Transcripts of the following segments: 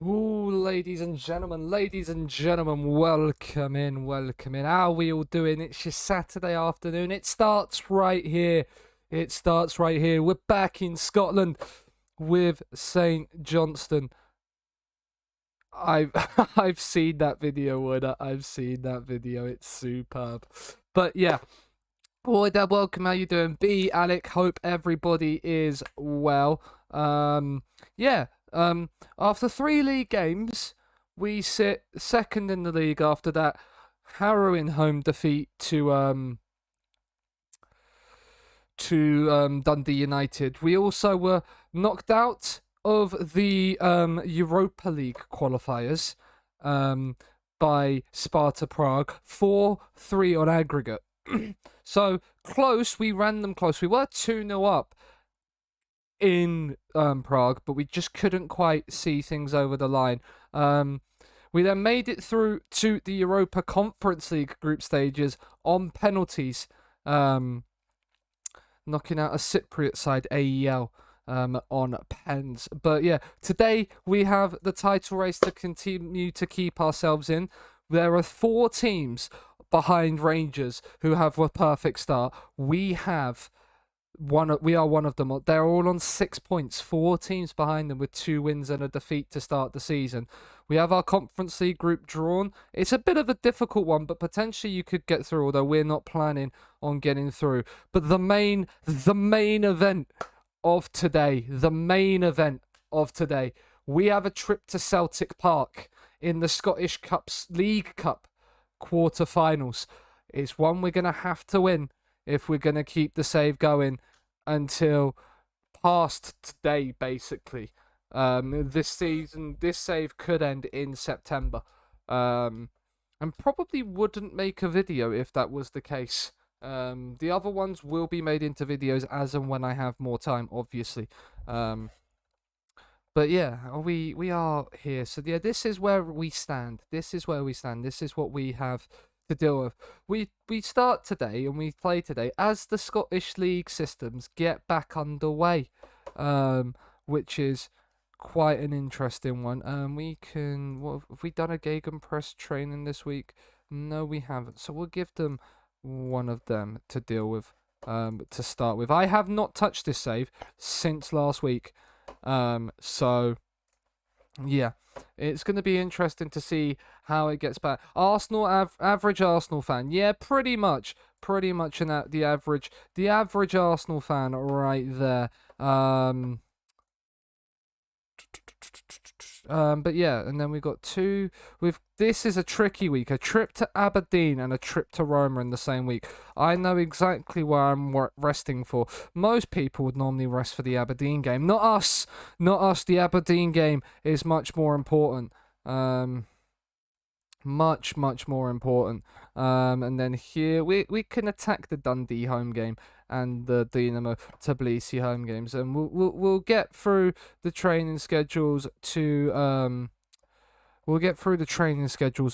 Ooh, ladies and gentlemen, welcome in, welcome in. How are we all doing? It's your Saturday afternoon. It starts right here. It starts right here. We're back in Scotland with St. Johnstone. I've I've seen that video, Wood. I've seen that video. It's superb. But yeah, boy, there. Welcome. How you doing? B, Alec. Hope everybody is well. Yeah. After 3 league games, we sit second in the league. After that harrowing home defeat to Dundee United, we also were knocked out of the Europa League qualifiers by Sparta Prague, 4-3 on aggregate. So close, we ran them close. We were 2-0 up in Prague, but we just couldn't quite see things over the line. We then made it through to the Europa Conference League group stages on penalties, knocking out a Cypriot side, AEL, on pens. But yeah, today we have the title race to continue to keep ourselves in. There are 4 teams behind Rangers who have a perfect start. We are one of them. They're all on 6 points, 4 teams behind them with 2 wins and a defeat to start the season. We have our Conference League group drawn. It's a bit of a difficult one, but potentially you could get through, although we're not planning on getting through. But the main event of today, we have a trip to Celtic Park in the Scottish League Cup quarter-finals. It's one we're going to have to win if we're going to keep the save going until past today, basically. This season, this save could end in September. And probably wouldn't make a video if that was the case. The other ones will be made into videos as and when I have more time, obviously. But yeah, we are here. So yeah, this is where we stand. This is what we have to deal with. We start today and we play today as the Scottish League systems get back underway, which is quite an interesting one. What have we done a Gegenpress training this week? No, we haven't. So we'll give them one of them to deal with, to start with. I have not touched this save since last week. So yeah, it's going to be interesting to see how it gets back. Arsenal, average Arsenal fan. Yeah, pretty much the average Arsenal fan right there. But yeah, and then we've got this is a tricky week, a trip to Aberdeen and a trip to Roma in the same week. I know exactly where I'm resting for. Most people would normally rest for the Aberdeen game. Not us. The Aberdeen game is much more important. Much more important. And then here we can attack the Dundee home game and the Dinamo Tbilisi home games, and we'll get through the training schedules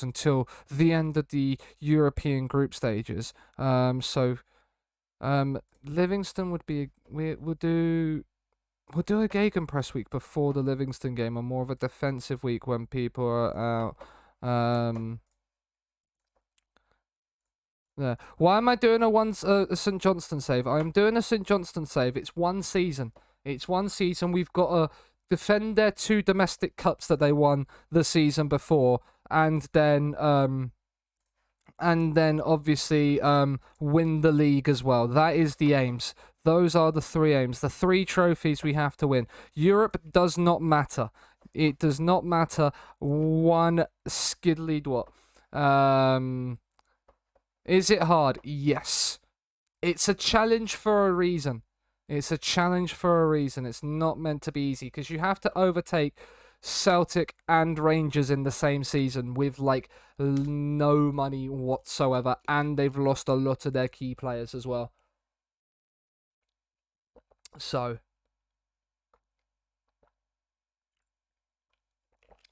until the end of the European group stages. Livingston would be we'll do a Gegenpress week before the Livingston game, and more of a defensive week when people are out. Yeah. Why am I doing a St. Johnstone save? I'm doing a St. Johnstone save. It's one season. We've got to defend their 2 domestic cups that they won the season before, and then obviously win the league as well. That is the aims. Those are the 3 aims. The 3 trophies we have to win. Europe does not matter. It does not matter one skiddly what. Is it hard? Yes. It's a challenge for a reason. It's not meant to be easy because you have to overtake Celtic and Rangers in the same season with like no money whatsoever, and they've lost a lot of their key players as well. So,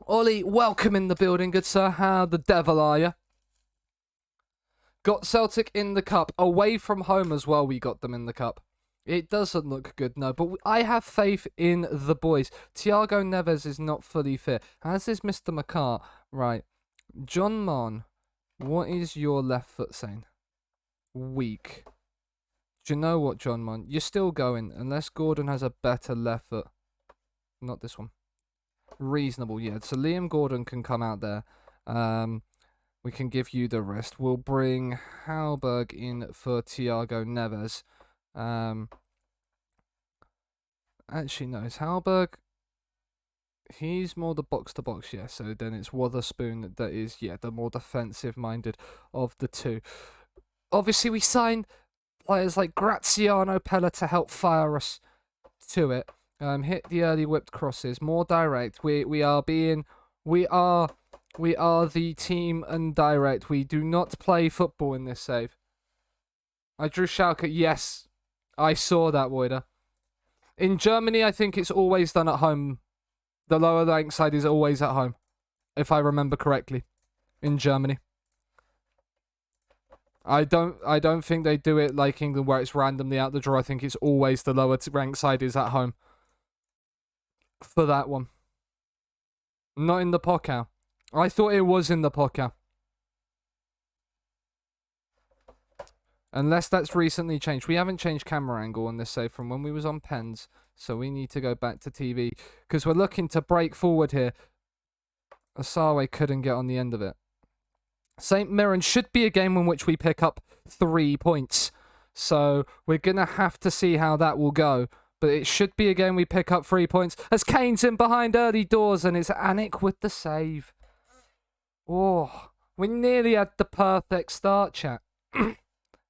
Ollie, welcome in the building, good sir. How the devil are you? Got Celtic in the cup, away from home as well. We got them in the cup. It doesn't look good, no, but I have faith in the boys. Thiago Neves is not fully fit, as is Mr. McCart. Right. John Mon, what is your left foot saying? Weak. Do you know what, John Mon? You're still going, unless Gordon has a better left foot. Not this one. Reasonable, yeah. So Liam Gordon can come out there. We can give you the rest. We'll bring Halberg in for Thiago Neves. Actually, no, it's Halberg. He's more the box-to-box, yeah. So then it's Wotherspoon that is, yeah, the more defensive-minded of the two. Obviously, we signed players like Graziano Pella to help fire us to it. Hit the early whipped crosses, more direct. We are the team and direct. We do not play football in this save. I drew Schalke. Yes, I saw that, Woider. In Germany, I think it's always done at home. The lower rank side is always at home, if I remember correctly. In Germany, I don't think they do it like England, where it's randomly out the draw. I think it's always the lower rank side is at home for that one. Not in the Pokal. I thought it was in the Pokal. Unless that's recently changed. We haven't changed camera angle on this save from when we was on pens. So we need to go back to TV. Because we're looking to break forward here. Asawe couldn't get on the end of it. St. Mirren should be a game in which we pick up 3 points. So we're going to have to see how that will go. But it should be a game we pick up 3 points. As Kane's in behind early doors and it's Anik with the save. Oh, we nearly had the perfect start, chat.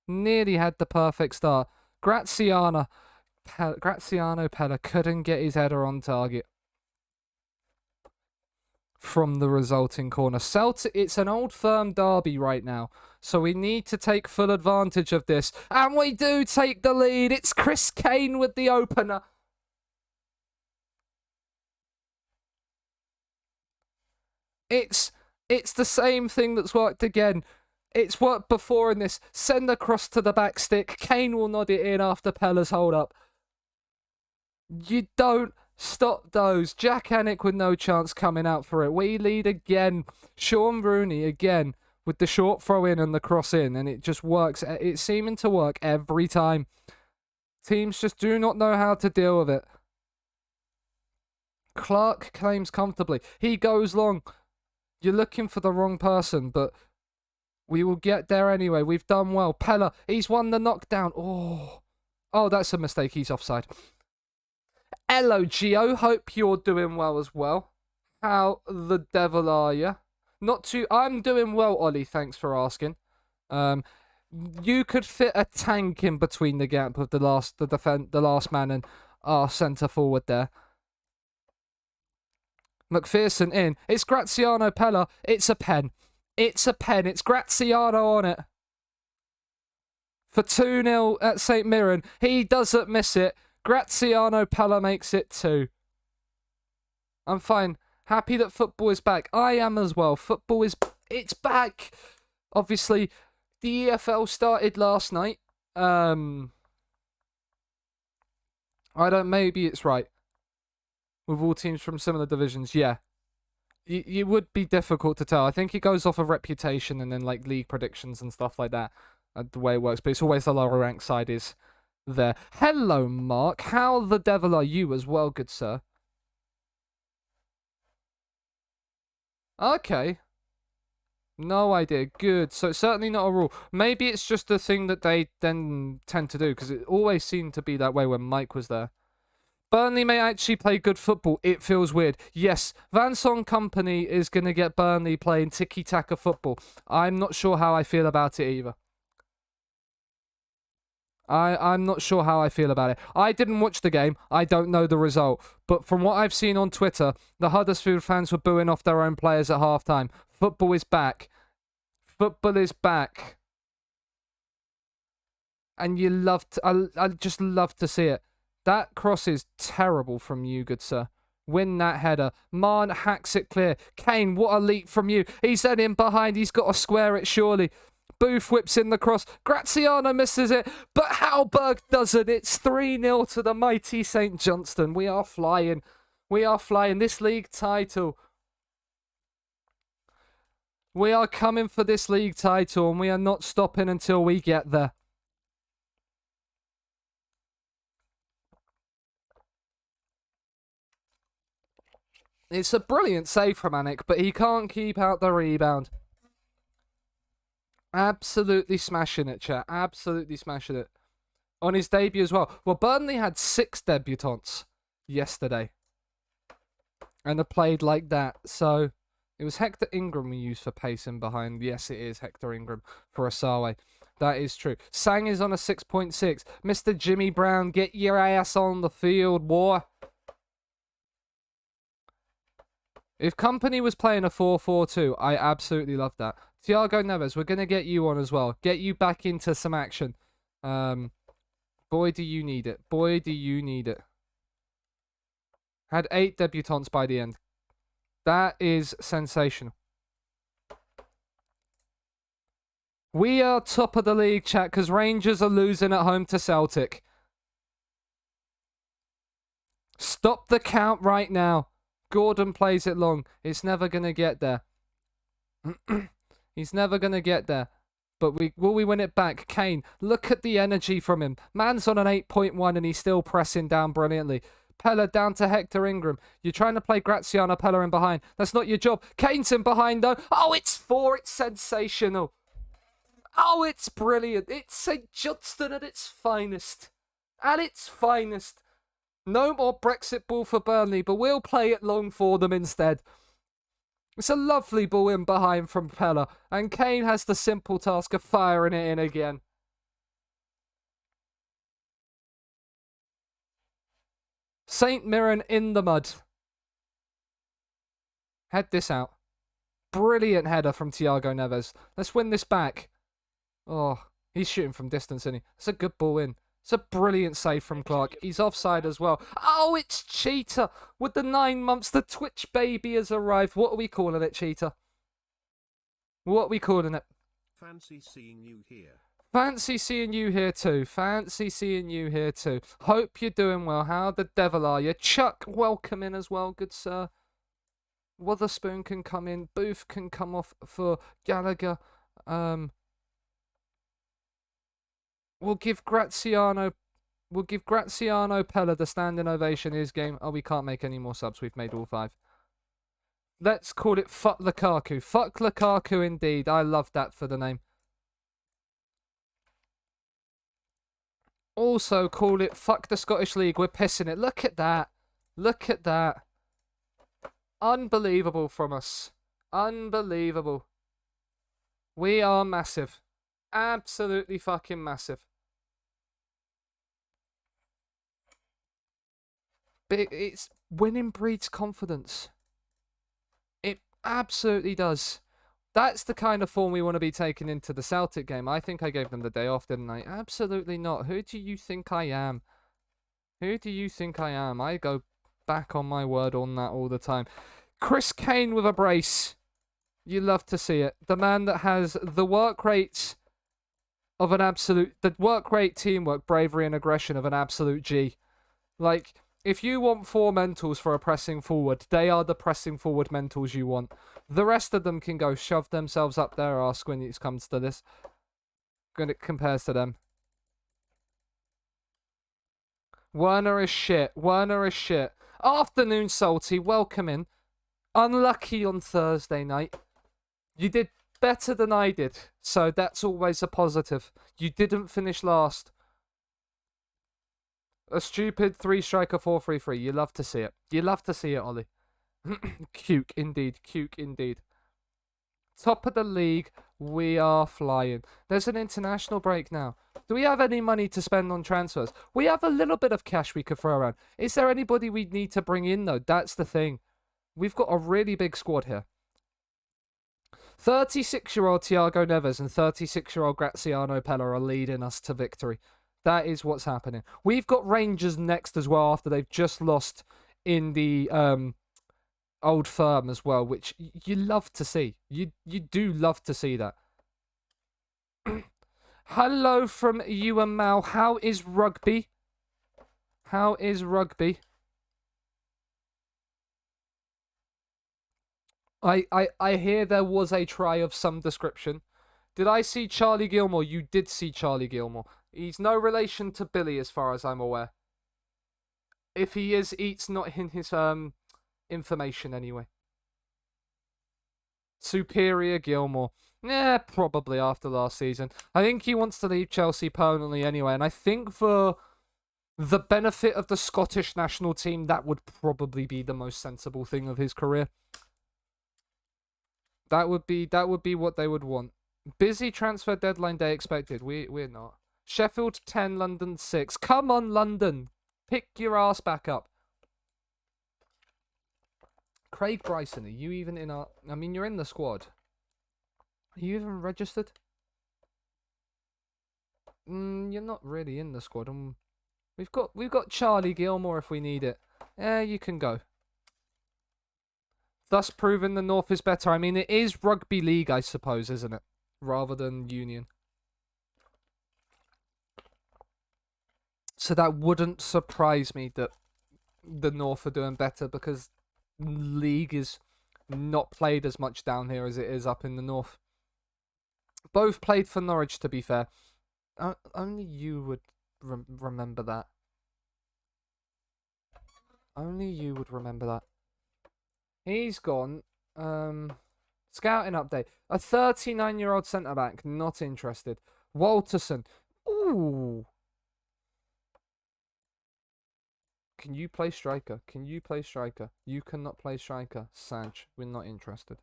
Nearly had the perfect start. Graziano Pella couldn't get his header on target from the resulting corner. Celtic, it's an old firm derby right now, so we need to take full advantage of this. And we do take the lead. It's Chris Kane with the opener. It's the same thing that's worked again. It's worked before in this. Send across to the back stick. Kane will nod it in after Pella's hold up. You don't stop those. Jack Anik with no chance coming out for it. We lead again. Sean Rooney again with the short throw in and the cross in. And it just works. It's seeming to work every time. Teams just do not know how to deal with it. Clark claims comfortably. He goes long. You're looking for the wrong person, but we will get there anyway. We've done well. Pella, he's won the knockdown. Oh, that's a mistake. He's offside. Hello, Gio. Hope you're doing well as well. How the devil are you? I'm doing well, Ollie. Thanks for asking. You could fit a tank in between the gap of the last man and our centre forward there. McPherson in. It's Graziano Pella. It's a pen. It's a pen. It's Graziano on it. For 2-0 at St. Mirren. He doesn't miss it. Graziano Pella makes it 2. I'm fine. Happy that football is back. I am as well. It's back. Obviously, the EFL started last night. Maybe it's right. With all teams from similar divisions, yeah. It would be difficult to tell. I think it goes off of reputation and then like league predictions and stuff like that. The way it works, but it's always the lower ranked side is there. Hello, Mark. How the devil are you as well, good sir? Okay. No idea. Good. So it's certainly not a rule. Maybe it's just a thing that they then tend to do, because it always seemed to be that way when Mike was there. Burnley may actually play good football. It feels weird. Yes, Van Son Company is going to get Burnley playing tiki-taka football. I'm not sure how I feel about it either. I'm not sure how I feel about it. I didn't watch the game. I don't know the result. But from what I've seen on Twitter, the Huddersfield fans were booing off their own players at halftime. Football is back. Football is back. And I just love to see it. That cross is terrible from you, good sir. Win that header. Marn hacks it clear. Kane, what a leap from you. He's then in behind. He's got to square it, surely. Booth whips in the cross. Graziano misses it, but Halberg doesn't. It's 3-0 to the mighty St. Johnstone. We are flying. We are flying. This league title. We are coming for this league title, and we are not stopping until we get there. It's a brilliant save from Anik, but he can't keep out the rebound. Absolutely smashing it, chat. Absolutely smashing it. On his debut as well. Well, Burnley had 6 debutants yesterday. And they played like that. So, it was Hector Ingram we used for pacing behind. Yes, it is Hector Ingram for Asawe. That is true. Sang is on a 6.6. Mr. Jimmy Brown, get your ass on the field, boy. If Company was playing a 4-4-2, I absolutely love that. Thiago Neves, we're going to get you on as well. Get you back into some action. Boy, do you need it. Boy, do you need it. Had 8 debutants by the end. That is sensational. We are top of the league, chat, because Rangers are losing at home to Celtic. Stop the count right now. Gordon plays it long. It's never going to get there. He's never going to get there. But will we win it back? Kane, look at the energy from him. Man's on an 8.1 and he's still pressing down brilliantly. Pella down to Hector Ingram. You're trying to play Graziano Pella in behind. That's not your job. Kane's in behind though. Oh, it's 4. It's sensational. Oh, it's brilliant. It's St. Johnstone at its finest. At its finest. No more Brexit ball for Burnley, but we'll play it long for them instead. It's a lovely ball in behind from Pella, and Kane has the simple task of firing it in again. St. Mirren in the mud. Head this out. Brilliant header from Thiago Neves. Let's win this back. Oh, he's shooting from distance, isn't he? It's a good ball in. It's a brilliant save from Clark. He's offside as well. Oh, it's Cheetah. With the 9 months, the Twitch baby has arrived. What are we calling it, Cheetah? What are we calling it? Fancy seeing you here. Fancy seeing you here too. Fancy seeing you here too. Hope you're doing well. How the devil are you? Chuck, welcome in as well, good sir. Witherspoon can come in. Booth can come off for Gallagher. We'll give Graziano Pella the standing ovation in his game. Oh, we can't make any more subs. We've made all 5. Let's call it Fuck Lukaku. Fuck Lukaku indeed. I love that for the name. Also call it Fuck the Scottish League. We're pissing it. Look at that. Look at that. Unbelievable from us. Unbelievable. We are massive. Absolutely fucking massive. But it's winning breeds confidence. It absolutely does. That's the kind of form we want to be taking into the Celtic game. I think I gave them the day off, didn't I? Absolutely not. Who do you think I am? Who do you think I am? I go back on my word on that all the time. Chris Kane with a brace. You love to see it. The man that has the work rate of an absolute... The work rate, teamwork, bravery and aggression of an absolute G. Like, if you want 4 mentals for a pressing forward, they are the pressing forward mentals you want. The rest of them can go shove themselves up their arse when it comes to this. When it compares to them. Werner is shit. Werner is shit. Afternoon, Salty. Welcome in. Unlucky on Thursday night. You did better than I did, so that's always a positive. You didn't finish last. A stupid 3-striker 4-3-3. You love to see it. You love to see it, Ollie. Cuke indeed. Cuke indeed. Top of the league. We are flying. There's an international break now. Do we have any money to spend on transfers? We have a little bit of cash we could throw around. Is there anybody we need to bring in, though? That's the thing. We've got a really big squad here. 36-year-old Thiago Neves and 36-year-old Graziano Pella are leading us to victory. That is what's happening. We've got Rangers next as well after they've just lost in the Old Firm as well, which you love to see. You do love to see that. Hello from you and Mal. How is rugby? How is rugby? I hear there was a try of some description. Did I see Charlie Gilmore? You did see Charlie Gilmore. He's no relation to Billy as far as I'm aware. If he is, it's not in his information anyway. Superior Gilmore. Yeah, probably after last season. I think he wants to leave Chelsea permanently anyway, and I think for the benefit of the Scottish national team, that would probably be the most sensible thing of his career. That would be what they would want. Busy transfer deadline day expected. We're not. Sheffield 10, London 6. Come on, London. Pick your ass back up. Craig Bryson, are you even in our... I mean, you're in the squad. Are you even registered? You're not really in the squad. We've got Charlie Gilmore if we need it. Yeah, you can go. Thus proving the North is better. I mean, it is rugby league, I suppose, isn't it? Rather than union. So that wouldn't surprise me that the North are doing better because league is not played as much down here as it is up in the North. Both played for Norwich, to be fair. Only you would remember that. Only you would remember that. He's gone. Scouting update. A 39-year-old centre-back. Not interested. Walterson. Ooh. Can you play striker? Can you play striker? You cannot play striker. Sanch. We're not interested.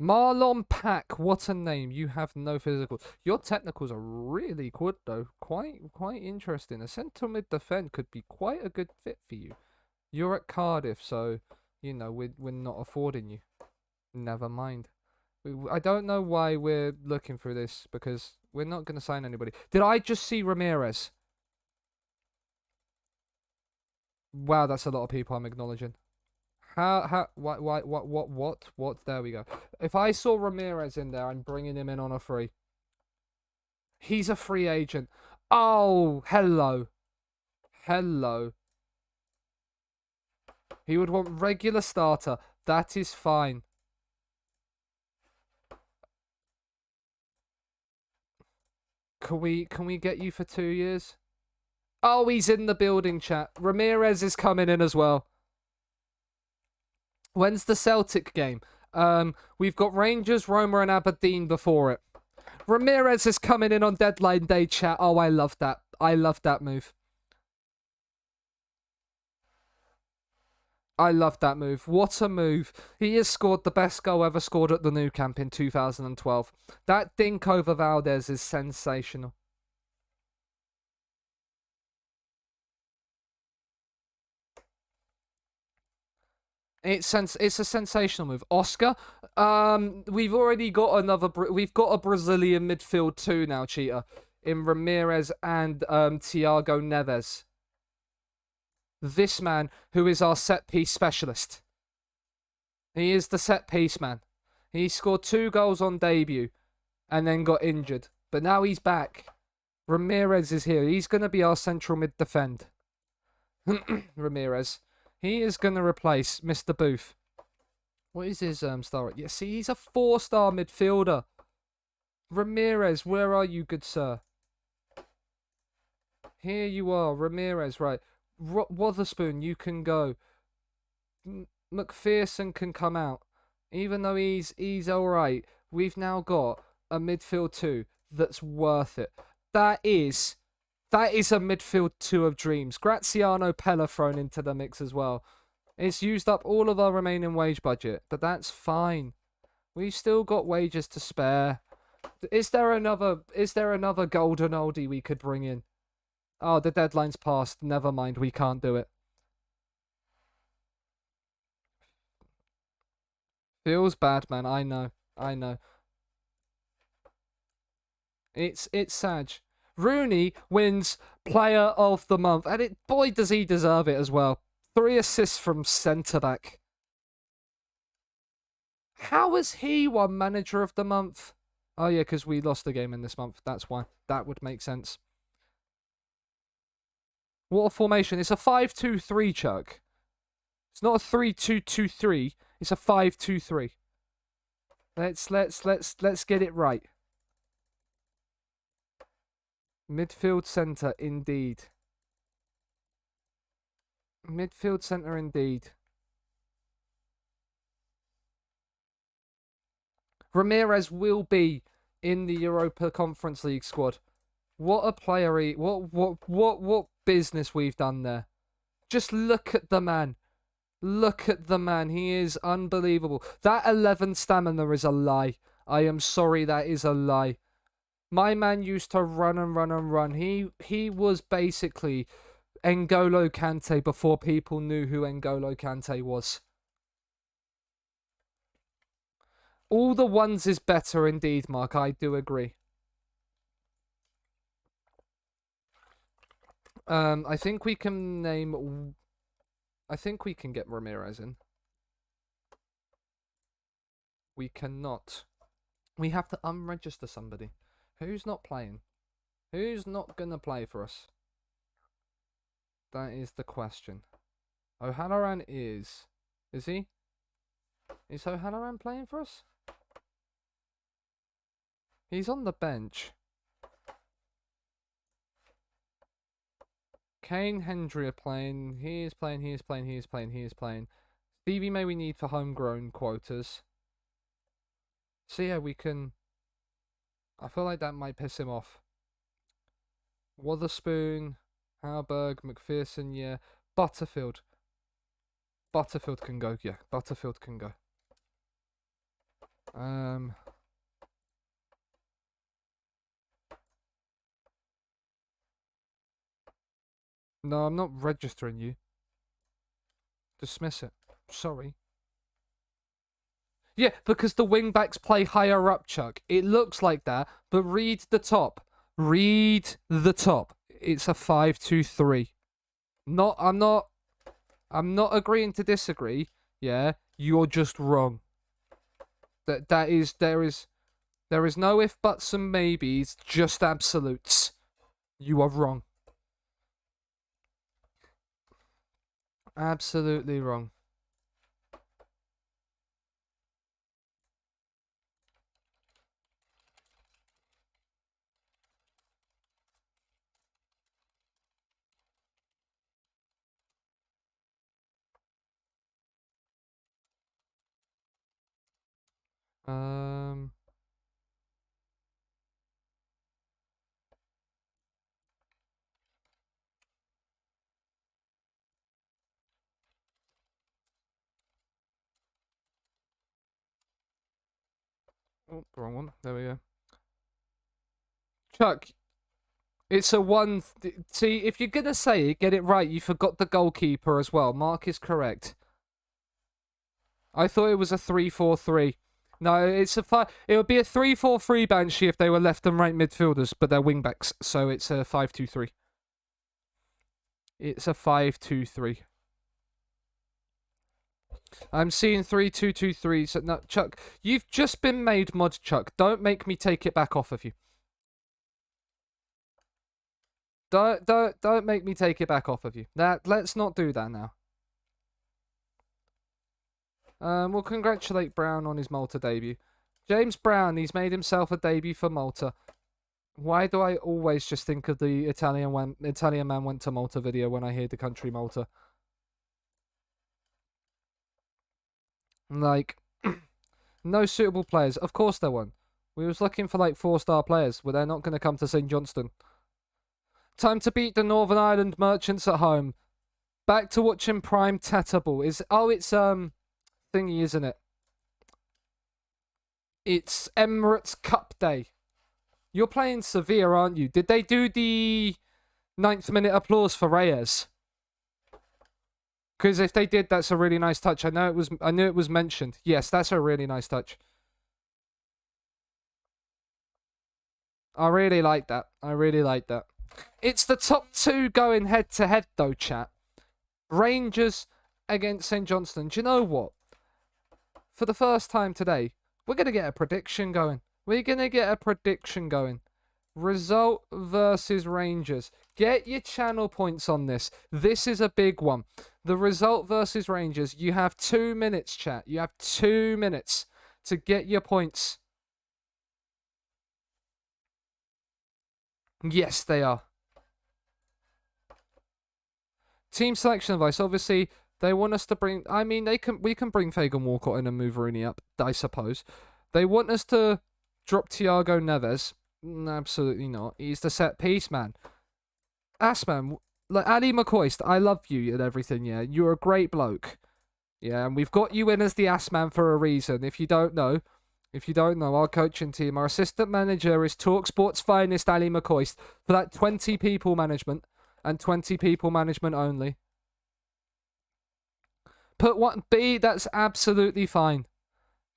Marlon Pack. What a name. You have no physical. Your technicals are really good, though. Quite interesting. A centre mid defend could be quite a good fit for you. You're at Cardiff, so... You know, we're not affording you. Never mind. I don't know why we're looking through this, because we're not going to sign anybody. Did I just see Ramirez? Wow, that's a lot of people I'm acknowledging. What? There we go. If I saw Ramirez in there, I'm bringing him in on a free. He's a free agent. Oh, hello. Hello. He would want regular starter. That is fine. Can we get you for 2 years? Oh, he's in the building, chat. Ramirez is coming in as well. When's the Celtic game? We've got Rangers, Roma, and Aberdeen before it. Ramirez is coming in on deadline day, chat. Oh, I love that. I love that move. I love that move. What a move. He has scored the best goal ever scored at the Nou Camp in 2012. That dink over Valdez is sensational. It's a sensational move. Oscar, we've already got we've got a Brazilian midfield too now, Cheetah, in Ramirez and Thiago Neves. This man, who is our set-piece specialist. He is the set-piece man. He scored 2 goals on debut and then got injured. But now he's back. Ramirez is here. He's going to be our central mid-defend. Ramirez. He is going to replace Mr. Booth. What is his star? Yeah, see, he's a 4-star midfielder. Ramirez, where are you, good sir? Here you are, Ramirez, right. Wotherspoon, you can go. McPherson can come out. Even though he's alright, we've now got a midfield 2 that's worth it. That is a midfield 2 of dreams. Graziano Pella thrown into the mix as well. It's used up all of our remaining wage budget, but that's fine. We've still got wages to spare. Is there another golden oldie we could bring in? Oh, the deadline's passed. Never mind, we can't do it. Feels bad, man. I know. It's Sag. Rooney wins Player of the Month, and boy does he deserve it as well. 3 assists from centre back. How has he won Manager of the Month? Oh, yeah, because we lost the game in this month. That's why. That would make sense. What a formation. It's a 5-2-3, Chuck. It's not a 3-2-2-3. It's a 5-2-3. Let's get it right. Midfield centre, indeed. Midfield centre, indeed. Ramirez will be in the Europa Conference League squad. What a player he... What business we've done there. Just look at the man. Look at the man. He is unbelievable. That 11 stamina is a lie. I am sorry, that is a lie. My man used to run and run and run. He was basically N'Golo Kante before people knew who N'Golo Kante was. All the ones is better indeed, Mark. I do agree. I think we can name... I think we can get Ramirez in. We cannot. We have to unregister somebody. Who's not playing? Who's not going to play for us? That is the question. O'Halloran is... Is he? Is O'Halloran playing for us? He's on the bench. Kane, Hendry are playing. He is playing, he is playing, he is playing, he is playing. Stevie May we need for homegrown quotas. So yeah, we can... I feel like that might piss him off. Wotherspoon, Halberg, McPherson, yeah. Butterfield. Butterfield can go, yeah. Butterfield can go. No, I'm not registering you. Dismiss it. Sorry. Yeah, because the wing-backs play higher up, Chuck. It looks like that, but read the top. Read the top. It's a 5-2-3. I'm not agreeing to disagree. Yeah, you're just wrong. There is no if, buts, and maybes, just absolutes. You are wrong. Absolutely wrong. Oh, wrong one. There we go. Chuck, it's a one... See, if you're going to say it, get it right. You forgot the goalkeeper as well. Mark is correct. I thought it was a 3-4-3. No, it's a it would be a 3-4-3 Banshee if they were left and right midfielders, but they're wing-backs, so it's a 5-2-3. It's a 5-2-3. I'm seeing 3-2-2-3. So no, Chuck, you've just been made mod, Chuck. Don't make me take it back off of you. Don't make me take it back off of you. Let's not do that now. We'll congratulate Brown on his Malta debut. James Brown, he's made himself a debut for Malta. Why do I always just think of the Italian man went to Malta video when I hear the country Malta? Like, no suitable players. Of course there weren't. We was looking for like 4-star players. Well, they're not going to come to St. Johnstone. Time to beat the Northern Ireland merchants at home. Back to watching Prime Treble. It's thingy, isn't it? It's Emirates Cup Day. You're playing Sevilla, aren't you? Did they do the 9th minute applause for Reyes? Because if they did, that's a really nice touch. I knew it was mentioned. Yes, that's a really nice touch. I really like that. I really like that. It's the top two going head to head though, chat. Rangers against St. Johnstone. Do you know what? For the first time today, we're going to get a prediction going. We're going to get a prediction going. Result versus Rangers. Get your channel points on this. This is a big one. The result versus Rangers. You have 2 minutes, chat. You have 2 minutes to get your points. Yes, they are. Team selection advice. Obviously, they want us to bring. I mean, we can bring Fagan Walcott in and move Rooney up, I suppose. They want us to drop Thiago Neves. Absolutely not. He's the set piece man. Assman, like Ali McCoist, I love you and everything. Yeah, you're a great bloke. Yeah, and we've got you in as the Assman for a reason. If you don't know, our coaching team, our assistant manager is TalkSport's finest Ali McCoist for that 20 people management and 20 people management only. Put one B, that's absolutely fine.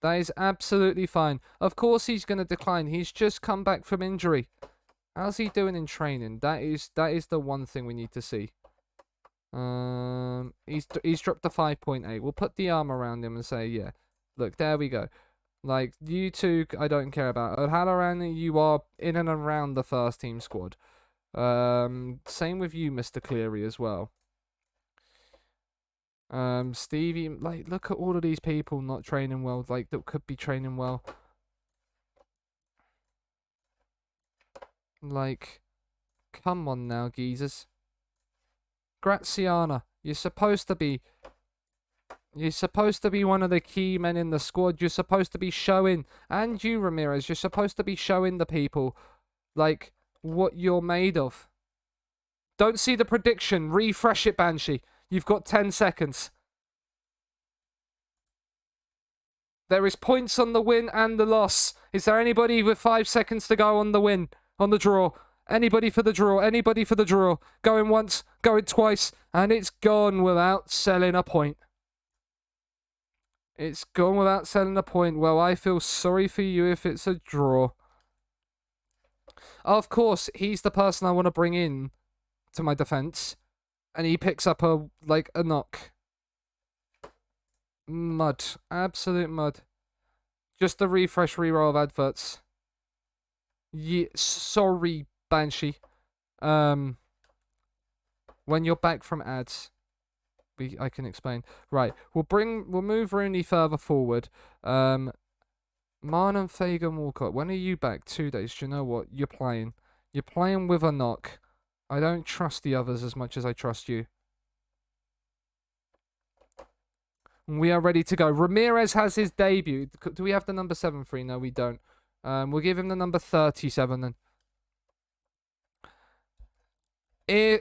That is absolutely fine. Of course he's going to decline. He's just come back from injury. How's he doing in training? That is the one thing we need to see. He's dropped the 5.8. We'll put the arm around him and say, yeah, look, there we go. Like, you two, I don't care about. O'Halloran, you are in and around the first team squad. Same with you, Mr. Cleary, as well. Stevie, like, look at all of these people not training well, like, that could be training well. Like, come on now, geezers. Graziana, you're supposed to be one of the key men in the squad. You're supposed to be showing, and you, Ramirez, you're supposed to be showing the people, like, what you're made of. Don't see the prediction. Refresh it, Banshee. You've got 10 seconds. There is points on the win and the loss. Is there anybody with 5 seconds to go on the win, on the draw? Anybody for the draw? Anybody for the draw? Going once, going twice, and it's gone without selling a point. It's gone without selling a point. Well, I feel sorry for you if it's a draw. Of course, he's the person I want to bring in to my defense, and he picks up a knock. Mud. Absolute mud. Just a refresh reroll of adverts. Yeah, sorry, Banshee. When you're back from ads, I can explain. Right, we'll move Rooney further forward. Man and Fagan Walcott. When are you back? 2 days. Do you know what? You're playing with a knock. I don't trust the others as much as I trust you. We are ready to go. Ramirez has his debut. Do we have the number 7-3? No, we don't. We'll give him the number 37 then.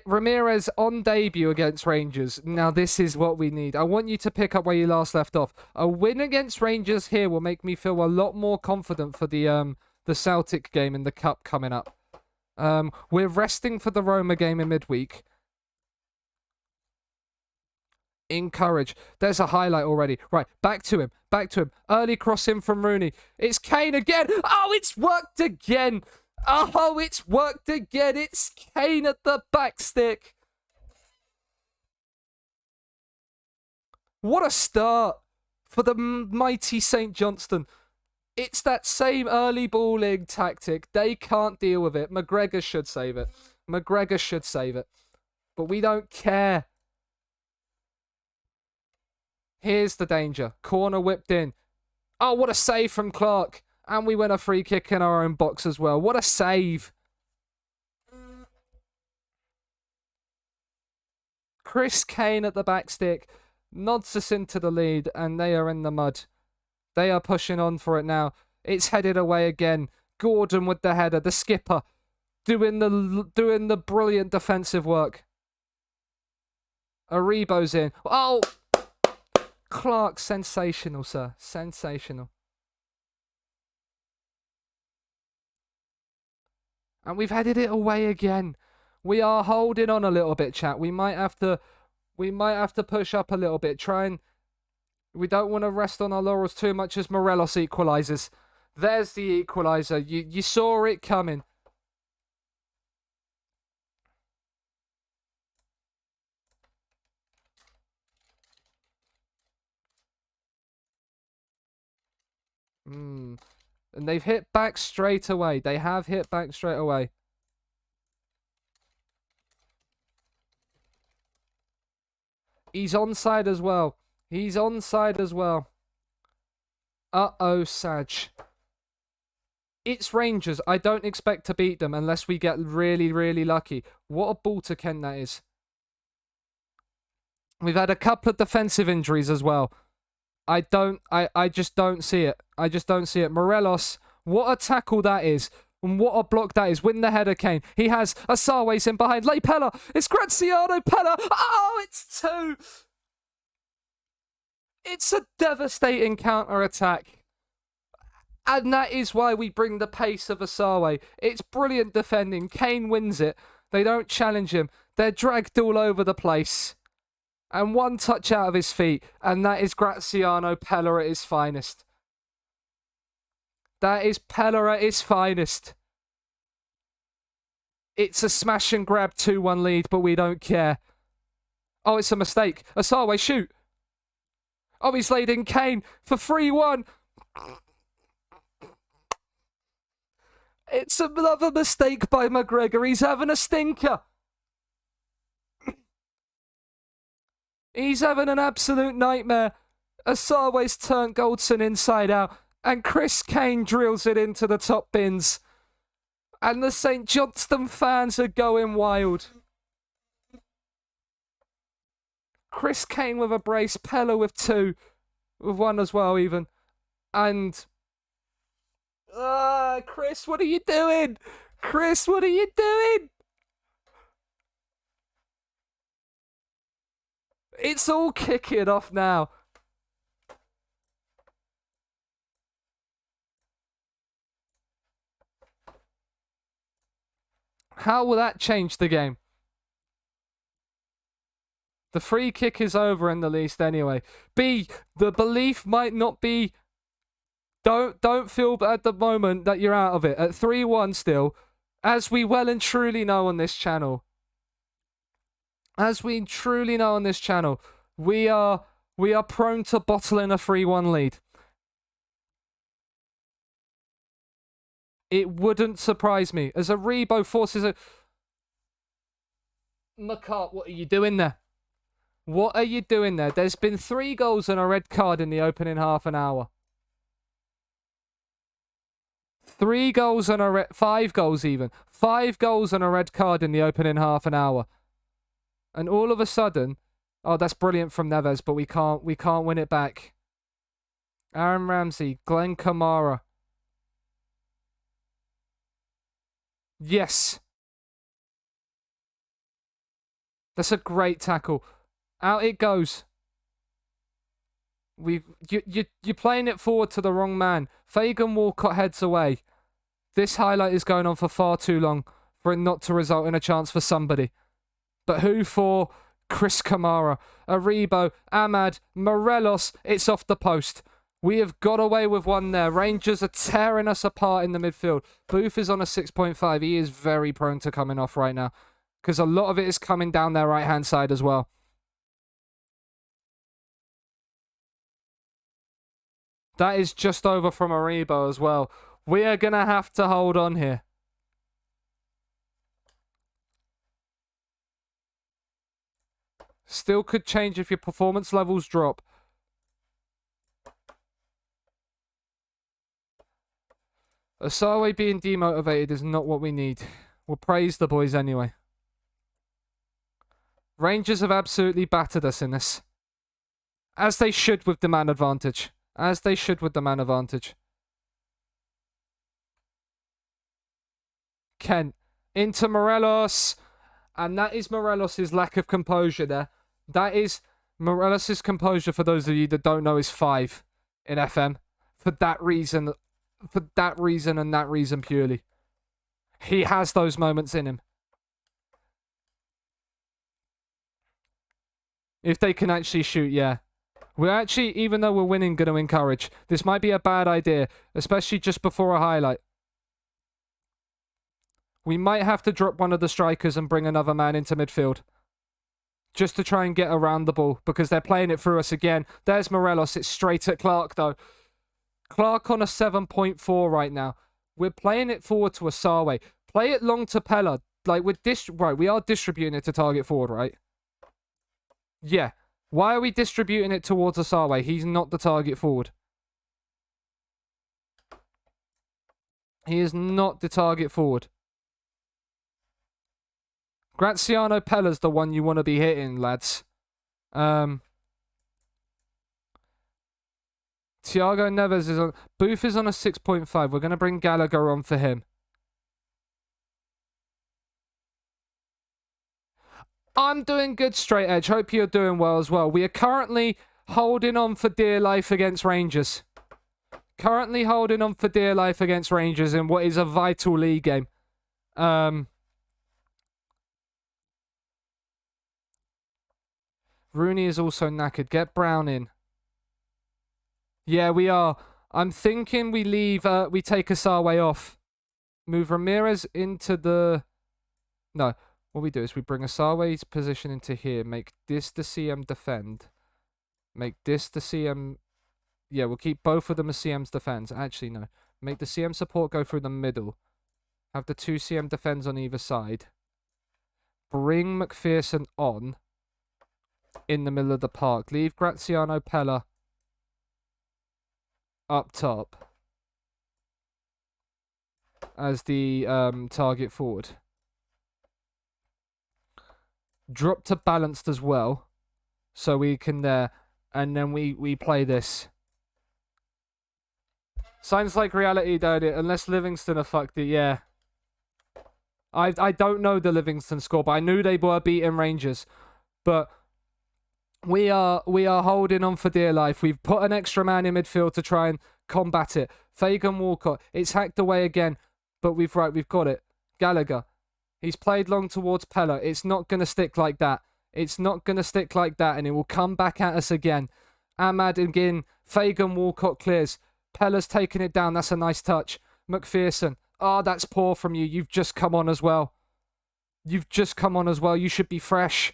Ramirez on debut against Rangers. Now, this is what we need. I want you to pick up where you last left off. A win against Rangers here will make me feel a lot more confident for the Celtic game in the Cup coming up. We're resting for the Roma game in midweek. Encourage. There's a highlight already. Right, back to him. Early crossing from Rooney. It's Kane again. Oh, it's worked again. Oh, it's worked again. It's Kane at the back stick. What a start for the mighty St. Johnstone. It's that same early balling tactic. They can't deal with it. McGregor should save it. But we don't care. Here's the danger. Corner whipped in. Oh, what a save from Clark. And we win a free kick in our own box as well. What a save. Chris Kane at the back stick nods us into the lead, and they are in the mud. They are pushing on for it now. It's headed away again. Gordon with the header. The skipper doing the brilliant defensive work. Aribo's in. Oh! Clark, sensational, sir. Sensational. And we've headed it away again. We are holding on a little bit, chat. We might have to push up a little bit. We don't want to rest on our laurels too much as Morelos equalises. There's the equaliser. You saw it coming. And they've hit back straight away. They have hit back straight away. He's onside as well. He's onside as well. Uh-oh, Sag. It's Rangers. I don't expect to beat them unless we get really, really lucky. What a ball to Ken that is. We've had a couple of defensive injuries as well. I just don't see it. I just don't see it. Morelos, what a tackle that is. And what a block that is. Win the header, Kane. He has Asawa's in behind. Lay Pella. It's Graziano Pella. Oh, it's 2. It's a devastating counter-attack. And that is why we bring the pace of Asawa. It's brilliant defending. Kane wins it. They don't challenge him. They're dragged all over the place. And one touch out of his feet. And that is Graziano Pella at his finest. That is Pella at his finest. It's a smash and grab 2-1 lead, but we don't care. Oh, it's a mistake. Asawa, shoot. Oh, he's laid in Kane for 3-1. It's another mistake by McGregor. He's having a stinker. He's having an absolute nightmare. Asawa's turned Goldson inside out. And Chris Kane drills it into the top bins. And the St. Johnstone fans are going wild. Chris Kane with a brace. Pella with 2. With 1 as well, even. And... Chris, what are you doing? Chris, what are you doing? It's all kicking off now. How will that change the game? The free kick is over in the least anyway. B, the belief might not be... Don't feel at the moment that you're out of it. At 3-1 still, as we well and truly know on this channel. As we truly know on this channel, we are prone to bottling a 3-1 lead. It wouldn't surprise me. As Aribo forces a... McCart, what are you doing there? What are you doing there? There's been 3 goals and a red card in the opening half an hour. 3 goals and a 5 goals even. 5 goals and a red card in the opening half an hour. And all of a sudden, oh, that's brilliant from Neves, but we can't win it back. Aaron Ramsey, Glenn Kamara. Yes. That's a great tackle. Out it goes. You're playing it forward to the wrong man. Fagan Walcott heads away. This highlight is going on for far too long for it not to result in a chance for somebody. But who for? Chris Kamara, Aribo, Ahmad, Morelos. It's off the post. We have got away with one there. Rangers are tearing us apart in the midfield. Booth is on a 6.5. He is very prone to coming off right now because a lot of it is coming down their right-hand side as well. That is just over from Aribo as well. We are going to have to hold on here. Still could change if your performance levels drop. Asawa being demotivated is not what we need. We'll praise the boys anyway. Rangers have absolutely battered us in this. As they should with the man advantage. As they should with the man advantage. Kent into Morelos. And that is Morelos' lack of composure there. That is Morelos' composure, for those of you that don't know, is 5 in FM. For that reason and that reason purely. He has those moments in him. If they can actually shoot, yeah. We're actually, even though we're winning, going to encourage. This might be a bad idea, especially just before a highlight. We might have to drop one of the strikers and bring another man into midfield. Just to try and get around the ball, because they're playing it through us again. There's Morelos. It's straight at Clark, though. Clark on a 7.4 right now. We're playing it forward to Asawe. Play it long to Pella. Like, we are distributing it to target forward, right? Yeah. Why are we distributing it towards Asawe? He's not the target forward. He is not the target forward. Graziano Pella's the one you want to be hitting, lads. Thiago Neves is on... Booth is on a 6.5. We're going to bring Gallagher on for him. I'm doing good, Straight Edge. Hope you're doing well as well. We are currently holding on for dear life against Rangers. Currently holding on for dear life against Rangers in what is a vital league game. Rooney is also knackered. Get Brown in. Yeah, we are. I'm thinking we leave, we take Asawe off. Move Ramirez into the... No. What we do is we bring Asawe's position into here. Make this the CM defend. Make this the CM... Yeah, we'll keep both of them as CM's defense. Actually, no. Make the CM support go through the middle. Have the two CM defends on either side. Bring McPherson on in the middle of the park. Leave Graziano Pella up top as the target forward. Drop to balanced as well, so we can and then we play this. Sounds like reality, don't it? Unless Livingston are fucked it, yeah. I don't know the Livingston score, but I knew they were beating Rangers. But we are holding on for dear life. We've put an extra man in midfield to try and combat it. Fagan Walcott, it's hacked away again, but we've got it. Gallagher, he's played long towards Pella. It's not gonna stick like that. It's not gonna stick like that, and it will come back at us again. Ahmad again. Fagan Walcott clears. Pella's taking it down. That's a nice touch. McPherson. Oh, that's poor from you. You've just come on as well. You should be fresh.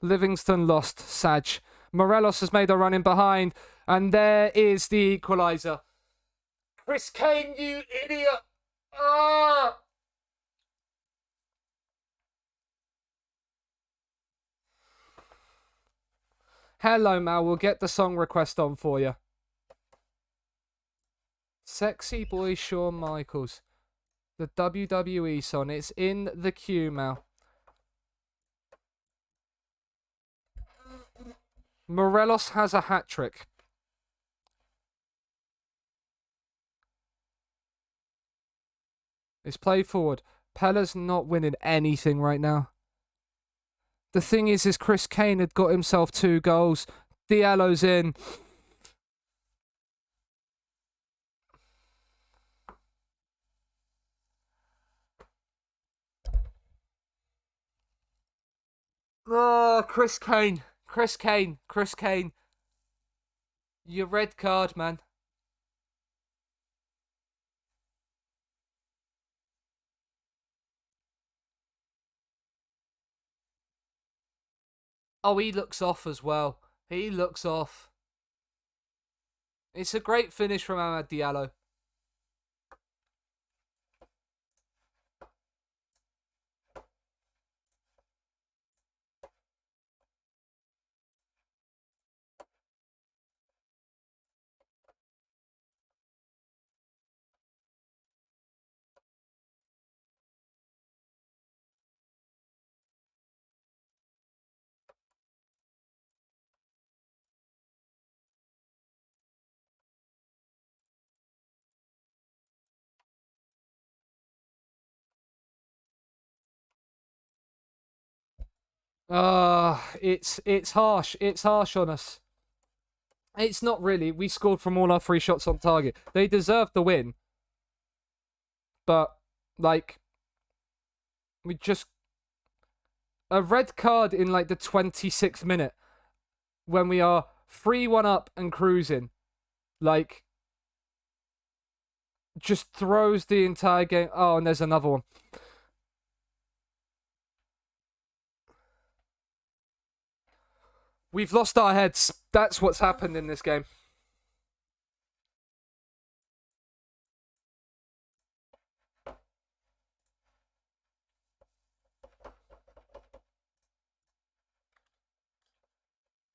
Livingston lost. Saj. Morelos has made a run in behind. And there is the equaliser. Chris Kane, you idiot. Ah! Hello, Mal. We'll get the song request on for you. Sexy boy Shawn Michaels. The WWE song. It's in the queue, Mal. Morelos has a hat-trick. It's played forward. Pella's not winning anything right now. The thing is Chris Kane had got himself 2 goals. Diallo's in. Oh, Chris Kane. Your red card, man. Oh, he looks off as well. He looks off. It's a great finish from Amad Diallo. It's harsh. It's harsh on us. It's not really. We scored from all our 3 shots on target. They deserved the win. But, like, we just... A red card in, like, the 26th minute when we are 3-1 up and cruising. Like, just throws the entire game... Oh, and there's another one. We've lost our heads. That's what's happened in this game.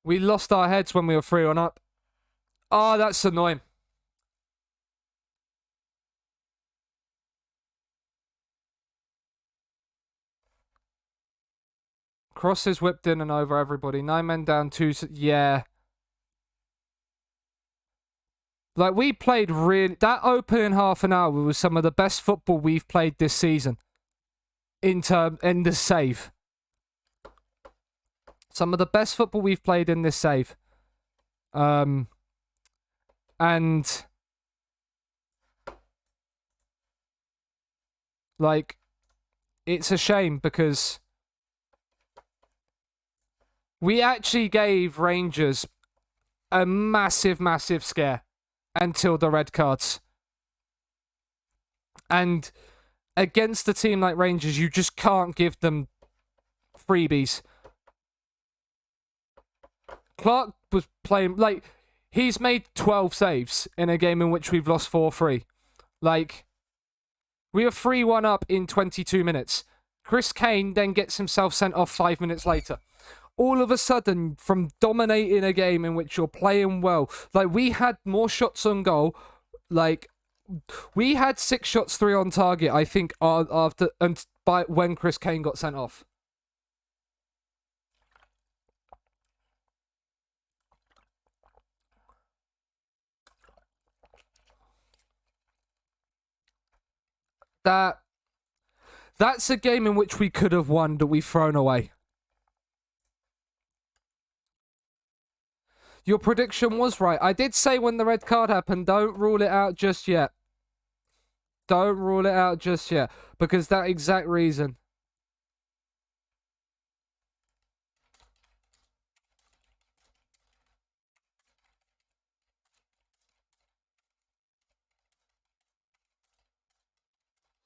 We lost our heads when we were 3-1 up. Oh, that's annoying. Cross is whipped in and over everybody. 9 men down, 2... Yeah. Like, we played really... That opening half an hour was some of the best football we've played this season. In the save. Some of the best football we've played in this save. And... Like, it's a shame because... We actually gave Rangers a massive, massive scare until the red cards. And against a team like Rangers, you just can't give them freebies. Clark was playing, like, he's made 12 saves in a game in which we've lost 4-3. Like, we were 3-1 up in 22 minutes. Chris Kane then gets himself sent off 5 minutes later. All of a sudden, from dominating a game in which you're playing well, like, we had more shots on goal. Like, we had 6 shots, 3 on target, I think, after and by when Chris Kane got sent off. That's a game in which we could have won that we've thrown away. Your prediction was right. I did say when the red card happened, don't rule it out just yet. Don't rule it out just yet. Because that exact reason.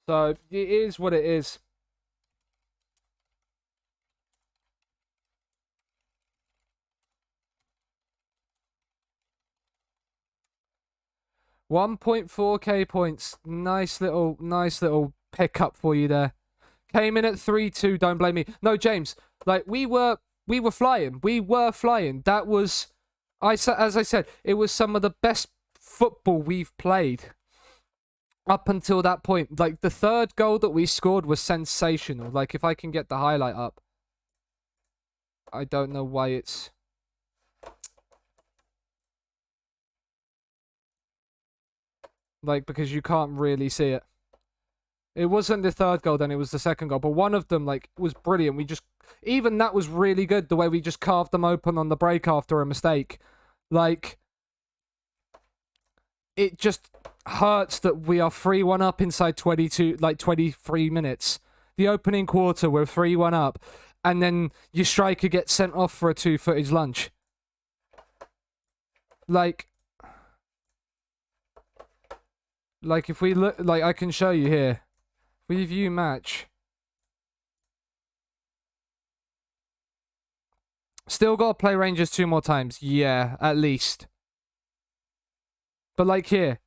So, it is what it is. $1.4k points. Nice little pickup for you there. Came in at 3-2, don't blame me. No, James, like, we were flying. We were flying. That was, as I said, it was some of the best football we've played up until that point. Like, the third goal that we scored was sensational. Like, if I can get the highlight up. I don't know why it's... Like, because you can't really see it. It wasn't the third goal then, it was the second goal. But one of them, like, was brilliant. We just... Even that was really good, the way we just carved them open on the break after a mistake. Like... It just hurts that we are 3-1 up inside 23 minutes. The opening quarter, we're 3-1 up. And then your striker gets sent off for a 2-footage lunge. Like, if we look... Like, I can show you here. We view match. Still got to play Rangers 2 more times. Yeah, at least. But, like, here.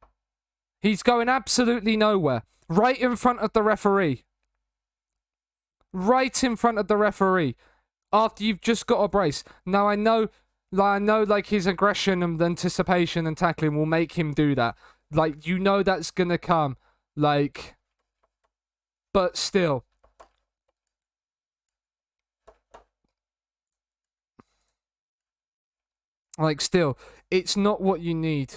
He's going absolutely nowhere. Right in front of the referee. Right in front of the referee. After you've just got a brace. Now, I know, like, his aggression and anticipation and tackling will make him do that. Like, you know that's gonna come. Like... But still. Like, still. It's not what you need.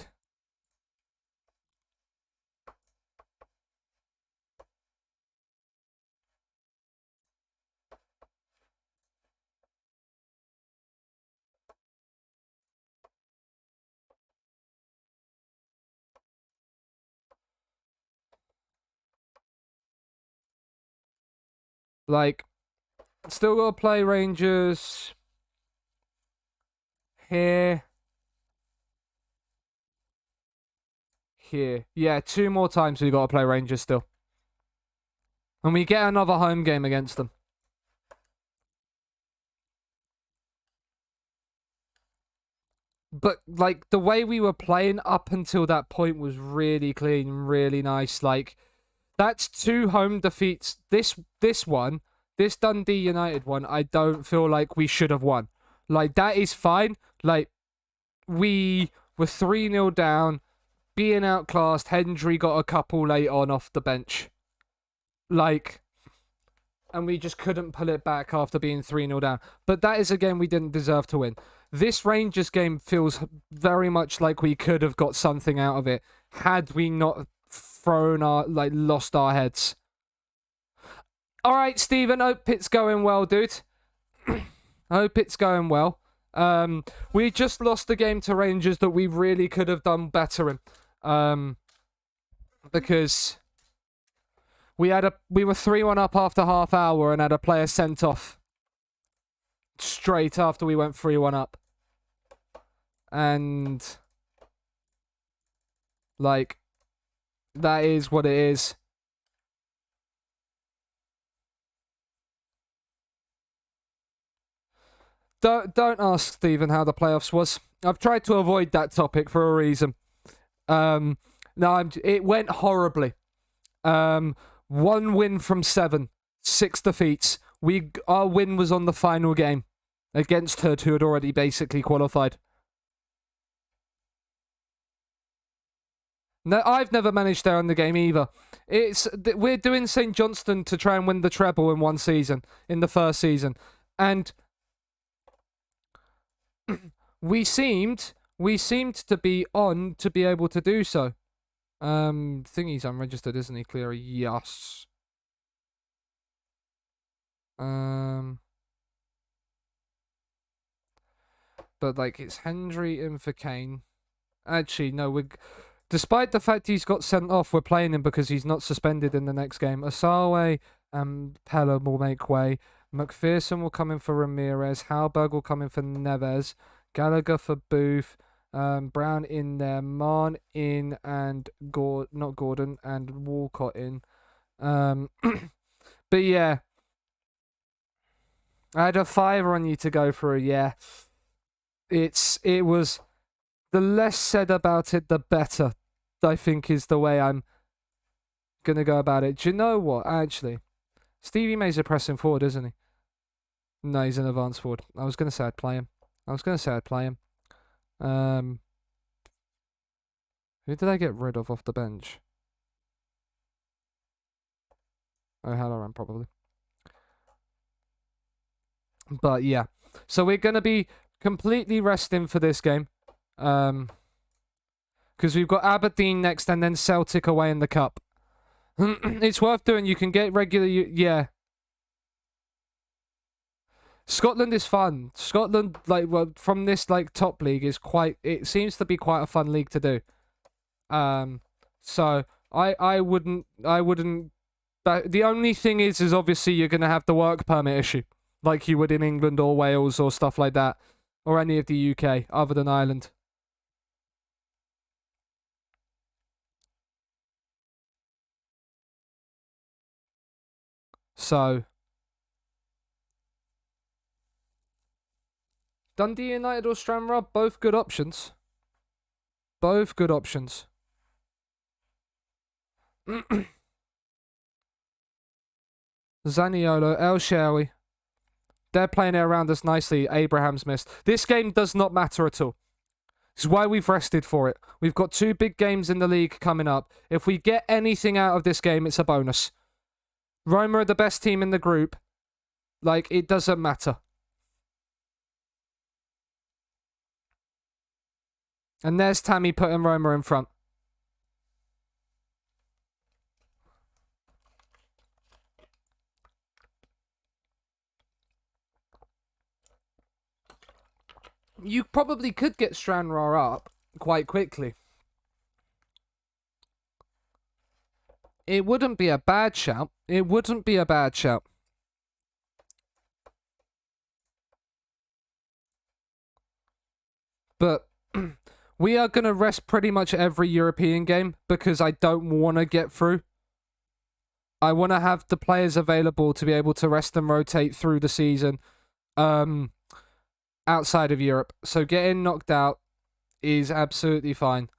Like, still got to play Rangers. Here. Here. Yeah, 2 more times we got to play Rangers still. And we get another home game against them. But, like, the way we were playing up until that point was really clean, really nice. Like, that's 2 home defeats. This one, this Dundee United one, I don't feel like we should have won. Like, that is fine. Like, we were 3-0 down, being outclassed. Hendry got a couple late on off the bench. Like, and we just couldn't pull it back after being 3-0 down. But that is a game we didn't deserve to win. This Rangers game feels very much like we could have got something out of it had we not lost our heads. All right, Stephen, hope it's going well, dude. Hope it's going well. We just lost the game to Rangers that we really could have done better in. Because we were 3-1 up after half hour and had a player sent off straight after we went 3-1 up. And like, that is what it is. Don't ask Stephen how the playoffs was. I've tried to avoid that topic for a reason. It went horribly. 1 win from 7, 6 defeats. Our win was on the final game against Hood, who had already basically qualified. No, I've never managed there in the game either. We're doing St. Johnstone to try and win the treble in one season, in the first season, and we seemed to be on to be able to do so. Thingy's unregistered, isn't he, Cleary? Yes. But like, it's Hendry in for Kane. Actually, no, despite the fact he's got sent off, we're playing him because he's not suspended in the next game. Asawe and Pella will make way. McPherson will come in for Ramirez. Halberg will come in for Neves. Gallagher for Booth. Brown in there. Mann in and not Gordon and Walcott in. But yeah, I had a fiver on you to go through. Yeah, it was, the less said about it, the better, I think, is the way I'm gonna go about it. Do you know what? Actually, Stevie May's a pressing forward, isn't he? No, he's an advanced forward. I was gonna say I'd play him. Who did I get rid of off the bench? Oh, Halloran, probably. But yeah, so we're gonna be completely resting for this game, because we've got Aberdeen next and then Celtic away in the cup. It's worth doing. You can get regular. Yeah. Scotland is fun. Scotland, from this top league, is it seems to be quite a fun league to do. So I wouldn't. The only thing is obviously you're gonna have the work permit issue, like you would in England or Wales or stuff like that, or any of the UK other than Ireland. So Dundee United or Stranraer, both good options. Both good options. Zaniolo, El Shaarawy. They're playing it around us nicely. Abraham's missed. This game does not matter at all. This is why we've rested for it. We've got 2 big games in the league coming up. If we get anything out of this game, it's a bonus. Roma are the best team in the group. It doesn't matter. And there's Tammy putting Roma in front. You probably could get Stranraer up quite quickly. It wouldn't be a bad shout. But we are going to rest pretty much every European game because I don't want to get through. I want to have the players available to be able to rest and rotate through the season outside of Europe. So getting knocked out is absolutely fine.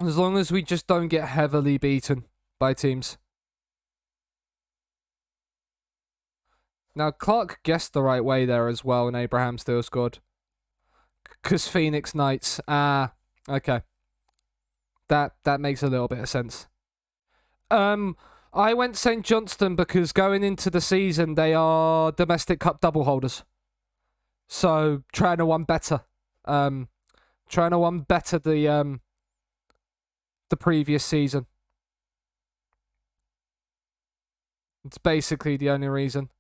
As long as we just don't get heavily beaten by teams. Now, Clark guessed the right way there as well, and Abraham still scored. Because Phoenix Knights. Ah, okay. That makes a little bit of sense. I went St. Johnstone because going into the season, they are domestic cup double holders. So, trying to one better. Trying to one better the previous season. It's basically the only reason.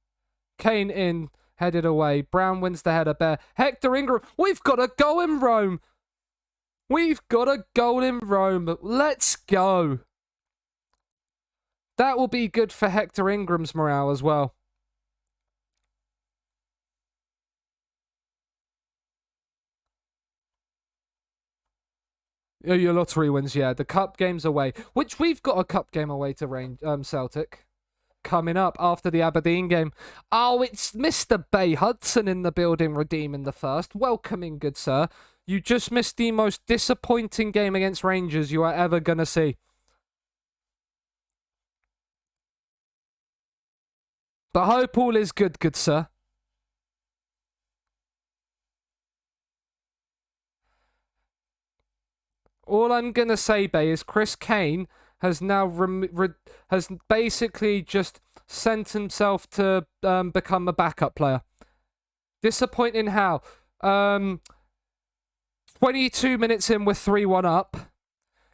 Kane in, headed away. Brown wins the header. Bear. Hector Ingram. We've got a goal in Rome. We've got a goal in Rome. Let's go. That will be good for Hector Ingram's morale as well. Oh, your lottery wins, yeah. The cup game's away, which we've got a cup game away to Celtic coming up after the Aberdeen game. Oh, it's Mr. Bay Hudson in the building, redeeming the first. Welcoming, good sir. You just missed the most disappointing game against Rangers you are ever going to see. But hope all is good, good sir. All I'm going to say, Bay, is Chris Kane has now has basically just sent himself to become a backup player. Disappointing how? 22 minutes in, we're 3-1 up.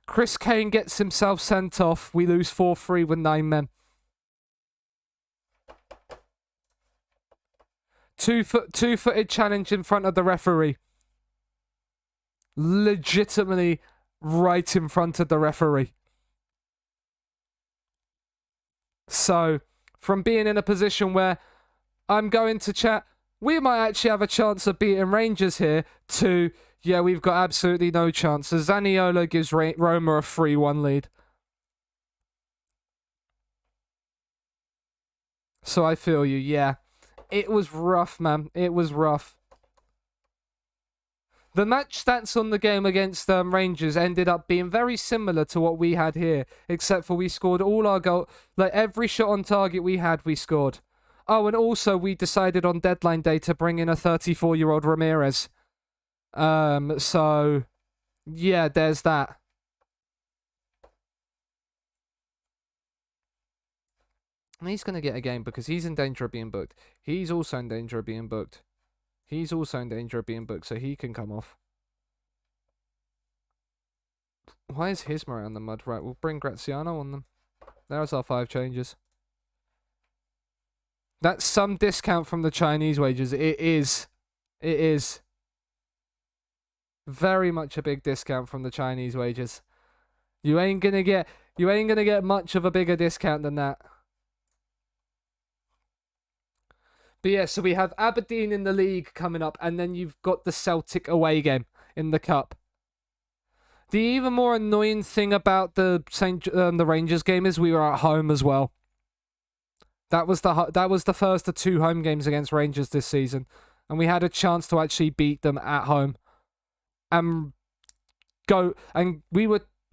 Chris Kane gets himself sent off. We lose 4-3 with 9 men. Two-footed challenge in front of the referee. Legitimately right in front of the referee. So, from being in a position where I'm going to chat, we might actually have a chance of beating Rangers here, to, yeah, we've got absolutely no chance. So Zaniolo gives Roma a 3-1 lead. So I feel you, yeah. It was rough, man. It was rough. The match stats on the game against Rangers ended up being very similar to what we had here, except for we scored all our goals. Like, every shot on target we had, we scored. Oh, and also we decided on deadline day to bring in a 34-year-old Ramirez. So, yeah, there's that. And he's going to get a game because he's in danger of being booked. He's also in danger of being booked. He's also in danger of being booked, so he can come off. Why is his morale in the mud? Right, we'll bring Graziano on them. There's our 5 changes. That's some discount from the Chinese wages. It is. It is. Very much a big discount from the Chinese wages. You ain't gonna get much of a bigger discount than that. But yeah, so we have Aberdeen in the league coming up, and then you've got the Celtic away game in the cup. The even more annoying thing about the Rangers game is we were at home as well. That was the first of 2 home games against Rangers this season, and we had a chance to actually beat them at home.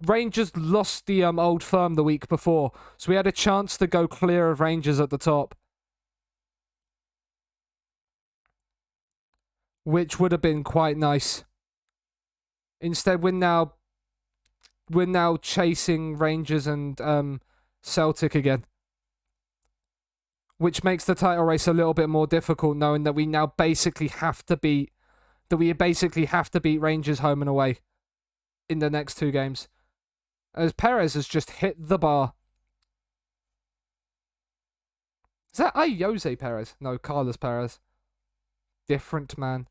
Rangers lost the Old Firm the week before, so we had a chance to go clear of Rangers at the top, which would have been quite nice. Instead, we're now chasing Rangers and Celtic again, which makes the title race a little bit more difficult, knowing that we now basically have to beat Rangers home and away in the next 2 games, as Perez has just hit the bar. Is that Jose Perez? No, Carlos Perez. Different man.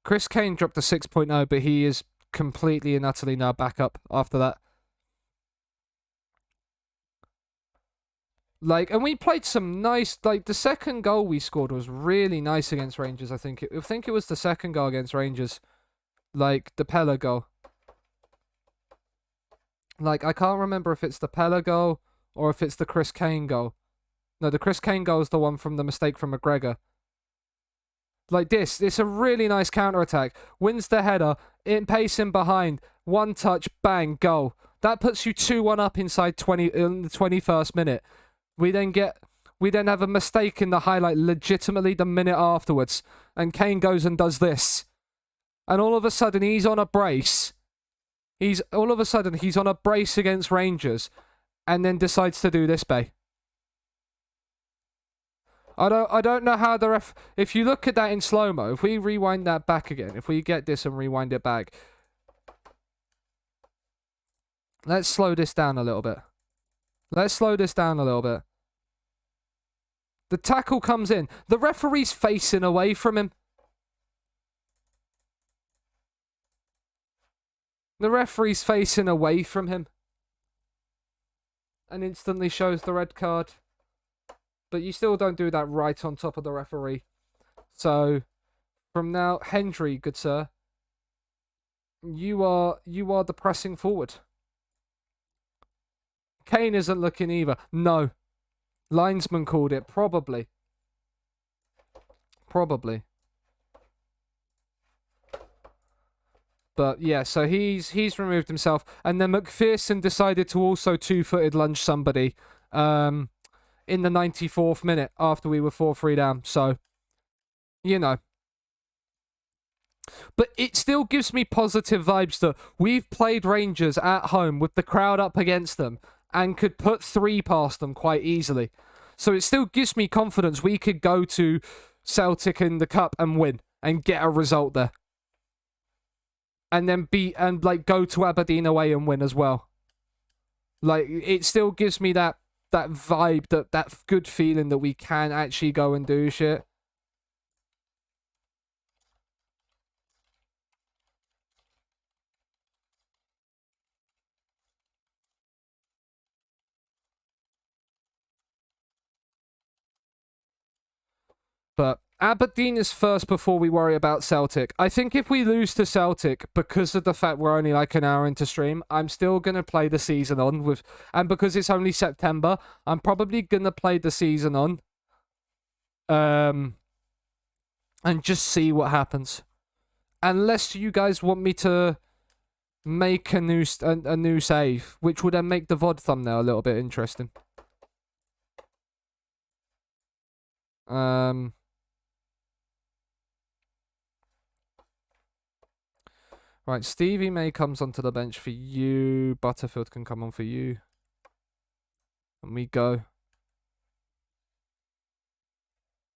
Chris Kane dropped a 6.0, but he is completely and utterly now back up after that. Like, and we played some nice, like, the second goal we scored was really nice against Rangers, I think. I think it was the second goal against Rangers. Like, the Pella goal. Like, I can't remember if it's the Pella goal or if it's the Chris Kane goal. No, the Chris Kane goal is the one from the mistake from McGregor. Like this, it's a really nice counter-attack. Wins the header, in pace in behind, 1 touch, bang, goal. That puts you 2-1 up inside in the 21st minute. We then have a mistake in the highlight legitimately the minute afterwards. And Kane goes and does this. And all of a sudden he's on a brace. He's on a brace against Rangers. And then decides to do this, Bay. I don't know how the ref... If you look at that in slow-mo, if we rewind that back again, if we get this and rewind it back... Let's slow this down a little bit. The tackle comes in. The referee's facing away from him. And instantly shows the red card. But you still don't do that right on top of the referee. So, from now, Hendry, good sir, you are the pressing forward. Kane isn't looking either. No. Linesman called it. Probably. But yeah, so he's removed himself. And then McPherson decided to also two-footed lunge somebody in the 94th minute after we were 4-3 down. So, you know. But it still gives me positive vibes that we've played Rangers at home with the crowd up against them and could put 3 past them quite easily. So it still gives me confidence we could go to Celtic in the Cup and win and get a result there. And then go to Aberdeen away and win as well. Like, it still gives me that vibe, that good feeling that we can actually go and do shit. But Aberdeen is first before we worry about Celtic. I think if we lose to Celtic, because of the fact we're only like an hour into stream, I'm still going to play the season on with... And because it's only September, I'm probably going to play the season on. And just see what happens. Unless you guys want me to make a new save, which would then make the VOD thumbnail a little bit interesting. Right, Stevie May comes onto the bench for you. Butterfield can come on for you. And we go.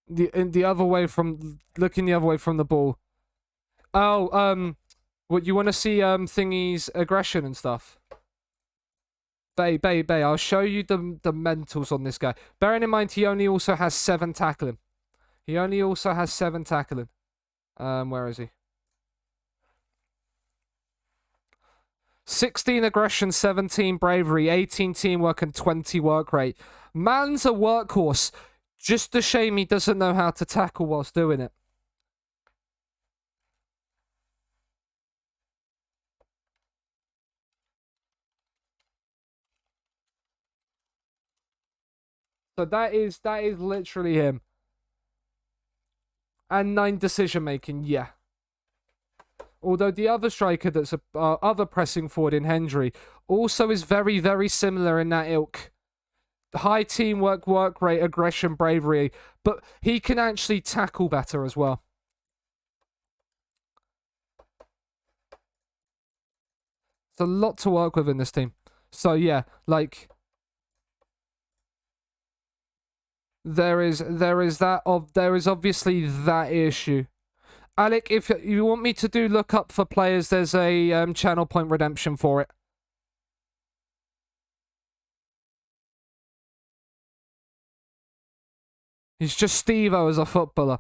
Looking the other way from the ball. Oh, what, you want to see Thingy's aggression and stuff? Bay, I'll show you the mentals on this guy. Bearing in mind he only also has 7 tackling. Where is he? 16 aggression, 17 bravery, 18 teamwork, and 20 work rate. Man's a workhorse. Just a shame he doesn't know how to tackle whilst doing it. So that is literally him. And 9 decision making, yeah. Although the other striker that's other pressing forward in Hendry also is very, very similar in that ilk. High teamwork, work rate, aggression, bravery. But he can actually tackle better as well. It's a lot to work with in this team. So yeah, like... There is obviously that issue. Alec, if you want me to do look up for players, there's a channel point redemption for it. He's just Steve-O as a footballer.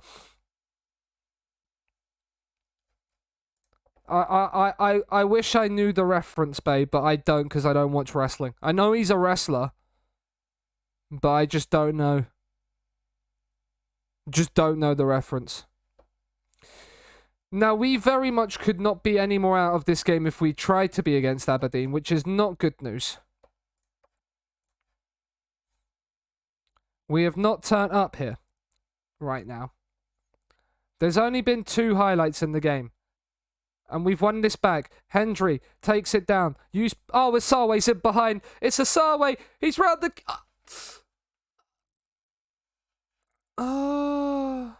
I wish I knew the reference, babe, but I don't because I don't watch wrestling. I know he's a wrestler, but I just don't know. Just don't know the reference. Now, we very much could not be any more out of this game if we tried to be against Aberdeen, which is not good news. We have not turned up here right now. There's only been 2 highlights in the game. And we've won this back. Hendry takes it down. Oh, Asarwe's in behind. It's Asarwe. He's round the... Oh.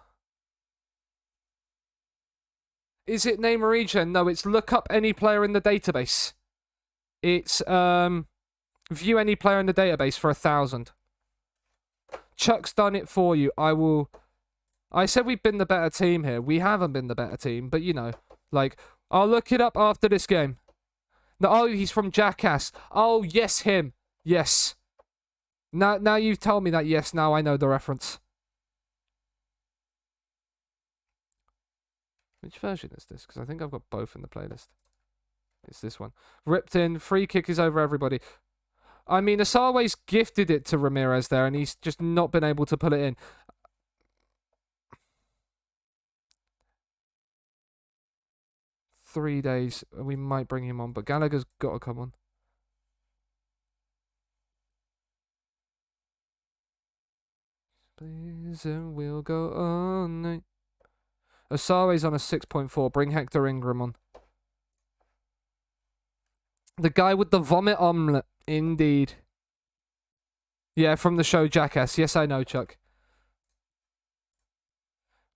Is it name or regen? No, it's look up any player in the database. It's view any player in the database for 1,000. Chuck's done it for you. I said we've been the better team here. We haven't been the better team, but you know, like, I'll look it up after this game. No, oh, he's from Jackass. Oh, yes, him. Yes. Now you've told me that. Yes, now I know the reference. Which version is this? Because I think I've got both in the playlist. It's this one. Ripped in. Free kick is over everybody. I mean, Asarwe's gifted it to Ramirez there, and he's just not been able to pull it in. Three days. We might bring him on, but Gallagher's got to come on. Please, and we'll go on. Asarwe's on a 6.4. Bring Hector Ingram on. The guy with the vomit omelette. Indeed. Yeah, from the show Jackass. Yes, I know, Chuck.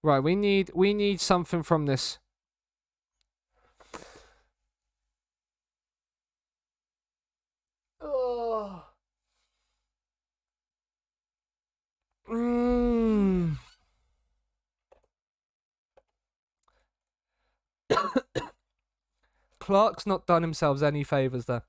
Right, we need something from this. Oh. Clark's not done himself any favours there.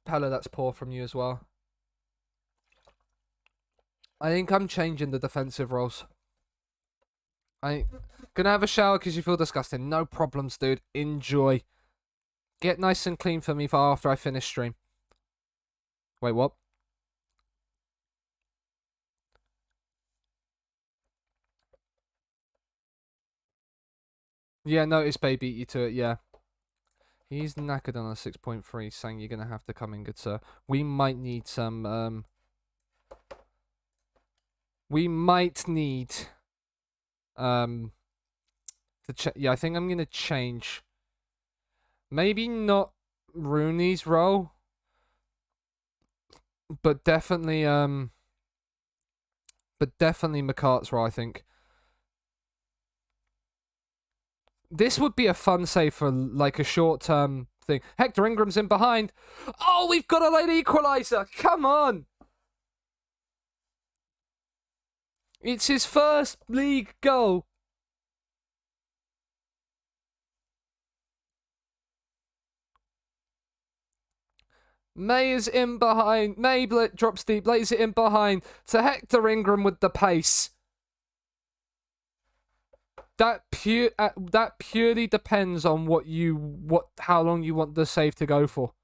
Pella, that's poor from you as well. I think I'm changing the defensive roles. Gonna have a shower because you feel disgusting. No problems, dude. Enjoy. Get nice and clean for me for after I finish stream. Wait, what? Yeah, notice Bay beat you to it, yeah. He's knackered on a 6.3, saying you're going to have to come in, good sir. We might need some, we might need, to yeah, I think I'm going to change. Maybe not Rooney's role, but definitely, McCart's role, I think. This would be a fun save for, like, a short-term thing. Hector Ingram's in behind. Oh, we've got a late equaliser. Come on. It's his first league goal. May is in behind. May drops deep, lays it in behind to Hector Ingram with the pace. That purely depends on how long you want the save to go for.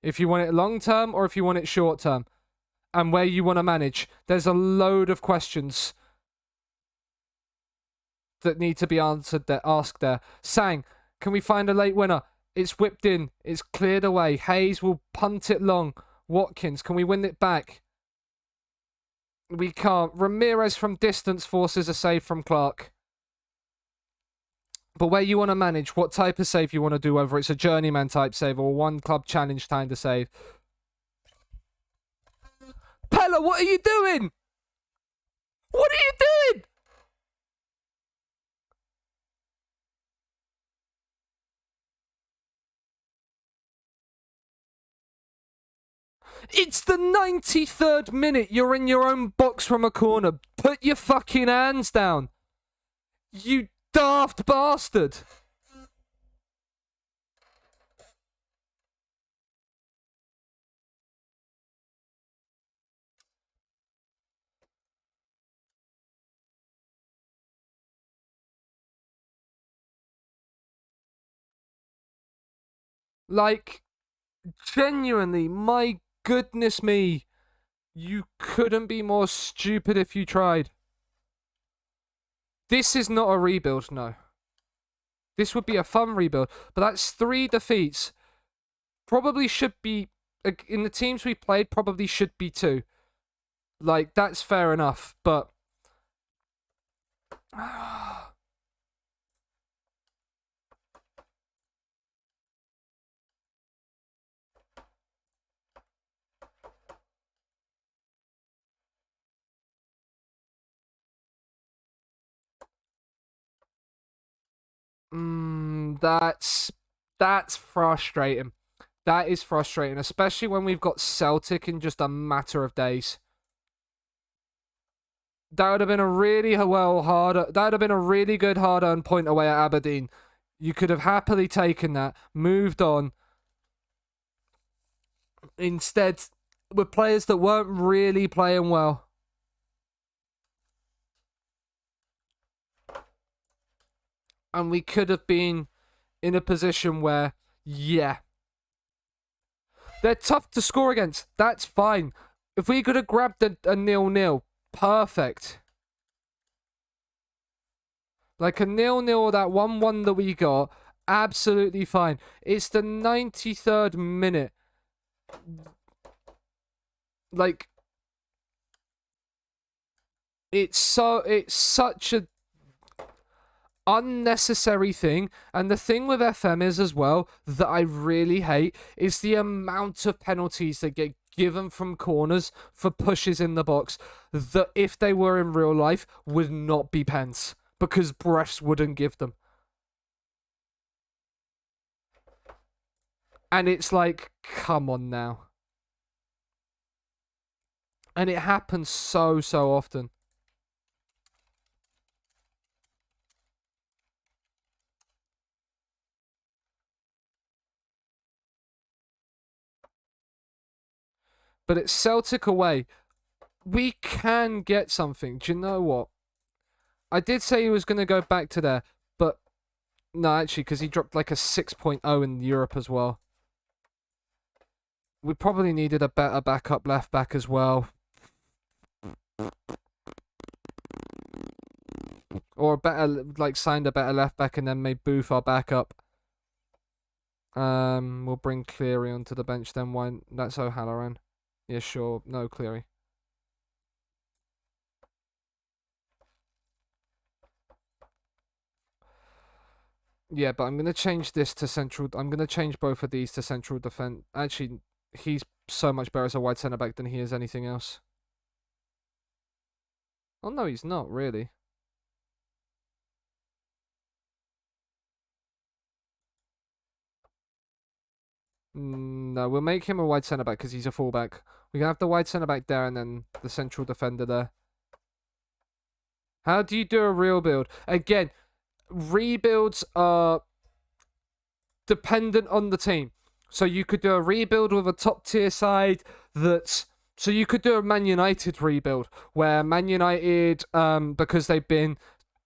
If you want it long term or if you want it short term, and where you want to manage. There's a load of questions that need to be asked there. Sang, can we find a late winner? It's whipped in. It's cleared away. Hayes will punt it long. Watkins, can we win it back? We can't. Ramirez from distance forces a save from Clark. But where you want to manage, what type of save you want to do, whether it's a journeyman type save or one club challenge kind of save. Pella, what are you doing? What are you doing? It's the 93rd minute. You're in your own box from a corner. Put your fucking hands down. You daft bastard. Like, genuinely, my goodness me. You couldn't be more stupid if you tried. This is not a rebuild, no. This would be a fun rebuild, but that's 3 defeats. Probably should be, in the teams we played, probably should be 2. Like, that's fair enough, but that's frustrating. That is frustrating, especially when we've got Celtic in just a matter of days. That would have been a really harder. That would have been a really good hard-earned point away at Aberdeen. You could have happily taken that, moved on. Instead, with players that weren't really playing well. And we could have been in a position where, yeah, they're tough to score against. That's fine. If we could have grabbed a 0-0, perfect. Like a 0-0 or that 1-1 that we got, absolutely fine. It's the 93rd minute. Like, it's such a unnecessary thing. And the thing with FM is as well that I really hate is the amount of penalties that get given from corners for pushes in the box that if they were in real life would not be pens because refs wouldn't give them. And it's like, come on now. And it happens so often. But it's Celtic away. We can get something. Do you know what? I did say he was going to go back to there, but no, actually, because he dropped like a 6.0 in Europe as well. We probably needed a better backup left back as well. Or a better, like, signed a better left back and then made Booth our backup. We'll bring Cleary onto the bench then. Why? That's O'Halloran. Yeah, sure. No, Cleary. Yeah, but I'm going to change this to central. I'm going to change both of these to central defense. Actually, he's so much better as a wide centre back than he is anything else. Oh, no, he's not, really. No, we'll make him a wide centre back because he's a fullback. We can have the wide centre back there and then the central defender there. How do you do a real build? Again, rebuilds are dependent on the team. So you could do a rebuild with a top tier side that's. So you could do a Man United rebuild where Man United, because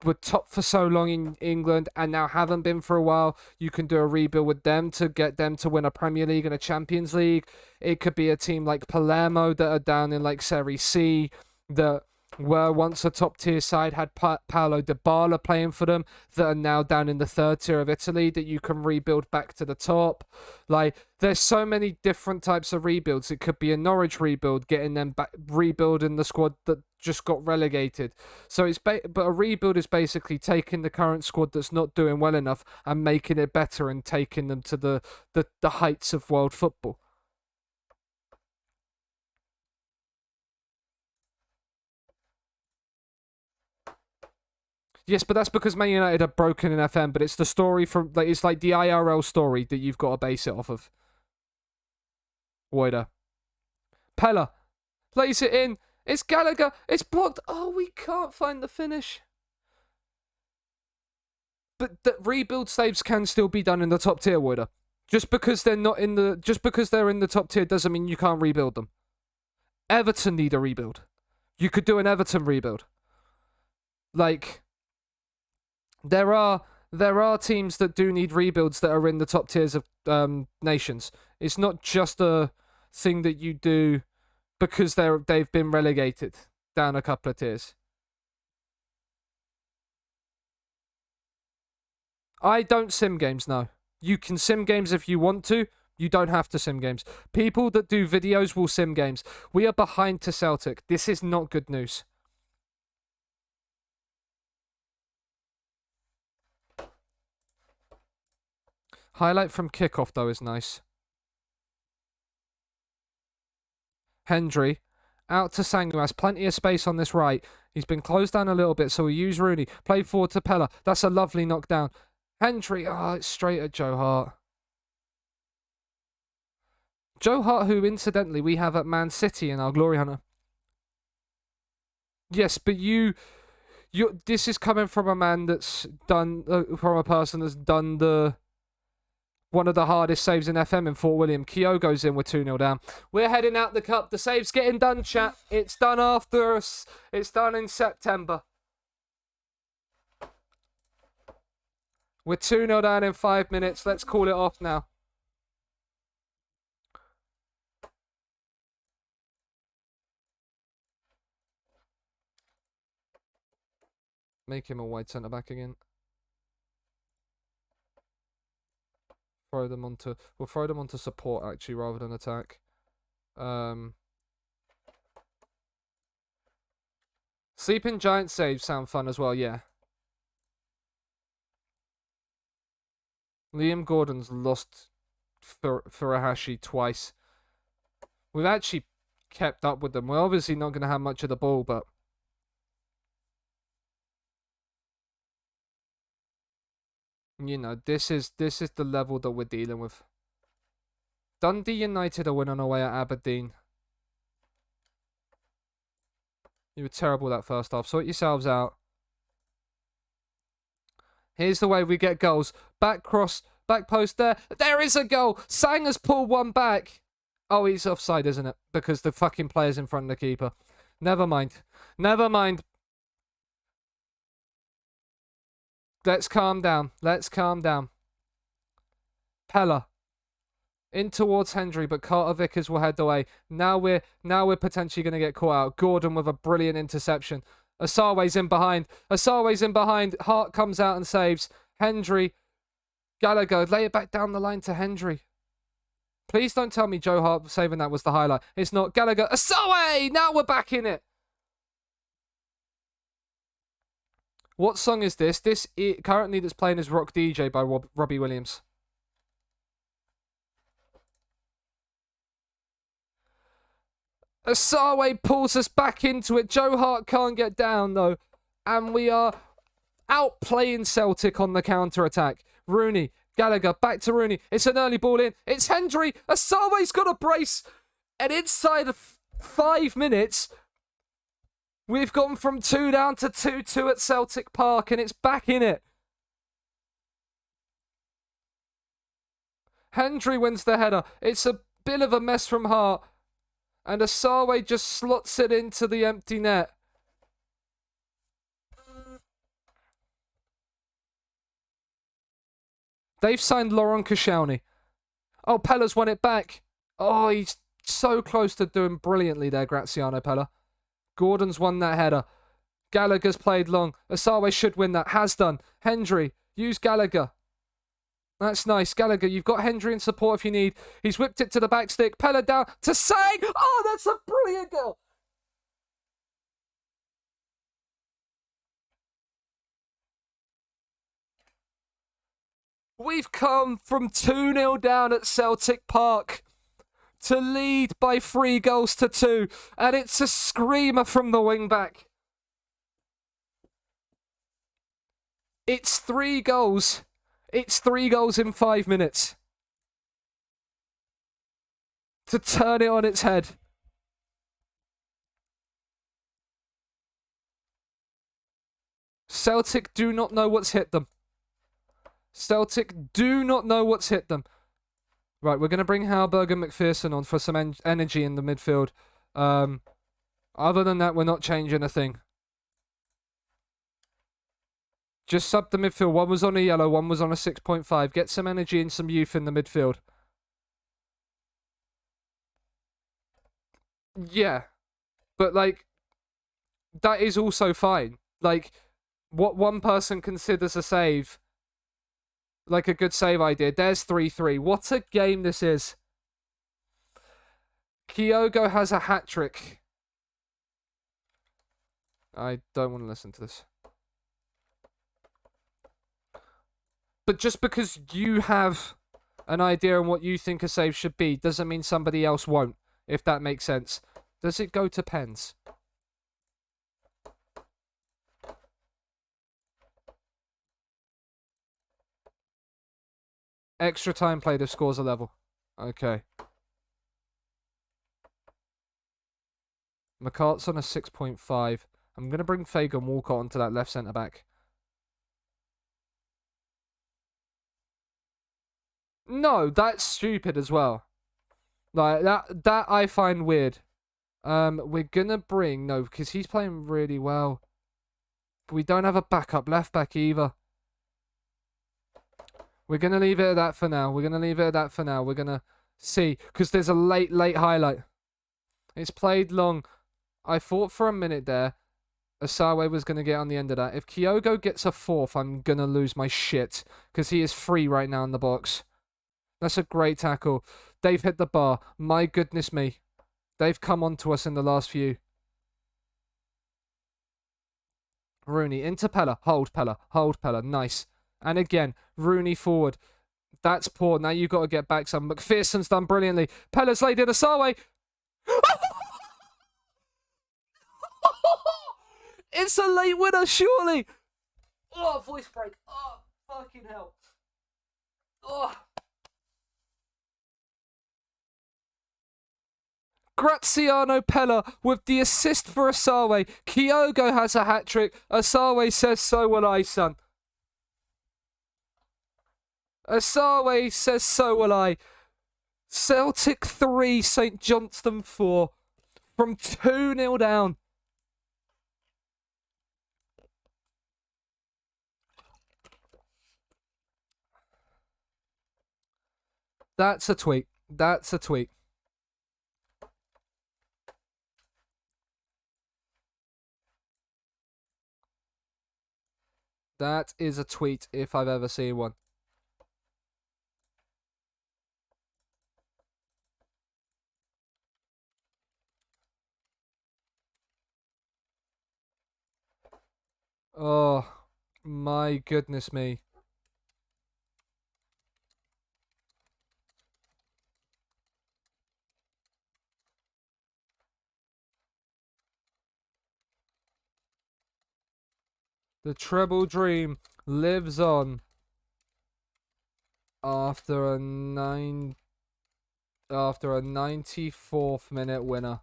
were top for so long in England and now haven't been for a while, you can do a rebuild with them to get them to win a Premier League and a Champions League. It could be a team like Palermo that are down in like Serie C that were once a top tier side, had Paolo Dybala playing for them, that are now down in the third tier of Italy that you can rebuild back to the top. Like, there's so many different types of rebuilds. It could be a Norwich rebuild, getting them back, rebuilding the squad that just got relegated. So it's but a rebuild is basically taking the current squad that's not doing well enough and making it better and taking them to the heights of world football. Yes, but that's because Man United are broken in FM. But it's the story from like it's like the IRL story that you've got to base it off of. Wider. Pella lays it in. It's Gallagher. It's blocked. Oh, we can't find the finish. But the rebuild saves can still be done in the top tier, Wider. Just because they're in the top tier doesn't mean you can't rebuild them. Everton need a rebuild. You could do an Everton rebuild. Like, there are teams that do need rebuilds that are in the top tiers of nations. It's not just a thing that you do because they've been relegated down a couple of tiers. I don't sim games, no. You can sim games if you want to, You don't have to sim games. People that do videos will sim games. We are behind to Celtic. This is not good news. Highlight from kickoff, though, is nice. Hendry. Out to Sangu. Has plenty of space on this right. He's been closed down a little bit, so we use Rooney. Play forward to Pella. That's a lovely knockdown. Hendry. Oh, it's straight at Joe Hart. Joe Hart, who, incidentally, we have at Man City in our Glory Hunter. Yes, but this is coming from a man that's done, from a person that's done one of the hardest saves in FM in Fort William. Keogh goes in with 2-0 down. We're heading out the cup. The save's getting done, chat. It's done after us. It's done in September. We're 2-0 down in 5 minutes. Let's call it off now. Make him a wide centre back again. We'll throw them onto support actually rather than attack. Sleeping Giant saves sound fun as well, yeah. Liam Gordon's lost Furuhashi twice. We've actually kept up with them. We're obviously not going to have much of the ball, but you know, this is the level that we're dealing with. Dundee United are winning away at Aberdeen. You were terrible that first half. Sort yourselves out. Here's the way we get goals. Back cross, back post there. There is a goal. Sang has pulled one back. Oh, he's offside, isn't it? Because the fucking player's in front of the keeper. Never mind. Never mind. Let's calm down. Let's calm down. Pella. In towards Hendry, but Carter Vickers will head away. Now we're potentially going to get caught out. Gordon with a brilliant interception. Asawe's in behind. Asawe's in behind. Hart comes out and saves. Hendry. Gallagher. Lay it back down the line to Hendry. Please don't tell me Joe Hart saving that was the highlight. It's not. Gallagher. Asawe! Now we're back in it. What song is this? Currently that's playing is Rock DJ by Robbie Williams. Asawe pulls us back into it. Joe Hart can't get down, though. And we are outplaying Celtic on the counter-attack. Rooney, Gallagher, back to Rooney. It's an early ball in. It's Hendry. Asawe's got a brace. And inside of 5 minutes, we've gone from 2 down to 2-2 at Celtic Park, and it's back in it. Hendry wins the header. It's a bit of a mess from Hart. And Asawe just slots it into the empty net. They've signed Laurent Koscielny. Oh, Pella's won it back. Oh, he's so close to doing brilliantly there, Graziano Pella. Gordon's won that header. Gallagher's played long. Asawe should win that. Has done. Hendry. Use Gallagher. That's nice. Gallagher, you've got Hendry in support if you need. He's whipped it to the back stick. Pella down to Sang. Oh, that's a brilliant goal. We've come from 2-0 down at Celtic Park to lead by 3 goals to 2. And it's a screamer from the wing-back. It's 3 goals. It's 3 goals in 5 minutes. To turn it on its head. Celtic do not know what's hit them. Celtic do not know what's hit them. Right, we're going to bring Halberg and McPherson on for some energy in the midfield. Other than that, we're not changing a thing. Just sub the midfield. One was on a yellow, one was on a 6.5. Get some energy and some youth in the midfield. Yeah. But, like, that is also fine. Like, what one person considers a save, like a good save idea. There's 3-3. What a game this is. Kyogo has a hat trick. I don't want to listen to this. But just because you have an idea on what you think a save should be doesn't mean somebody else won't, if that makes sense. Does it go to pens? Extra time played if scores are level. Okay. McCart's on a 6.5. I'm going to bring Fagan Walcott onto that left centre-back. No, that's stupid as well. Like, that I find weird. We're going to bring... No, because he's playing really well. But we don't have a backup left-back either. We're going to leave it at that for now. We're going to see. Because there's a late highlight. It's played long. I thought for a minute there Asawe was going to get on the end of that. If Kyogo gets a fourth, I'm going to lose my shit. Because he is free right now in the box. That's a great tackle. They've hit the bar. My goodness me. They've come on to us in the last few. Rooney into Pella. Hold Pella. Nice. And again, Rooney forward. That's poor. Now you've got to get back some. McPherson's done brilliantly. Pella's laid in Asawe. It's a late winner, surely. Oh, voice break. Oh, fucking hell. Oh. Graziano Pella with the assist for Asawe. Kyogo has a hat-trick. Asawe says, so will I, son. Asawe says, so will I. Celtic 3, St Johnstone 4. From 2-0 down. That's a tweet. That's a tweet. That is a tweet if I've ever seen one. Oh, my goodness me. The treble dream lives on after a 94th minute winner.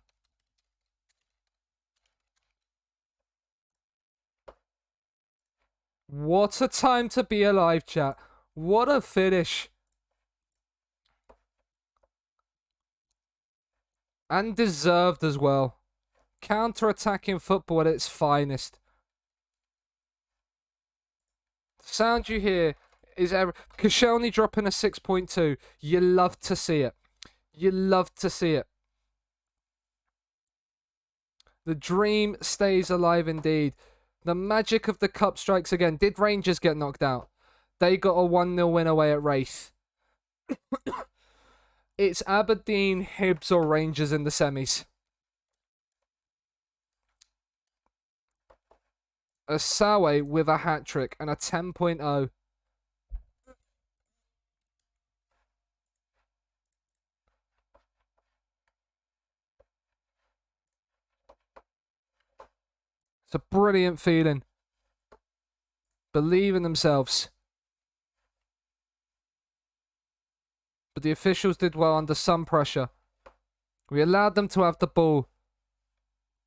What a time to be alive, chat. What a finish. And deserved as well. Counter-attacking football at its finest. The sound you hear is Koscielny dropping a 6.2. You love to see it. You love to see it. The dream stays alive indeed. The magic of the cup strikes again. Did Rangers get knocked out? They got a 1-0 win away at Wraith. It's Aberdeen, Hibs or Rangers in the semis. Asawe with a hat-trick and a 10.0. It's a brilliant feeling. Believe in themselves. But the officials did well under some pressure. We allowed them to have the ball.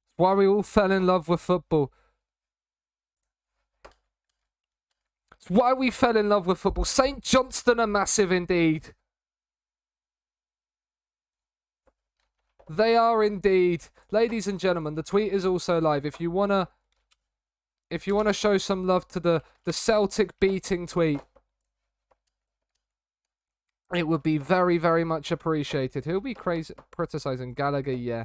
It's why we all fell in love with football. It's why we fell in love with football. St Johnstone are massive indeed. They are indeed. Ladies and gentlemen, the tweet is also live. If you wanna show some love to the Celtic beating tweet, it would be very, very much appreciated. Who'll be crazy criticizing Gallagher? Yeah.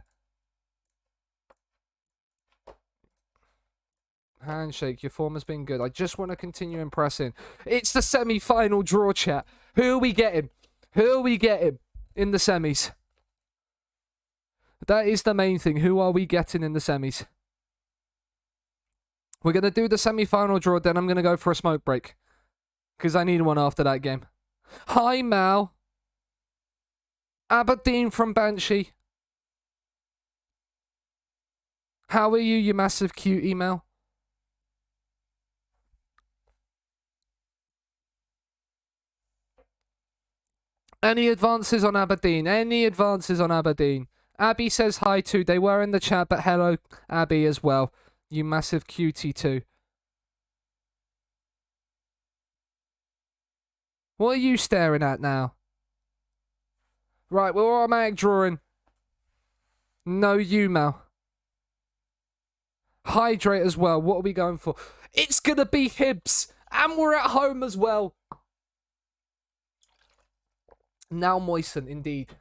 Handshake, your form has been good. I just want to continue impressing. It's the semi-final draw, chat. Who are we getting? Who are we getting in the semis? That is the main thing. Who are we getting in the semis? We're going to do the semi-final draw, then I'm going to go for a smoke break. Because I need one after that game. Hi, Mal. Aberdeen from Banshee. How are you, you massive cute email? Any advances on Aberdeen? Any advances on Aberdeen? Abby says hi too. They were in the chat, but hello, Abby, as well. You massive cutie too. What are you staring at now? Right, we're automatic drawing. No, you, Mal. Hydrate as well. What are we going for? It's going to be Hibs. And we're at home as well. Now moisten, indeed.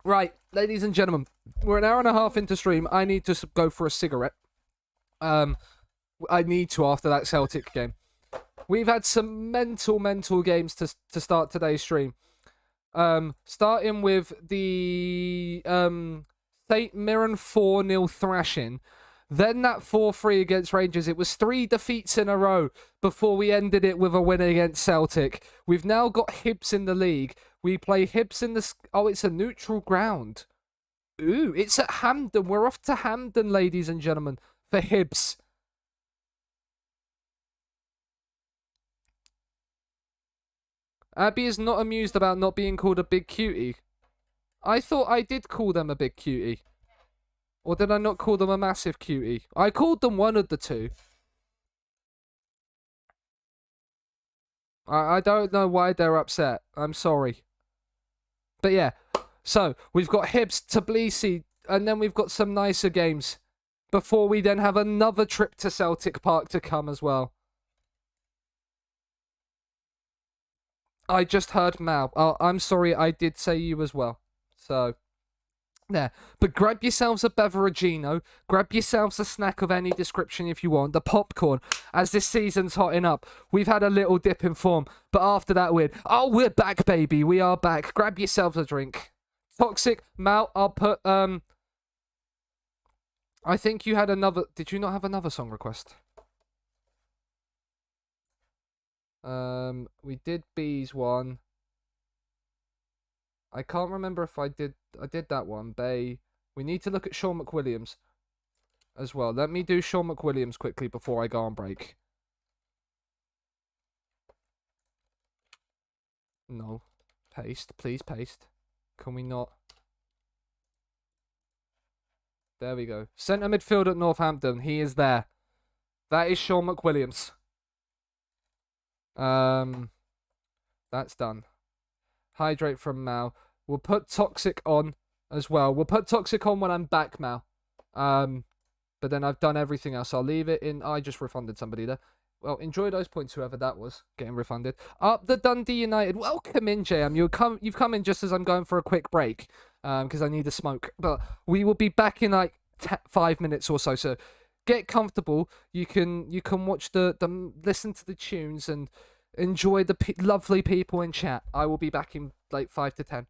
Right, ladies and gentlemen. We're an hour and a half into stream. I need to go for a cigarette. I need to after that Celtic game. We've had some mental games to start today's stream. Starting with the St. Mirren 4-0 thrashing. Then that 4-3 against Rangers. It was 3 defeats in a row before we ended it with a win against Celtic. We've now got Hibs in the league. We play Hibs in the... Oh, it's a neutral ground. Ooh, it's at Hampden. We're off to Hampden, ladies and gentlemen, for Hibs. Abby is not amused about not being called a big cutie. I thought I did call them a big cutie. Or did I not call them a massive cutie? I called them one of the two. I don't know why they're upset. I'm sorry. But yeah. So, we've got Hibs, Tbilisi, and then we've got some nicer games. Before we then have another trip to Celtic Park to come as well. I just heard Mal. Oh, I'm sorry, I did say you as well. So... there. But grab yourselves a beveragino, grab yourselves a snack of any description if you want, the popcorn, as this season's hotting up. We've had a little dip in form, but after that we're back, baby, we are back. Grab yourselves a drink. Toxic, Mal, I'll put, I think you had another, did you not have another song request? We did B's one. I can't remember if I did that one. Bay. We need to look at Sean McWilliams as well. Let me do Sean McWilliams quickly before I go on break. No. Paste. Please paste. Can we not? There we go. Centre midfield at Northampton. He is there. That is Sean McWilliams. That's done. Hydrate from Mal. We'll put Toxic on as well. We'll put Toxic on when I'm back, Mal. But then I've done everything else. I'll leave it in. I just refunded somebody there. Well, enjoy those points, whoever that was, getting refunded. Up the Dundee United. Welcome in, JM. You've come in just as I'm going for a quick break, because I need a smoke. But we will be back in like 5 minutes or so. So get comfortable. You can watch the listen to the tunes and enjoy the lovely people in chat. I will be back in like 5 to 10.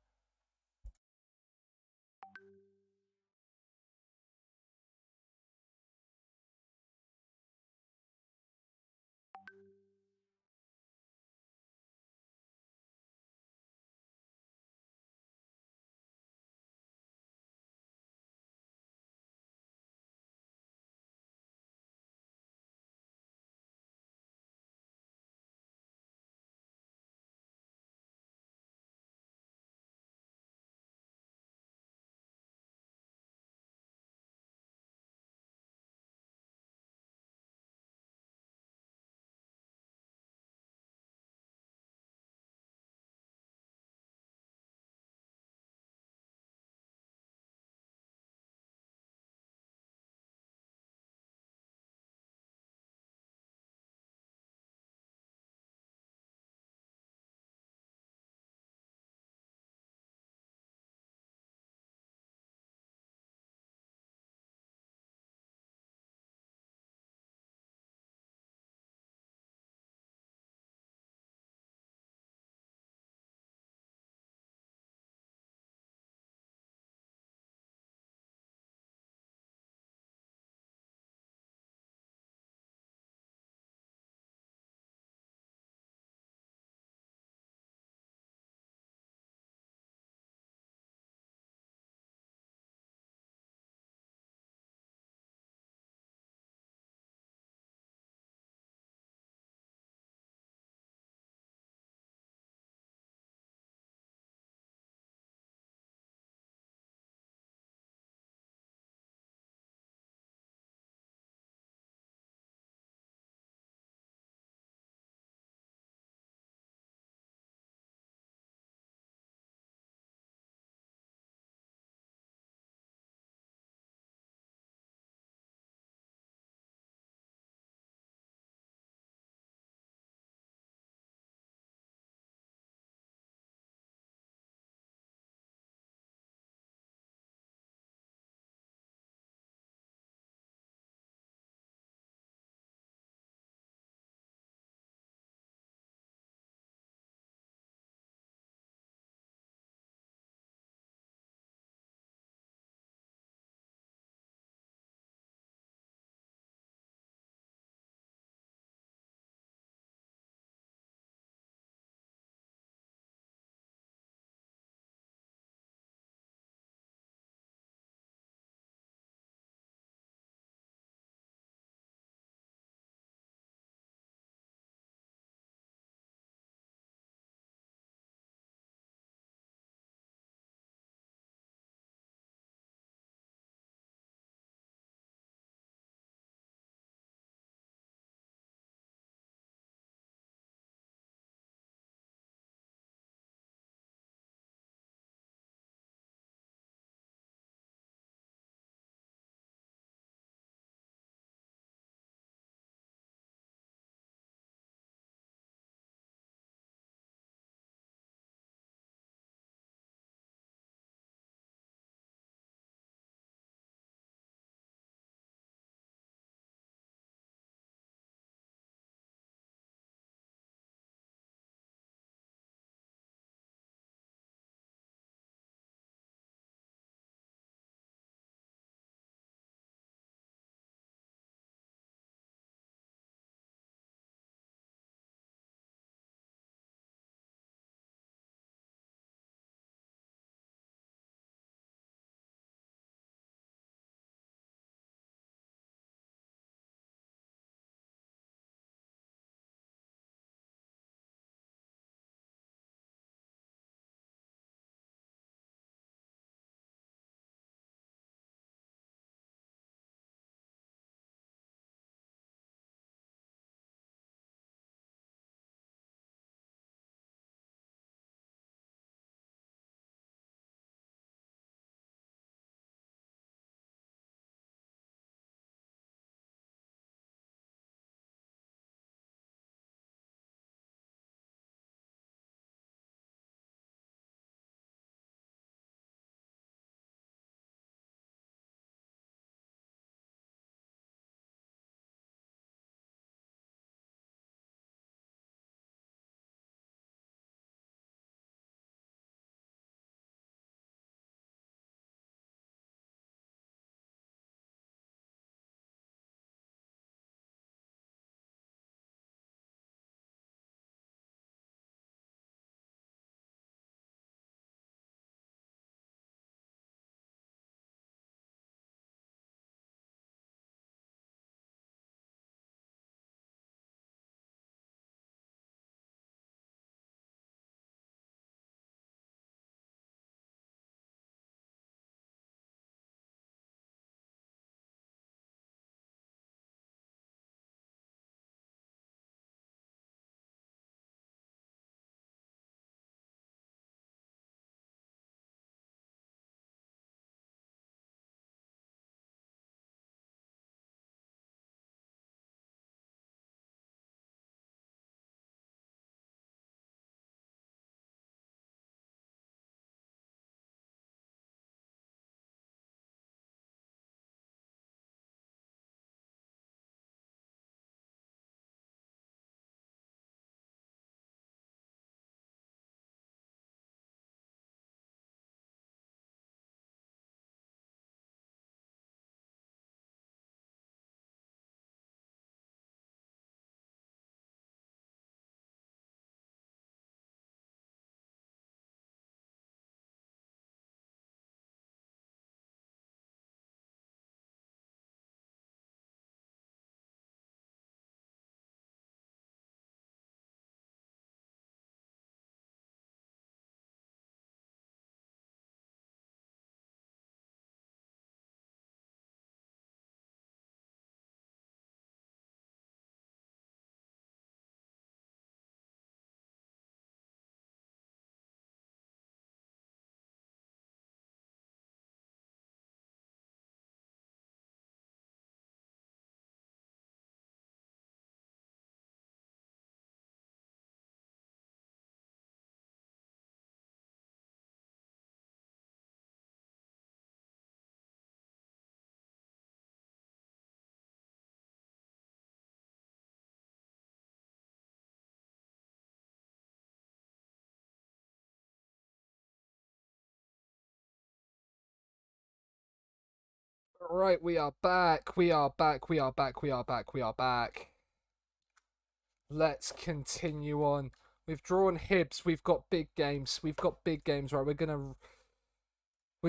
Right, we are back. We are back. We are back. We are back. We are back. Let's continue on. We've drawn Hibs. We've got big games. We've got big games. Right, we're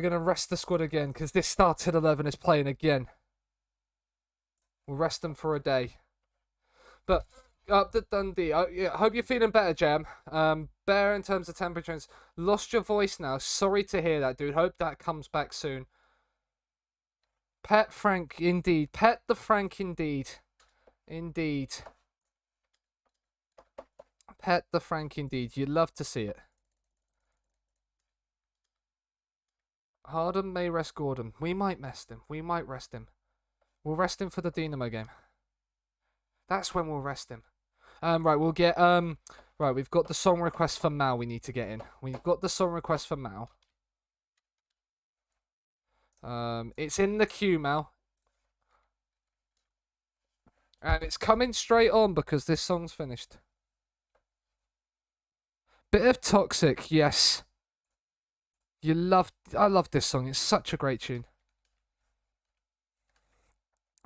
gonna rest the squad again because this started 11 is playing again. We'll rest them for a day. But up the Dundee. I hope you're feeling better, Jam. Better in terms of temperatures. Lost your voice now. Sorry to hear that, dude. Hope that comes back soon. Pet Frank, indeed. Pet the Frank, indeed. Indeed. Pet the Frank, indeed. You'd love to see it. Harden may rest Gordon. We might rest him. We might rest him. We'll rest him for the Dynamo game. That's when we'll rest him. Right, we'll get right, we've got the song request for Mal we need to get in. We've got the song request for Mal. It's in the queue, Mal. And it's coming straight on because this song's finished. Bit of Toxic, yes. I love this song. It's such a great tune.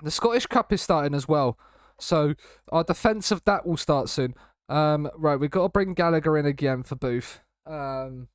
The Scottish Cup is starting as well. So our defence of that will start soon. Right, we've got to bring Gallagher in again for Booth. And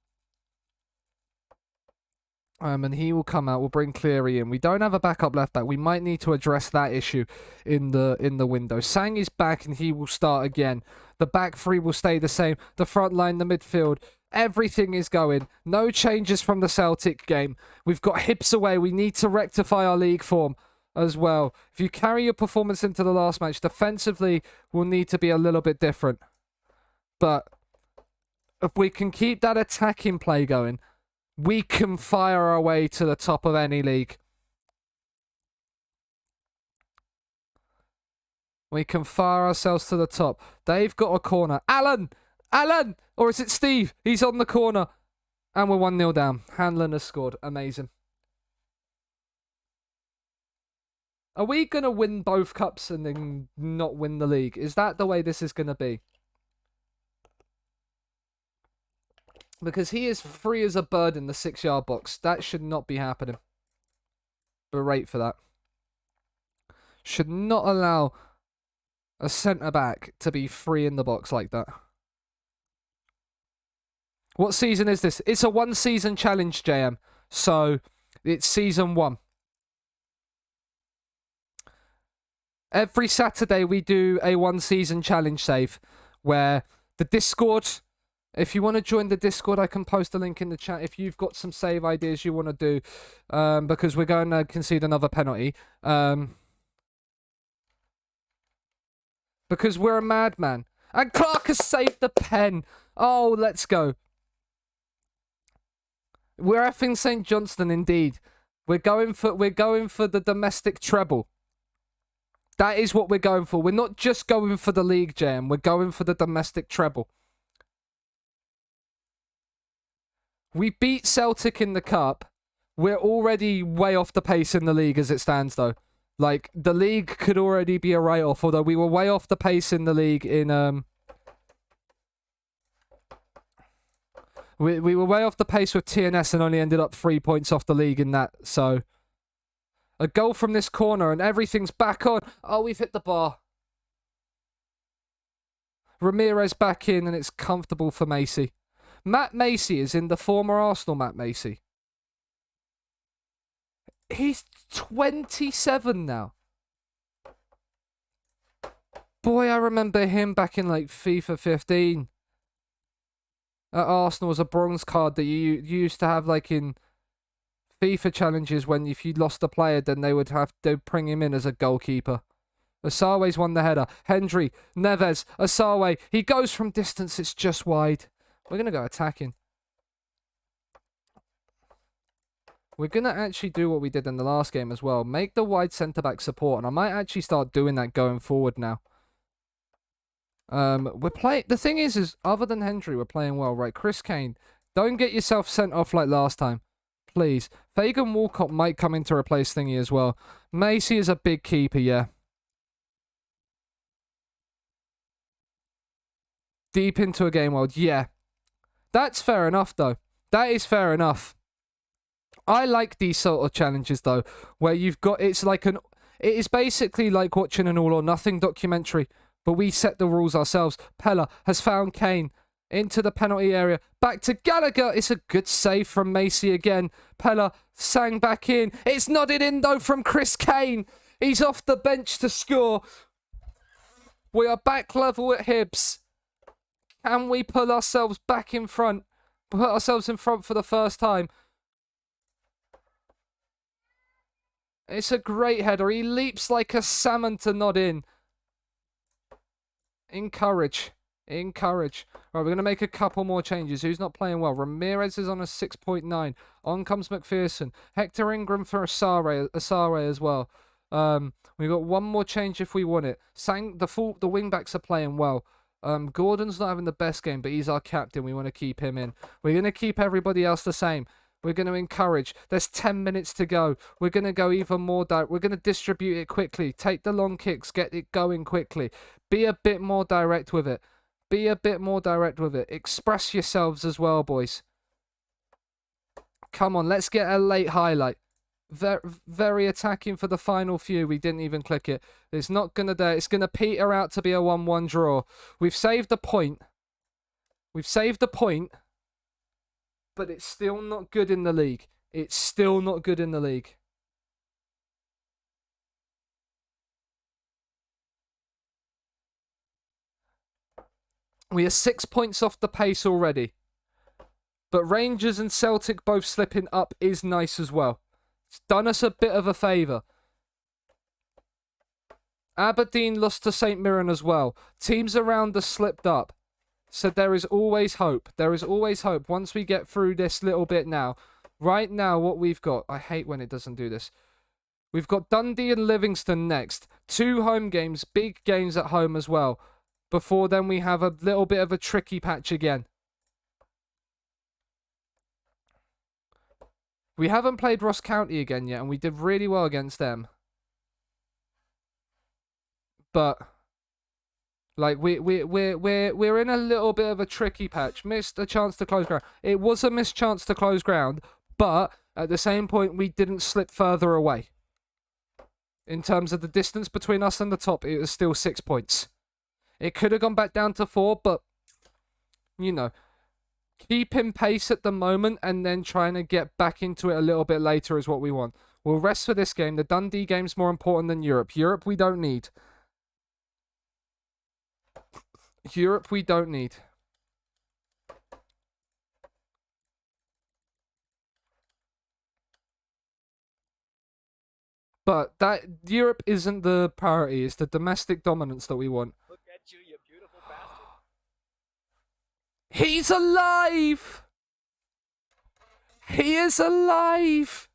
he will come out. We'll bring Cleary in. We don't have a backup left back. We might need to address that issue in the window. Sang is back and he will start again. The back three will stay the same. The front line, the midfield, everything is going. No changes from the Celtic game. We've got Hibs away. We need to rectify our league form as well. If you carry your performance into the last match, defensively will need to be a little bit different. But if we can keep that attacking play going, we can fire our way to the top of any league. We can fire ourselves to the top. They've got a corner. Alan! Or is it Steve? He's on the corner. And we're 1-0 down. Hanlon has scored. Amazing. Are we going to win both cups and then not win the league? Is that the way this is going to be? Because he is free as a bird in the 6-yard box. That should not be happening. Berate for that. Should not allow a centre-back to be free in the box like that. What season is this? It's a one-season challenge, JM. So, it's season 1. Every Saturday we do a one-season challenge save where the Discord... If you want to join the Discord, I can post a link in the chat if you've got some save ideas you want to do, because we're going to concede another penalty. Because we're a madman. And Clark has saved the pen. Oh, let's go. We're effing St. Johnstone, indeed. We're going for the domestic treble. That is what we're going for. We're not just going for the league, JM. We're going for the domestic treble. We beat Celtic in the cup. We're already way off the pace in the league as it stands, though. Like, the league could already be a write-off, although we were way off the pace in the league in... We were way off the pace with TNS and only ended up 3 points off the league in that, so... A goal from this corner and everything's back on. Oh, we've hit the bar. Ramirez back in and it's comfortable for Macy. Matt Macy is in the former Arsenal Matt Macy. He's 27 now. Boy, I remember him back in like FIFA 15. At Arsenal as a bronze card that you used to have like in FIFA challenges when if you lost a player then they'd bring him in as a goalkeeper. Asawe's won the header. Hendry, Neves, Asawe. He goes from distance, it's just wide. We're going to go attacking. We're going to actually do what we did in the last game as well. Make the wide centre-back support. And I might actually start doing that going forward now. The thing is other than Hendry, we're playing well. Right, Chris Kane. Don't get yourself sent off like last time. Please. Fagan Walcott might come in to replace Thingy as well. Macy is a big keeper, yeah. Deep into a game world, yeah. That's fair enough, though. That is fair enough. I like these sort of challenges though, where you've got it is basically like watching an all or nothing documentary, but we set the rules ourselves. Pella has found Kane into the penalty area. Back to Gallagher. It's a good save from Macy again. Pella sang back in. It's nodded in though from Chris Kane. He's off the bench to score. We are back level at Hibs. Can we pull ourselves back in front? Put ourselves in front for the first time. It's a great header. He leaps like a salmon to nod in. Encourage. Right, we're going to make a couple more changes. Who's not playing well? Ramirez is on a 6.9. On comes McPherson. Hector Ingram for Asare as well. We've got one more change if we want it. The wing backs are playing well. Gordon's not having the best game, but he's our captain. We want to keep him in. We're going to keep everybody else the same. We're going to encourage. There's 10 minutes to go. We're going to go even more direct. We're going to distribute it quickly. Take the long kicks. Get it going quickly. Be a bit more direct with it. Express yourselves as well, boys. Come on, let's get a late highlight. Very attacking for the final few. We didn't even click it. It's not going to do. It's going to peter out to be a 1-1 draw. We've saved a point. But it's still not good in the league. We are 6 points off the pace already. But Rangers and Celtic both slipping up is nice as well. It's done us a bit of a favour. Aberdeen lost to St Mirren as well. Teams around us slipped up. So there is always hope. Once we get through this little bit now. Right now, what we've got... I hate when it doesn't do this. We've got Dundee and Livingston next. 2 home games. Big games at home as well. Before then, we have a little bit of a tricky patch again. We haven't played Ross County again yet, and we did really well against them. But... like, we're in a little bit of a tricky patch. Missed a chance to close ground. It was a missed chance to close ground, but at the same point, we didn't slip further away. In terms of the distance between us and the top, it was still 6 points. It could have gone back down to 4, but, you know, keeping pace at the moment and then trying to get back into it a little bit later is what we want. We'll rest for this game. The Dundee game's more important than Europe. Europe we don't need. But that Europe isn't the priority. It's the domestic dominance that we want. Look at you beautiful bastard. He's alive! He is alive!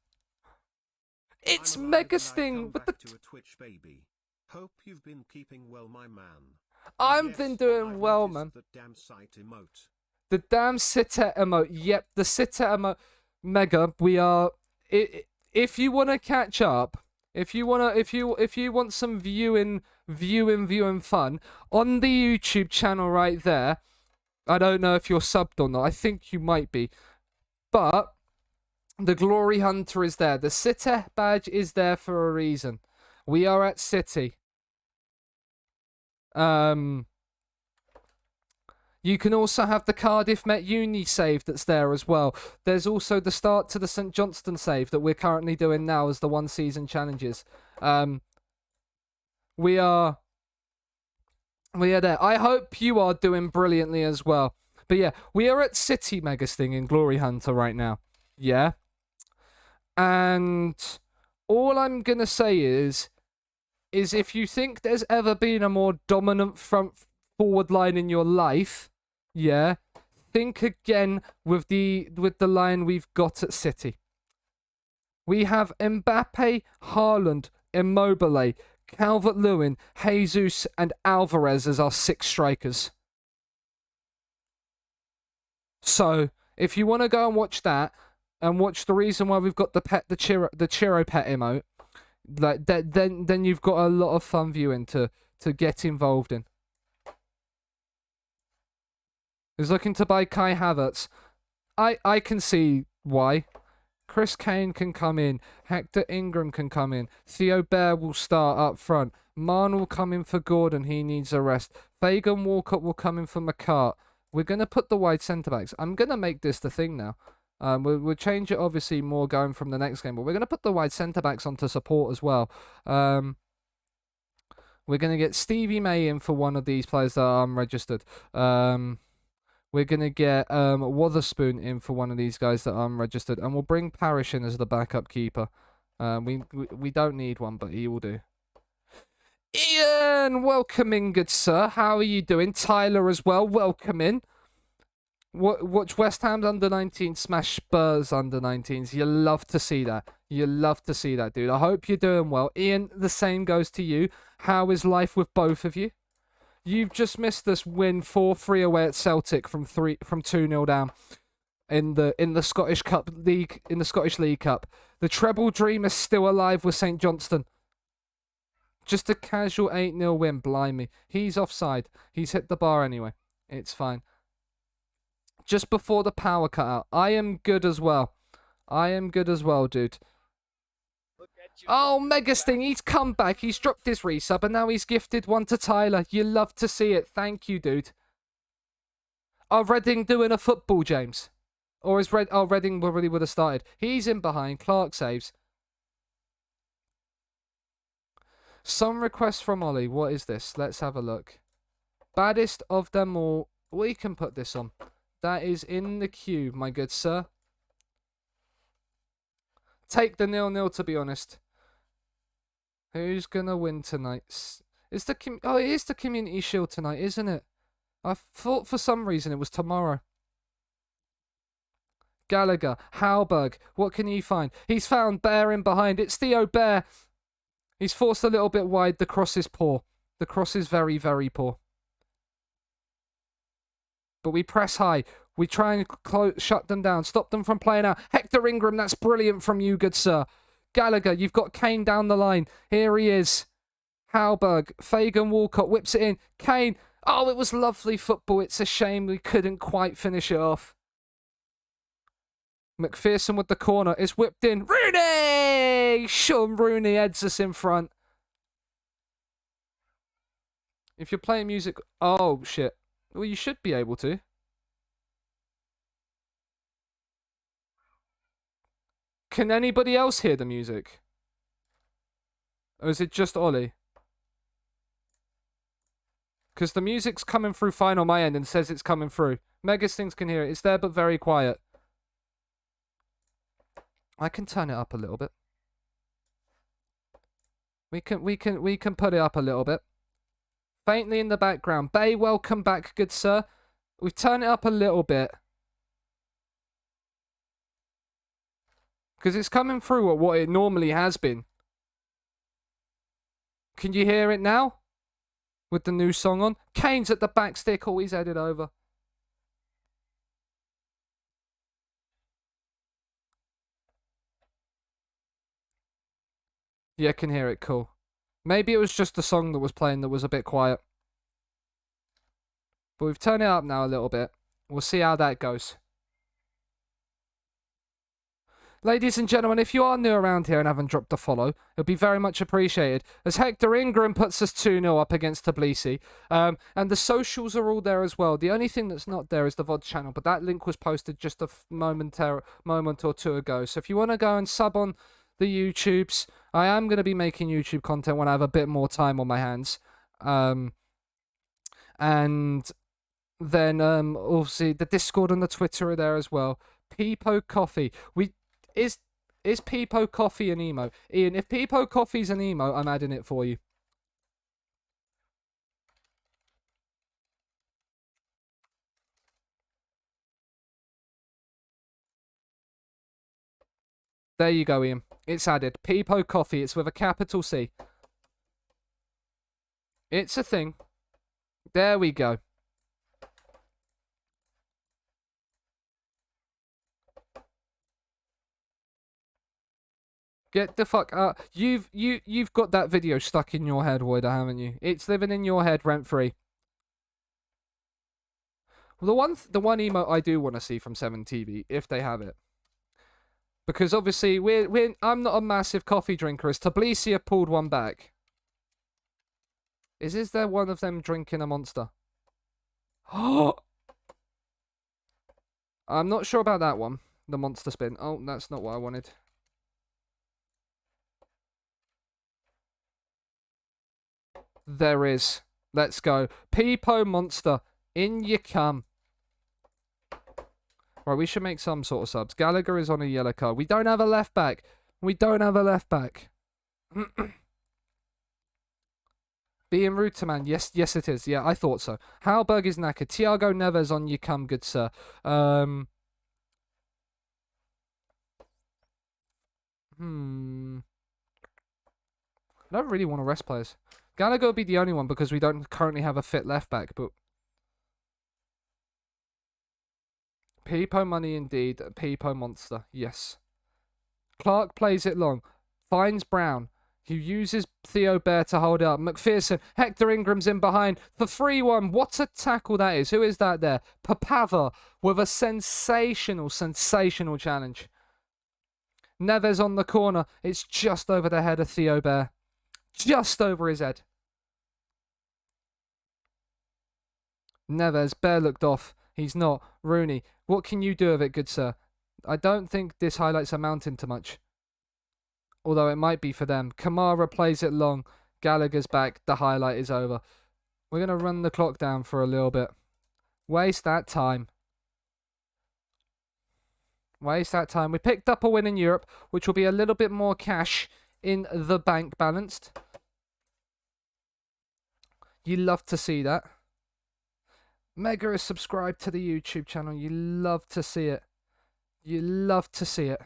It's Mega Sting with the... to a Twitch baby. Hope you've been keeping well, my man. I've been doing well, man. The damn site emote. The damn sitter emote. Yep, the sitter emote. Mega, we are... If you want to catch up, if you want some viewing fun, on the YouTube channel right there, I don't know if you're subbed or not. I think you might be. But the Glory Hunter is there. The sitter badge is there for a reason. We are at City. You can also have the Cardiff Met Uni save that's there as well. There's also the start to the St Johnstone save that we're currently doing now as the 1 season challenges. We are there. I hope you are doing brilliantly as well. But yeah, we are at City Megasting in Glory Hunter right now. Yeah. And all I'm going to say is if you think there's ever been a more dominant forward line in your life, yeah, think again with the line we've got at City. We have Mbappe, Haaland, Immobile, Calvert-Lewin, Jesus, and Alvarez as our 6 strikers. So, if you want to go and watch that, and watch the reason why we've got the Chiro pet emote, like that, then you've got a lot of fun viewing to get involved in. He's looking to buy Kai Havertz. I can see why. Chris Kane can come in. Hector Ingram can come in. Theo Bear will start up front. Marn will come in for Gordon. He needs a rest. Fagan Walcott will come in for McCart. We're going to put the wide centre-backs. I'm going to make this the thing now. We'll change it obviously more going from the next game, but we're going to put the wide centre-backs onto support as well. We're going to get Stevie May in for one of these players that are unregistered. We're going to get Wotherspoon in for one of these guys that are unregistered. And we'll bring Parrish in as the backup keeper. We don't need one, but he will do. Ian, welcome in, good sir. How are you doing? Tyler as well, welcome in. Watch West Ham's under-19 smash Spurs under-19s. You love to see that. You love to see that, dude. I hope you're doing well. Ian, the same goes to you. How is life with both of you? You've just missed this win 4-3 away at Celtic from 2-0 down in the Scottish Cup League, in the Scottish League Cup. The treble dream is still alive with St Johnstone. Just a casual 8-0 win, blimey. He's offside. He's hit the bar anyway. It's fine. Just before the power cut out. I am good as well. I am good as well, dude. Oh, Megasting, he's come back. He's dropped his resub, and now he's gifted one to Tyler. You love to see it. Thank you, dude. Are Reading doing a football, James? Or is Reading already would have started. He's in behind. Clark saves. Some request from Ollie. What is this? Let's have a look. Baddest of them all. We can put this on. That is in the queue, my good sir. Take the 0-0, to be honest. Who's gonna win tonight? It is the Community Shield tonight, isn't it? I thought for some reason it was tomorrow. Gallagher, Halberg, what can he find? He's found Bear in behind. It's Theo Bear. He's forced a little bit wide. The cross is poor. The cross is very, very poor. But we press high. We try and shut them down. Stop them from playing out. Hector Ingram, that's brilliant from you, good sir. Gallagher, you've got Kane down the line. Here he is. Halberg, Fagan Walcott whips it in. Kane. Oh, it was lovely football. It's a shame we couldn't quite finish it off. McPherson with the corner. It's whipped in. Rooney! Sean Rooney heads us in front. If you're playing music... Oh, shit. Well, you should be able to. Can anybody else hear the music? Or is it just Ollie? Because the music's coming through fine on my end and says it's coming through. Megastings can hear it. It's there but very quiet. I can turn it up a little bit. We can put it up a little bit. Faintly in the background. Bay, welcome back, good sir. We've turned it up a little bit. Because it's coming through at what it normally has been. Can you hear it now? With the new song on. Kane's at the back stick. Always headed over. Yeah, I can hear it. Cool. Maybe it was just the song that was playing that was a bit quiet. But we've turned it up now a little bit. We'll see how that goes. Ladies and gentlemen, if you are new around here and haven't dropped a follow, it'll be very much appreciated. As Hector Ingram puts us 2-0 up against Tbilisi. And the socials are all there as well. The only thing that's not there is the VOD channel, but that link was posted just a moment or two ago. So if you want to go and sub on the YouTubes, I am going to be making YouTube content when I have a bit more time on my hands. And then obviously the Discord and the Twitter are there as well. Peepo Coffee. Is Peepo Coffee an emo? Ian, if Peepo Coffee's an emo, I'm adding it for you. There you go, Ian. It's added. Peepo Coffee. It's with a capital C. It's a thing. There we go. Get the fuck out. You've got that video stuck in your head, Woider, haven't you? It's living in your head rent free. Well, the one emote I do want to see from 7TV, if they have it, Because obviously I'm not a massive coffee drinker, as Tbilisi have pulled one back. Is there one of them drinking a monster? Oh, I'm not sure about that one. The monster spin. Oh, that's not what I wanted. There is. Let's go. Peepo monster. In you come. Right, we should make some sort of subs. Gallagher is on a yellow card. We don't have a left back. We don't have a left back. Being rude to man. Yes, it is. Yeah, I thought so. Halberg is knackered. Thiago Neves on you come, good sir. I don't really want to rest players. Gallagher will be the only one because we don't currently have a fit left back, but Peepo money indeed. Peepo monster. Yes. Clark plays it long. Finds Brown, who uses Theo Bear to hold up. McPherson. Hector Ingram's in behind. The 3-1. What a tackle that is. Who is that there? Papava with a sensational challenge. Neves on the corner. It's just over the head of Theo Bear. Just over his head. Neves. Bear looked off. He's not. Rooney. What can you do of it, good sir? I don't think this highlights amounting to much. Although it might be for them. Kamara plays it long. Gallagher's back. The highlight is over. We're going to run the clock down for a little bit. Waste that time. Waste that time. We picked up a win in Europe, which will be a little bit more cash in the bank balanced. You love to see that. Mega is subscribed to the YouTube channel. You love to see it. You love to see it.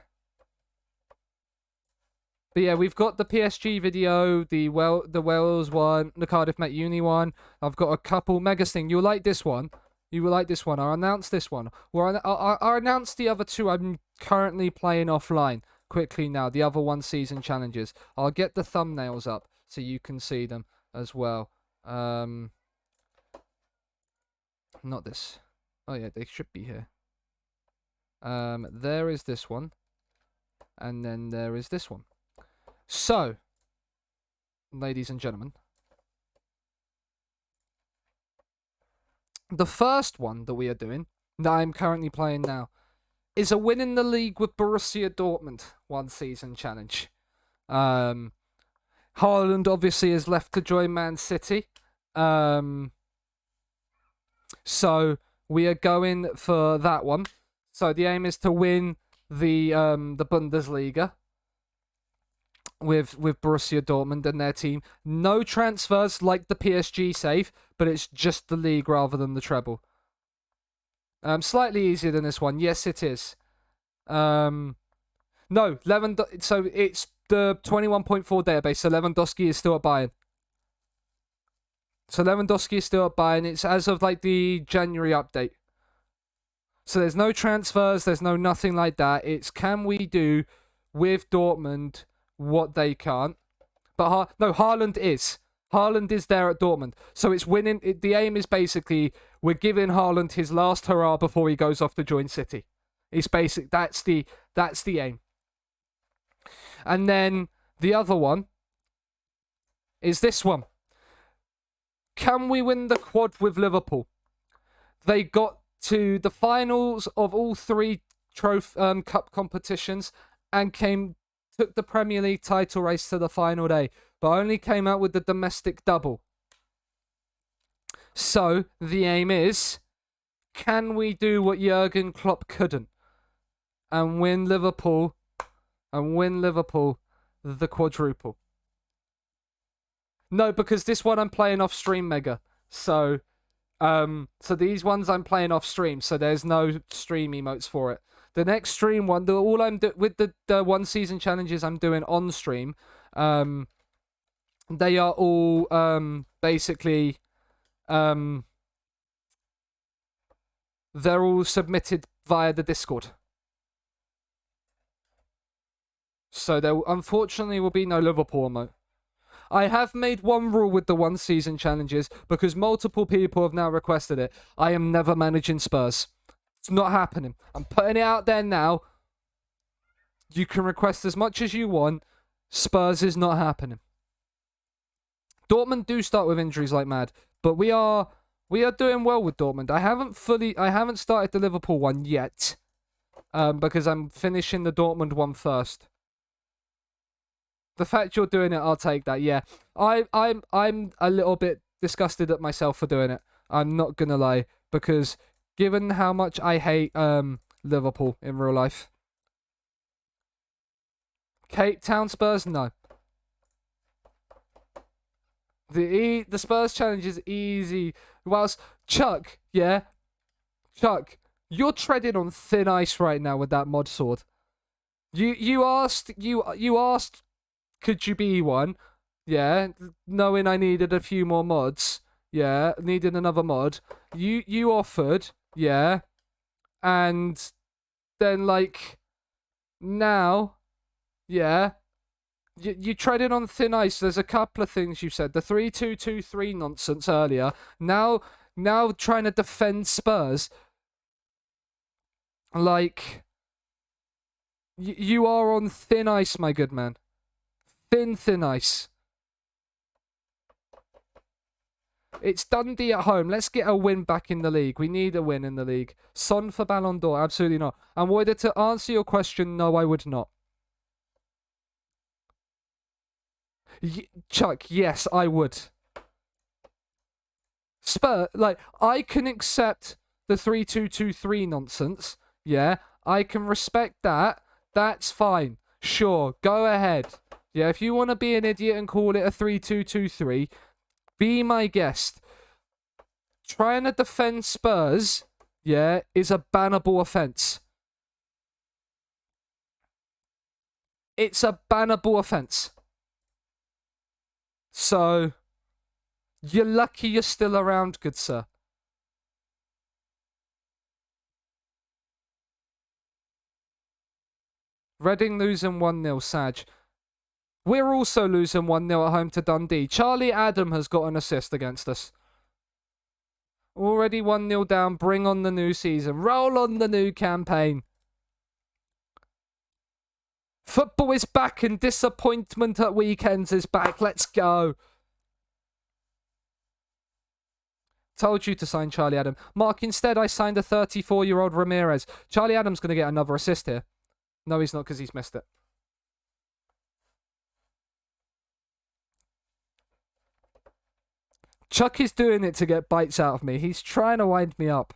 But yeah, we've got the PSG video, the Wales one, the Cardiff Met Uni one. I've got a couple. Megasting, you'll like this one. You will like this one. I'll announce this one. I'll announce the other two I'm currently playing offline quickly now. The other one season challenges. I'll get the thumbnails up so you can see them as well. Not this. Oh yeah, they should be here. There is this one. And then there is this one. So, ladies and gentlemen, the first one that we are doing, that I'm currently playing now, is a win in the league with Borussia Dortmund one season challenge. Haaland obviously is left to join Man City. So we are going for that one. So the aim is to win the Bundesliga with Borussia Dortmund and their team. No transfers like the PSG save, but it's just the league rather than the treble. Slightly easier than this one. Yes, it is. No, so it's the 21.4 database. So Lewandowski is still at Bayern. It's as of like the January update. So there's no transfers. There's no nothing like that. It's can we do with Dortmund what they can't. But Haaland is. Haaland is there at Dortmund. So it's winning. The aim is basically we're giving Haaland his last hurrah before he goes off to join City. It's basic. That's the aim. And then the other one is this one. Can we win the quad with Liverpool? They got to the finals of all three cup competitions and took the Premier League title race to the final day, but only came out with the domestic double. So the aim is, can we do what Jurgen Klopp couldn't and win Liverpool the quadruple? No, because this one I'm playing off stream, Mega. So these ones I'm playing off stream, so there's no stream emotes for it. The next stream one, with the one season challenges I'm doing on stream, they are all basically they're all submitted via the Discord. So there unfortunately will be no Liverpool emote. I have made one rule with the one season challenges because multiple people have now requested it. I am never managing Spurs. It's not happening. I'm putting it out there now. You can request as much as you want. Spurs is not happening. Dortmund do start with injuries like mad, but we are doing well with Dortmund. I haven't started the Liverpool one yet, because I'm finishing the Dortmund one first. The fact you're doing it, I'll take that. Yeah, I'm a little bit disgusted at myself for doing it. I'm not gonna lie, because given how much I hate Liverpool in real life. Cape Town Spurs, no. The Spurs challenge is easy. Whilst Chuck, you're treading on thin ice right now with that mod sword. You asked, could you be one? Yeah, knowing I needed a few more mods. Yeah, needed another mod. You offered, yeah, and then like now, yeah. You treading on thin ice. There's a couple of things you said. The 3-2-2-3 nonsense earlier. Now trying to defend Spurs. Like, you are on thin ice, my good man. Thin ice. It's Dundee at home. Let's get a win back in the league. We need a win in the league. Son for Ballon d'Or? Absolutely not. And whether to answer your question, no, I would not. Chuck, yes, I would. I can accept the 3-2-2-3 nonsense. Yeah, I can respect that. That's fine. Sure, go ahead. Yeah, if you want to be an idiot and call it a 3-2-2-3, be my guest. Trying to defend Spurs, yeah, is a bannable offence. It's a bannable offence. So, you're lucky you're still around, good sir. Reading losing 1-0, Saj. We're also losing 1-0 at home to Dundee. Charlie Adam has got an assist against us. Already 1-0 down. Bring on the new season. Roll on the new campaign. Football is back and disappointment at weekends is back. Let's go. Told you to sign Charlie Adam. Mark, instead I signed a 34-year-old Ramirez. Charlie Adam's going to get another assist here. No, he's not, because he's missed it. Chuck is doing it to get bites out of me. He's trying to wind me up.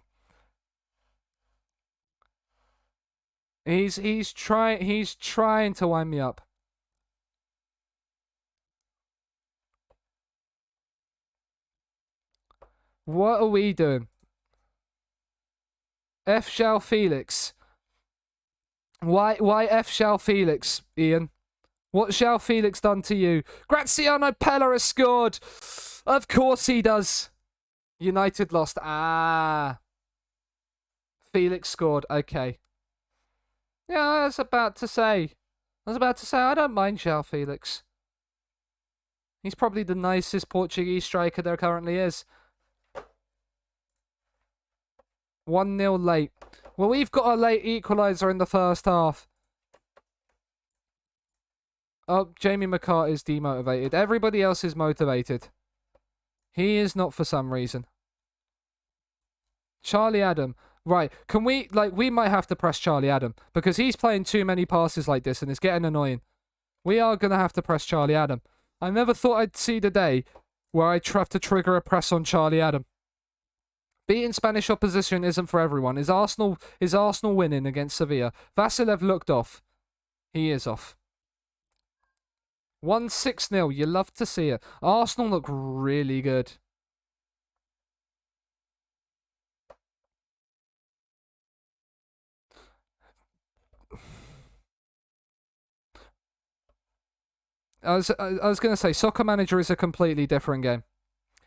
He's trying to wind me up. What are we doing? F. Shall Felix. Why F. Shall Felix, Ian? What shall Felix done to you? Graziano Pella has scored. Of course he does. United lost. Ah. Felix scored. Okay. Yeah, I was about to say, I don't mind João Felix. He's probably the nicest Portuguese striker there currently is. 1-0 late. Well, we've got a late equaliser in the first half. Oh, Jamie McCart is demotivated. Everybody else is motivated. He is not for some reason. Charlie Adam. Right, can we, we might have to press Charlie Adam, because he's playing too many passes like this and it's getting annoying. We are going to have to press Charlie Adam. I never thought I'd see the day where I'd have to trigger a press on Charlie Adam. Beating Spanish opposition isn't for everyone. Is Arsenal winning against Sevilla? Vasilev looked off. He is off. 1-6-0. You love to see it. Arsenal look really good. I was going to say, Soccer Manager is a completely different game.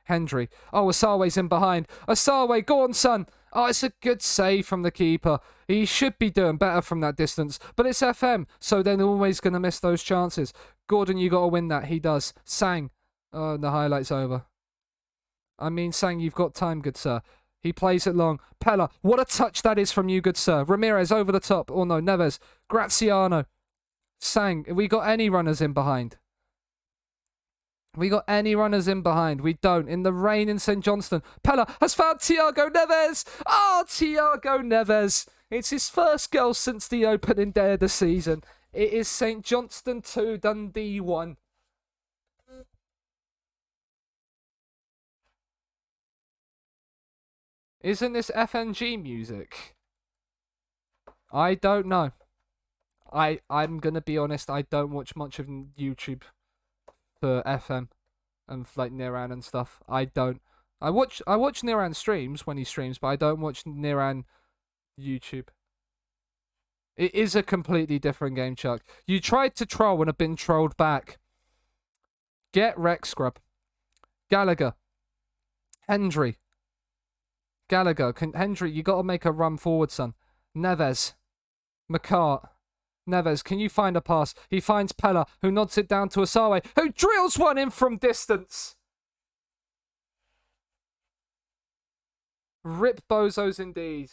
Hendry. Oh, Asawe's in behind. Asawe, go on, son. Oh, it's a good save from the keeper. He should be doing better from that distance. But it's FM, so they're always going to miss those chances. Gordon, you got to win that. He does. Sang. Oh, the highlight's over. I mean, Sang, you've got time, good sir. He plays it long. Pella, what a touch that is from you, good sir. Ramirez over the top. Oh, no, Neves. Graziano. Sang, we got any runners in behind? We got any runners in behind? We don't. In the rain in St. Johnstone, Pella has found Thiago Neves. Oh, Thiago Neves. It's his first goal since the opening day of the season. It is St. Johnstone 2, Dundee 1. Isn't this FNG music? I don't know. I'm gonna be honest, I don't watch much of YouTube for FM and like Niran and stuff. I don't. I watch Niran streams when he streams, but I don't watch Niran YouTube. It is a completely different game, Chuck. You tried to troll and have been trolled back. Get Rex Scrub. Gallagher. Hendry. Gallagher. Hendry, you got to make a run forward, son. Neves. McCart. Neves, can you find a pass? He finds Pella, who nods it down to Asawe, who drills one in from distance. Rip bozos indeed.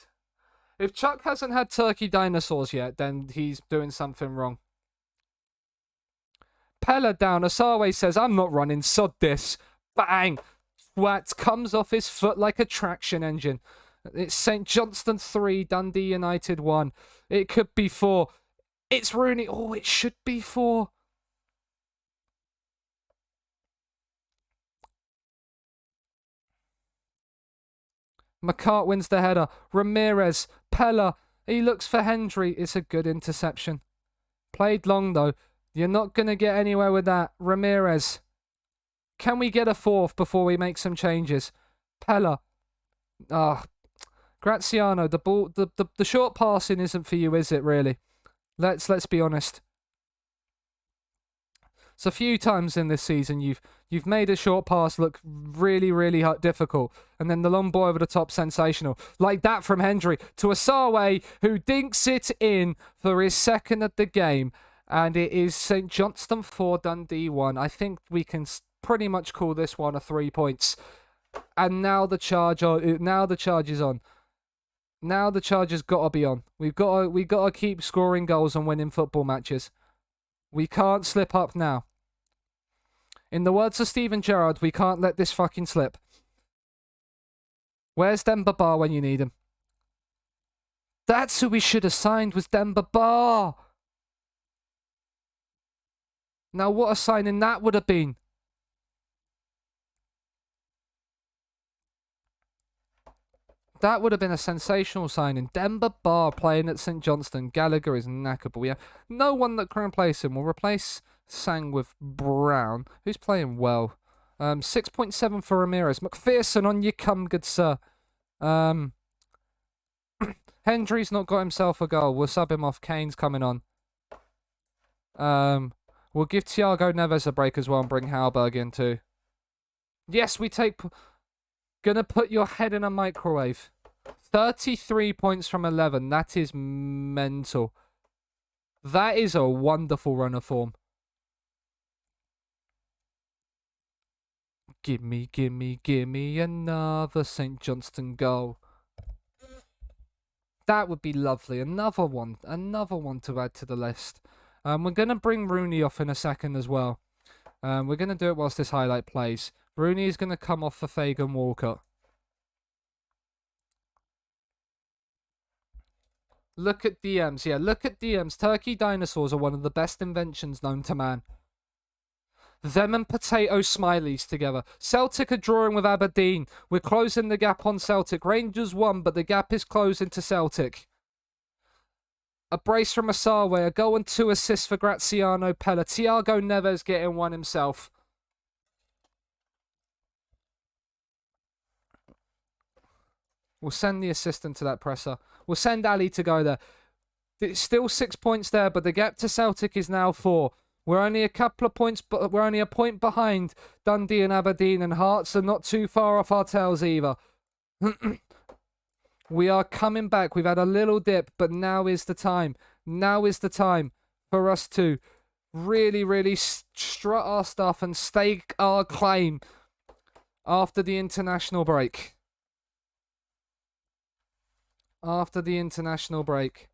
If Chuck hasn't had turkey dinosaurs yet, then he's doing something wrong. Pella down. Asawe says, I'm not running, sod this. Bang! Twat comes off his foot like a traction engine. It's St. Johnstone 3, Dundee United 1. It could be 4. It's Rooney. Oh, it should be 4. McCart wins the header. Ramirez. Pella. He looks for Hendry. It's a good interception. Played long, though. You're not going to get anywhere with that. Ramirez. Can we get a 4th before we make some changes? Pella. Graziano. The ball. The short passing isn't for you, is it, really? Let's be honest. It's a few times in this season you've made a short pass look really, really difficult, and then the long ball over the top sensational, like that from Hendry to Asawe, who dinks it in for his second of the game, and it is St. Johnstone 4, Dundee 1. I think we can pretty much call this one a 3 points. And now the charge is on. Now the charge has got to be on. We got to keep scoring goals and winning football matches. We can't slip up now. In the words of Steven Gerrard, we can't let this fucking slip. Where's Demba Ba when you need him? That's who we should have signed, was Demba Ba. Now what a signing that would have been. That would have been a sensational signing. Demba Ba playing at St. Johnstone. Gallagher is knackered, but we have no one that can replace him. We'll replace Sang with Brown, who's playing well. 6.7 for Ramirez. McPherson, on you come, good sir. Hendry's not got himself a goal. We'll sub him off. Kane's coming on. We'll give Thiago Neves a break as well and bring Halberg in too. Yes, we take... Gonna put your head in a microwave. 33 points from 11. That is mental. That is a wonderful run of form. Gimme another St. Johnstone goal. That would be lovely. Another one to add to the list. We're going to bring Rooney off in a second as well. We're going to do it whilst this highlight plays. Rooney is going to come off for Fagan Walcott. Look at DMs. Yeah, look at DMs. Turkey dinosaurs are one of the best inventions known to man. Them and potato smileys together. Celtic are drawing with Aberdeen. We're closing the gap on Celtic. Rangers won, but the gap is closing to Celtic. A brace from Asawe. A goal and 2 assists for Graziano Pella. Thiago Neves getting one himself. We'll send the assistant to that presser. We'll send Ali to go there. It's still 6 points there, but the gap to Celtic is now 4. We're only a couple of points, but we're only a point behind Dundee and Aberdeen, and Hearts are not too far off our tails either. We are coming back. We've had a little dip, but now is the time. Now is the time for us to really, really strut our stuff and stake our claim after the international break. After the international break.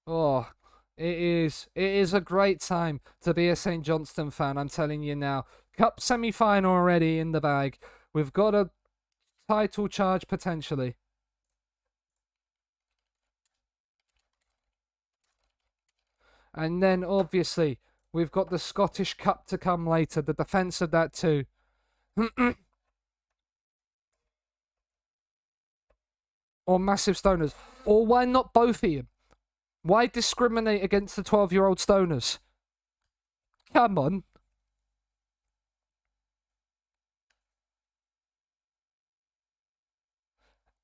Oh, it is a great time to be a St. Johnstone fan, I'm telling you now. Cup semi-final already in the bag. We've got a title charge potentially. And then obviously we've got the Scottish Cup to come later, the defence of that too. Or massive stoners. Or why not both, Ian? Why discriminate against the 12-year-old stoners? Come on.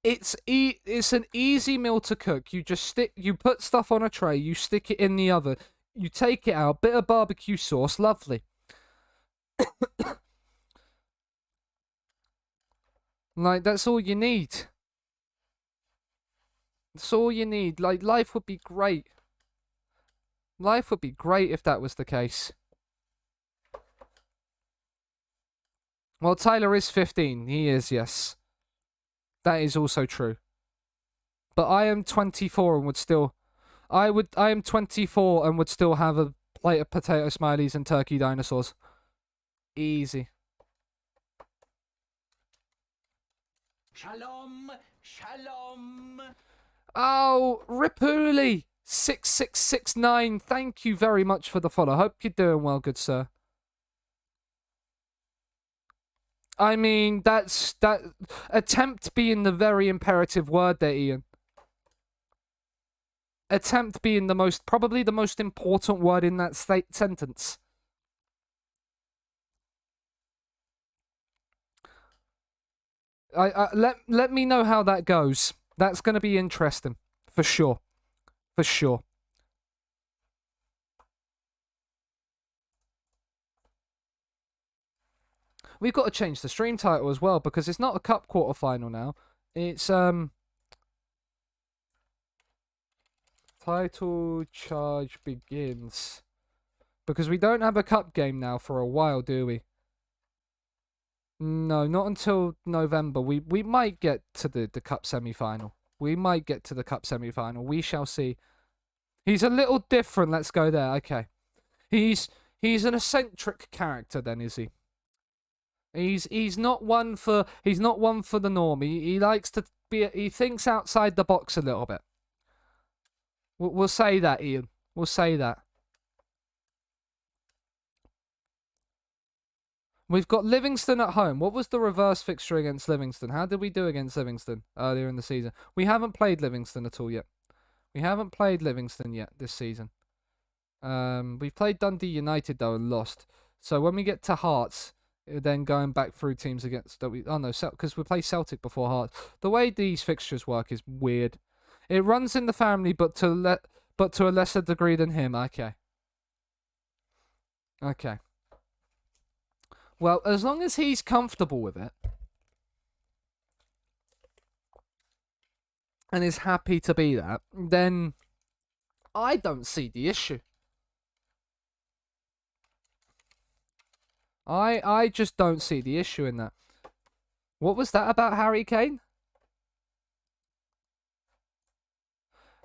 It's an easy meal to cook. You put stuff on a tray, you stick it in the oven, you take it out, bit of barbecue sauce, lovely. Like, that's all you need. That's all you need. Like, life would be great. Life would be great if that was the case. Well, Tyler is 15. He is, yes. That is also true. But I am 24 and would still... I am 24 and would still have a plate of potato smileys and turkey dinosaurs. Easy. Shalom, shalom. Oh, Ripuli 6669. Thank you very much for the follow. Hope you're doing well, good sir. I mean, that attempt being the very imperative word there, Ian. Attempt being probably the most important word in that sentence. Let me know how that goes. That's going to be interesting, for sure. For sure. We've got to change the stream title as well because it's not a cup quarterfinal now. It's title charge begins. Because we don't have a cup game now for a while, do we? No, not until November. We might get to the cup semi-final. We might get to the cup semi-final. We shall see. He's a little different. Let's go there. Okay. He's an eccentric character then, is he? He's not one for the norm. He likes to he thinks outside the box a little bit. We'll say that, Ian. We'll say that. We've got Livingston at home. What was the reverse fixture against Livingston? How did we do against Livingston earlier in the season? We haven't played Livingston at all yet. We haven't played Livingston yet this season. We've played Dundee United though and lost. So when we get to Hearts, then going back through teams against because we play Celtic before Hearts. The way these fixtures work is weird. It runs in the family, but to a lesser degree than him. Okay. Okay. Well, as long as he's comfortable with it and is happy to be that, then I don't see the issue. I just don't see the issue in that. What was that about Harry Kane?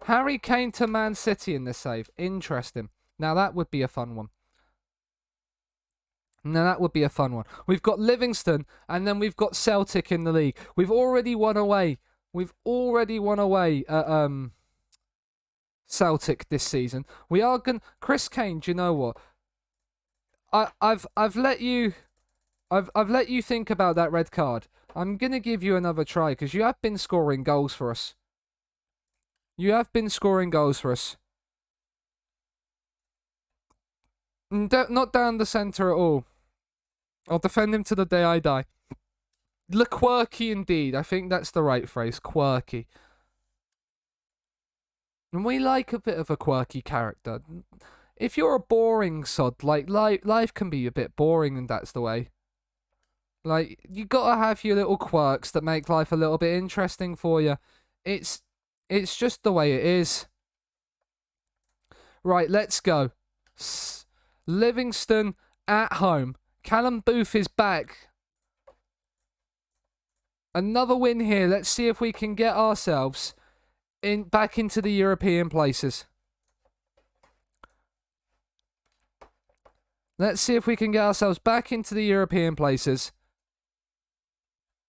Harry Kane to Man City in this save. Interesting. Now that would be a fun one. We've got Livingston, and then we've got Celtic in the league. We've already won away. At Celtic this season. We are going. Chris Kane. Do you know what? I've let you think about that red card. I'm gonna give you another try because you have been scoring goals for us. Not down the centre at all. I'll defend him to the day I die. Quirky indeed. I think that's the right phrase. Quirky. And we like a bit of a quirky character. If you're a boring sod, like life can be a bit boring, and that's the way. Like, you gotta have your little quirks that make life a little bit interesting for you. It's just the way it is. Right, let's go. Livingston at home. Callum Booth is back. Another win here. Let's see if we can get ourselves back into the European places. Let's see if we can get ourselves back into the European places.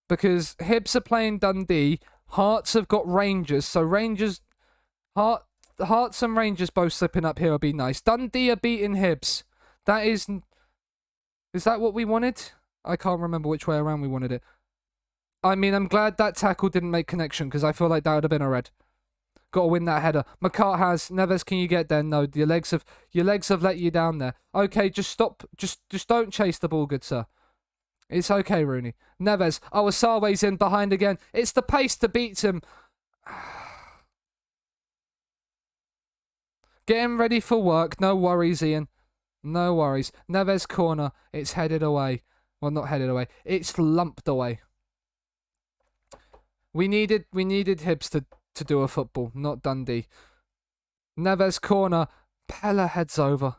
Because Hibs are playing Dundee. Hearts have got Rangers. So Rangers... Hearts and Rangers both slipping up here would be nice. Dundee are beating Hibs. That is... Is that what we wanted? I can't remember which way around we wanted it. I mean, I'm glad that tackle didn't make connection, because I feel like that would have been a red. Got to win that header. McCart has. Neves, can you get there? No, your legs have let you down there. Okay, just stop. Just don't chase the ball, good sir. It's okay, Rooney. Neves. Oh, Asawe's in behind again. It's the pace that beats him. Get him ready for work. No worries, Ian. No worries. Neves corner. It's headed away. Well, not headed away. It's lumped away. We needed Hibs to do a football, not Dundee. Neves corner. Pella heads over.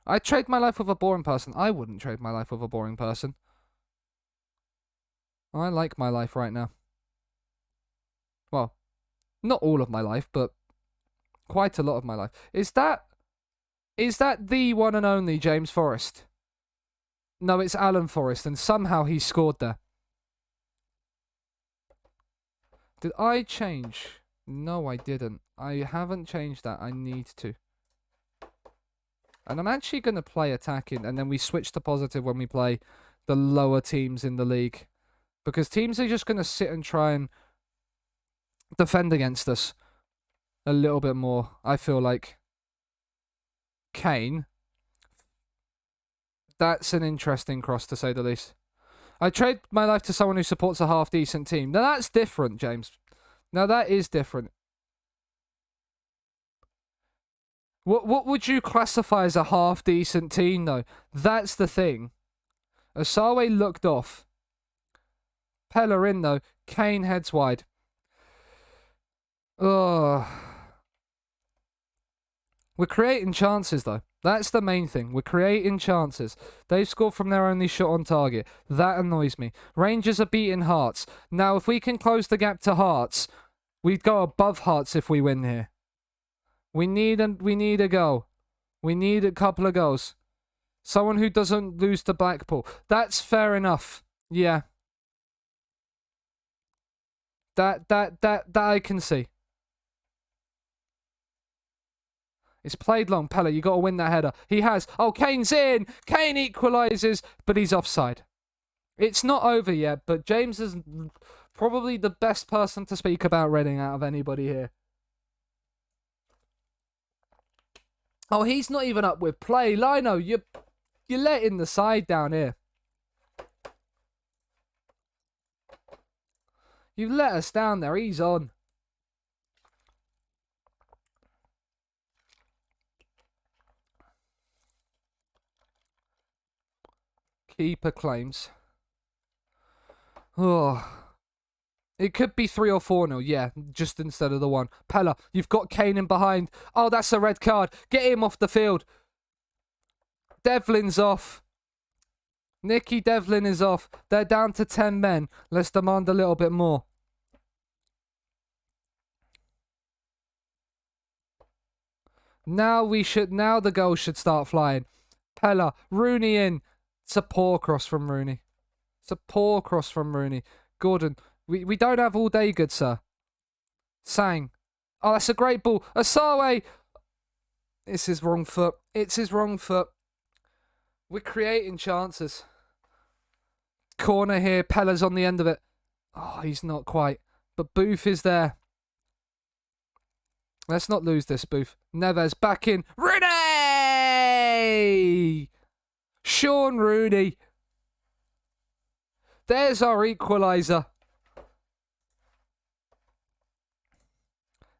I'd trade my life with a boring person. I wouldn't trade my life with a boring person. I like my life right now. Well, not all of my life, but quite a lot of my life. Is that the one and only James Forrest? No, it's Alan Forrest, and somehow he scored there. Did I change? No, I didn't. I haven't changed that. I need to. And I'm actually going to play attacking, and then we switch to positive when we play the lower teams in the league. Because teams are just going to sit and try and defend against us a little bit more, I feel like. Kane. That's an interesting cross, to say the least. I trade my life to someone who supports a half-decent team. Now, that's different, James. Now, that is different. What would you classify as a half-decent team, though? That's the thing. Asawe looked off. Pella in, though. Kane heads wide. Ugh. We're creating chances, though. That's the main thing. We're creating chances. They've scored from their only shot on target. That annoys me. Rangers are beating Hearts. Now, if we can close the gap to Hearts, we'd go above Hearts if we win here. We need a goal. We need a couple of goals. Someone who doesn't lose to Blackpool. That's fair enough. Yeah. That I can see. It's played long. Pella, you got to win that header. He has. Oh, Kane's in. Kane equalises, but he's offside. It's not over yet, but James is probably the best person to speak about Reading out of anybody here. Oh, he's not even up with play. Lino, you're letting the side down here. You've let us down there. He's on. Keeper claims. Oh. It could be 3 or 4-0, yeah, just instead of the 1. Pella, you've got Kane in behind. Oh, that's a red card. Get him off the field. Devlin's off. Nicky Devlin is off. They're down to 10 men. Let's demand a little bit more. Now the goals should start flying. Pella, Rooney in. It's a poor cross from Rooney. It's a poor cross from Rooney. Gordon, we don't have all day, good sir. Sang. Oh, that's a great ball. Asawe. It's his wrong foot. It's his wrong foot. We're creating chances. Corner here. Pella's on the end of it. Oh, he's not quite. But Booth is there. Let's not lose this, Booth. Neves back in. Rooney! Sean Rooney. There's our equaliser.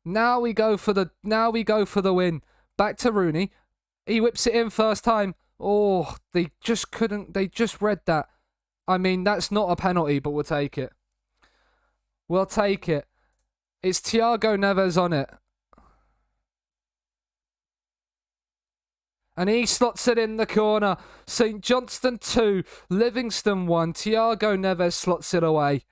Now we go for the win. Back to Rooney. He whips it in first time. Oh, they just couldn't. They just read that. I mean, that's not a penalty, but we'll take it. We'll take it. It's Thiago Neves on it. And he slots it in the corner. St. Johnstone 2, Livingston 1. Thiago Neves slots it away.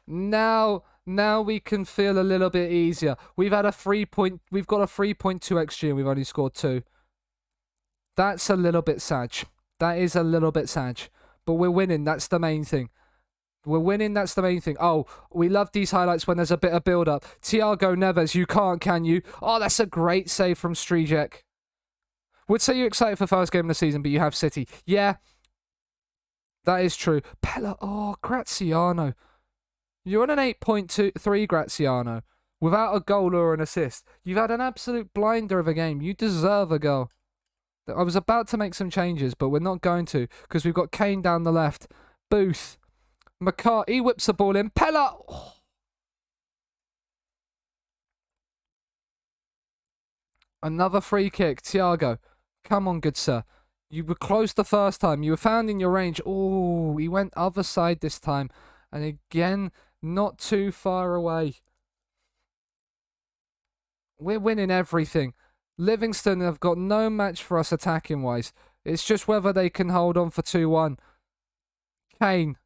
Now Now we can feel a little bit easier. We've got a 3.2 XG and we've only scored 2. That's a little bit sad. That is a little bit sad. But we're winning. That's the main thing. We're winning. That's the main thing. Oh, we love these highlights when there's a bit of build-up. Thiago Neves, you can't, can you? Oh, that's a great save from Strijek. Would say you're excited for first game of the season, but you have City. Yeah, that is true. Pella, oh, Graziano. You're on an 8.23, Graziano, without a goal or an assist. You've had an absolute blinder of a game. You deserve a goal. I was about to make some changes, but we're not going to, because we've got Kane down the left. Booth. McCart, he whips the ball in. Pella! Oh. Another free kick. Thiago. Come on, good sir. You were close the first time. You were found in your range. Oh, he went other side this time. And again, not too far away. We're winning everything. Livingston have got no match for us attacking-wise. It's just whether they can hold on for 2-1. Kane.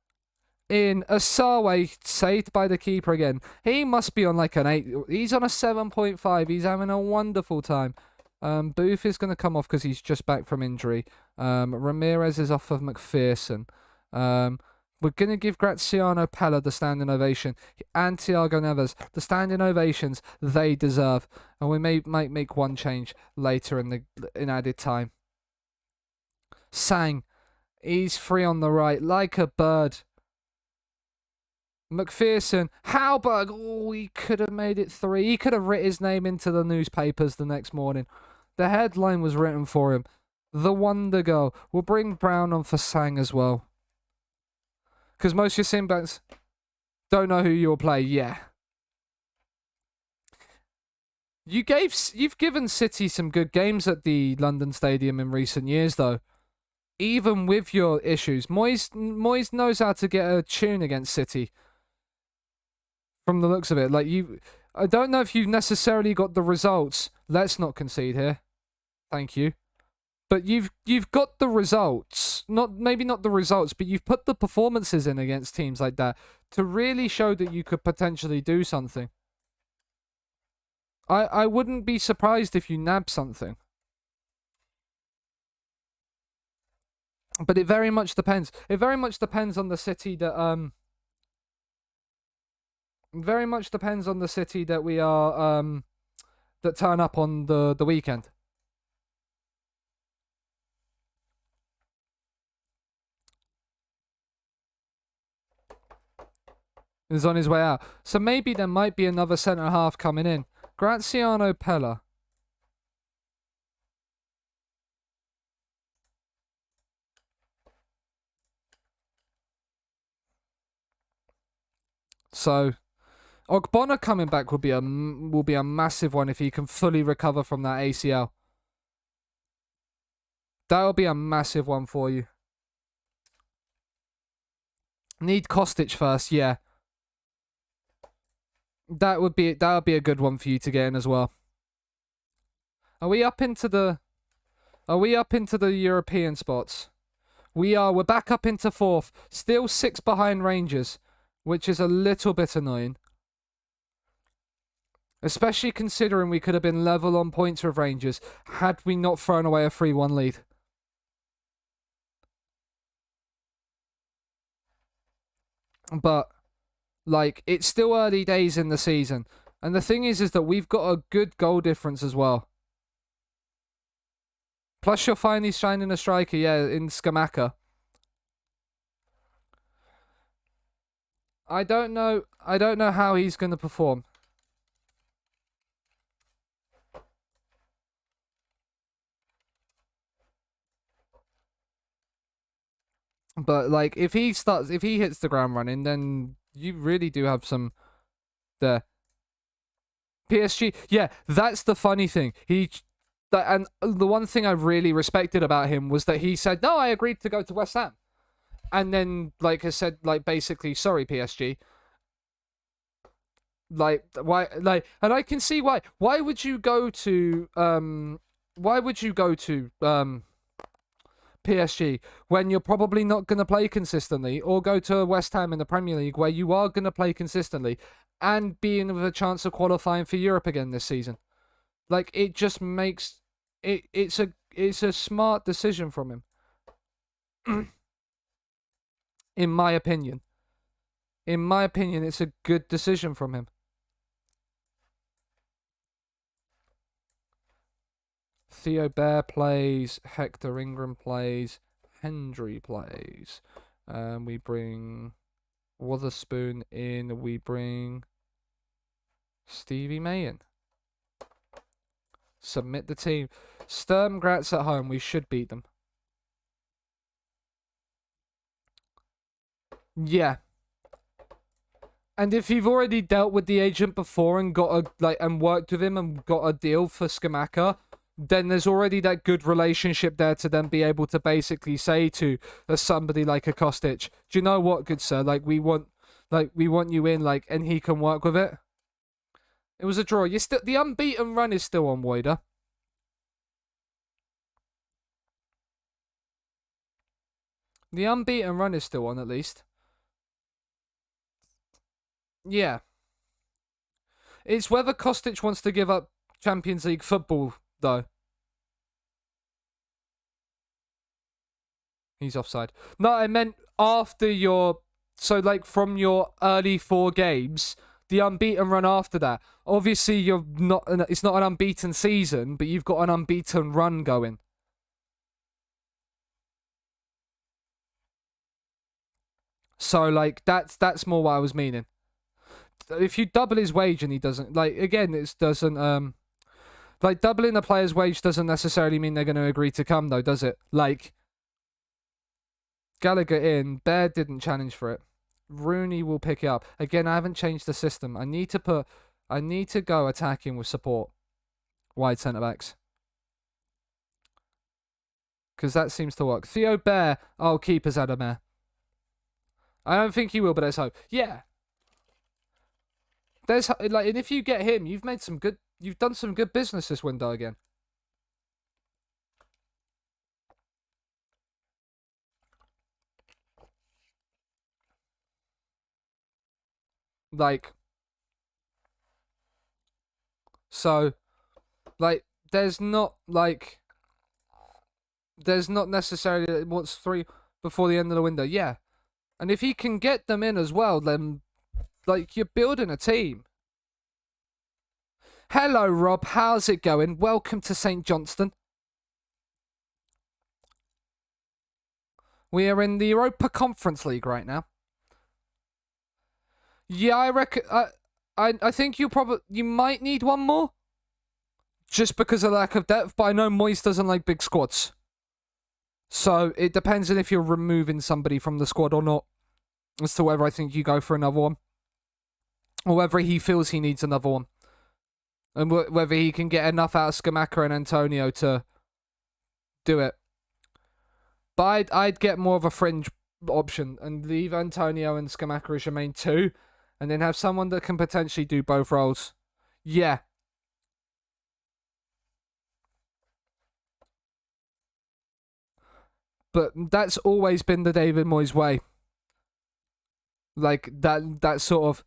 In Asawe, saved by the keeper again. He must be on like an 8. He's on a 7.5. He's having a wonderful time. Booth is going to come off because he's just back from injury. Ramirez is off of McPherson. We're going to give Graziano Pella the standing ovation. And Thiago Neves. The standing ovations they deserve. And we might make one change later in added time. Sang. He's free on the right. Like a bird. McPherson, Halberg, oh, he could have made it 3. He could have written his name into the newspapers the next morning. The headline was written for him. The Wonder Goal. We'll bring Brown on for Sang as well. Because most of your Simbats don't know who you'll play. Yeah. You've given City some good games at the London Stadium in recent years, though. Even with your issues, Moyes knows how to get a tune against City. From the looks of it, I don't know if you've necessarily got the results. Let's not concede here. Thank you. But you've got the results. Maybe not the results, but you've put the performances in against teams like that to really show that you could potentially do something. I wouldn't be surprised if you nab something. But it very much depends. It very much depends on the City that very much depends on the City that we are that turn up on the weekend. Is on his way out. So maybe there might be another centre half coming in. Graziano Pella. So Ogbonna coming back will be a massive one if he can fully recover from that ACL. That'll be a massive one for you. Need Kostic first, yeah. That would be a good one for you to get in as well. Are we up into the European spots? We're back up into 4th. Still 6 behind Rangers, which is a little bit annoying. Especially considering we could have been level on points with Rangers had we not thrown away a 3-1 lead. But, it's still early days in the season. And the thing is that we've got a good goal difference as well. Plus you're finally signing a striker, yeah, in Skamaka. I don't know how he's going to perform. But if he hits the ground running, then you really do have some there. PSG, yeah, that's the funny thing. And the one thing I really respected about him was that he said, "No, I agreed to go to West Ham," and then I said, basically, "Sorry, PSG." Why? And I can see why. Why would you go to PSG when you're probably not going to play consistently, or go to West Ham in the Premier League where you are going to play consistently and being with a chance of qualifying for Europe again this season. Like, it just makes it's a smart decision from him. In my opinion. In my opinion, it's a good decision from him. Theo Bear plays, Hector Ingram plays, Hendry plays. We bring Witherspoon in, we bring Stevie May in. Submit the team. Sturm Graz at home, we should beat them. Yeah. And if you've already dealt with the agent before and got and worked with him and got a deal for Skamaka, then there's already that good relationship there to then be able to basically say to somebody like a Kostic, do you know what, good sir? We want you in, and he can work with it. It was a draw. The unbeaten run is still on, Woider. The unbeaten run is still on, at least. Yeah. It's whether Kostic wants to give up Champions League football, though. He's offside. No, I meant after your... So, from your early 4 games, the unbeaten run after that. Obviously, it's not an unbeaten season, but you've got an unbeaten run going. So, that's more what I was meaning. If you double his wage and he doesn't, again, it doesn't, doubling a player's wage doesn't necessarily mean they're going to agree to come, though, does it? Gallagher in, Bear didn't challenge for it. Rooney will pick it up. Again, I haven't changed the system. I need to go attacking with support. Wide centre-backs. Because that seems to work. Theo Bear, keeper's Adamare. I don't think he will, but there's hope. Yeah. There's and if you get him, you've done some good business this window again. So, there's not necessarily what's 3 before the end of the window. Yeah. And if he can get them in as well, then you're building a team. Hello, Rob. How's it going? Welcome to St. Johnstone. We are in the Europa Conference League right now. Yeah, I reckon. I think you might need one more, just because of lack of depth. But I know Moyes doesn't like big squads, so it depends on if you're removing somebody from the squad or not, as to whether I think you go for another one, or whether he feels he needs another one, and whether he can get enough out of Scamacca and Antonio to do it. But I'd get more of a fringe option and leave Antonio and Scamacca as your main 2, and then have someone that can potentially do both roles. Yeah. But that's always been the David Moyes way. That sort of,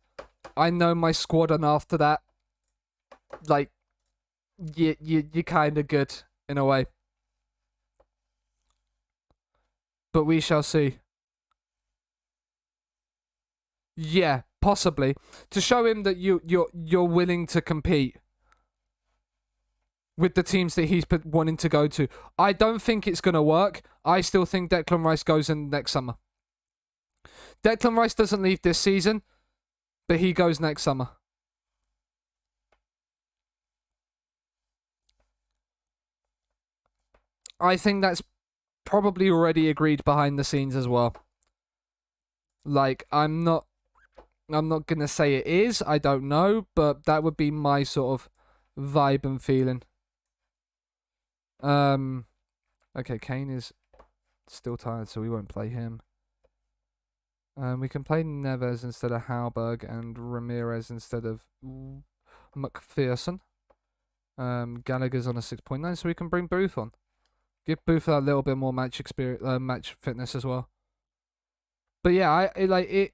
I know my squad, and after that, you're kind of good in a way. But we shall see. Yeah, possibly, to show him that you're willing to compete with the teams that he's wanting to go to. I don't think it's going to work. I still think Declan Rice goes in next summer. Declan Rice doesn't leave this season, but he goes next summer. I think that's probably already agreed behind the scenes as well. I'm not going to say it is. I don't know, but that would be my sort of vibe and feeling. Okay, Kane is still tired, so we won't play him. We can play Neves instead of Hauberg and Ramirez instead of McPherson. Gallagher's on a 6.9, so we can bring Booth on. Give Booth a little bit more match experience, match fitness as well. But yeah, it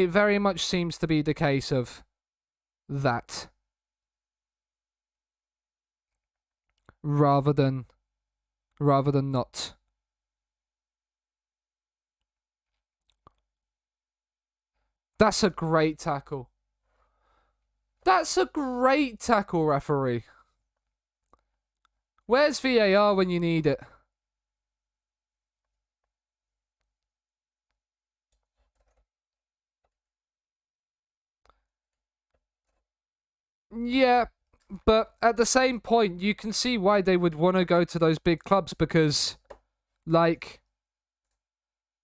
very much seems to be the case of that rather than not. That's a great tackle. That's a great tackle, referee. Where's VAR when you need it? Yeah, but at the same point, you can see why they would want to go to those big clubs because, like,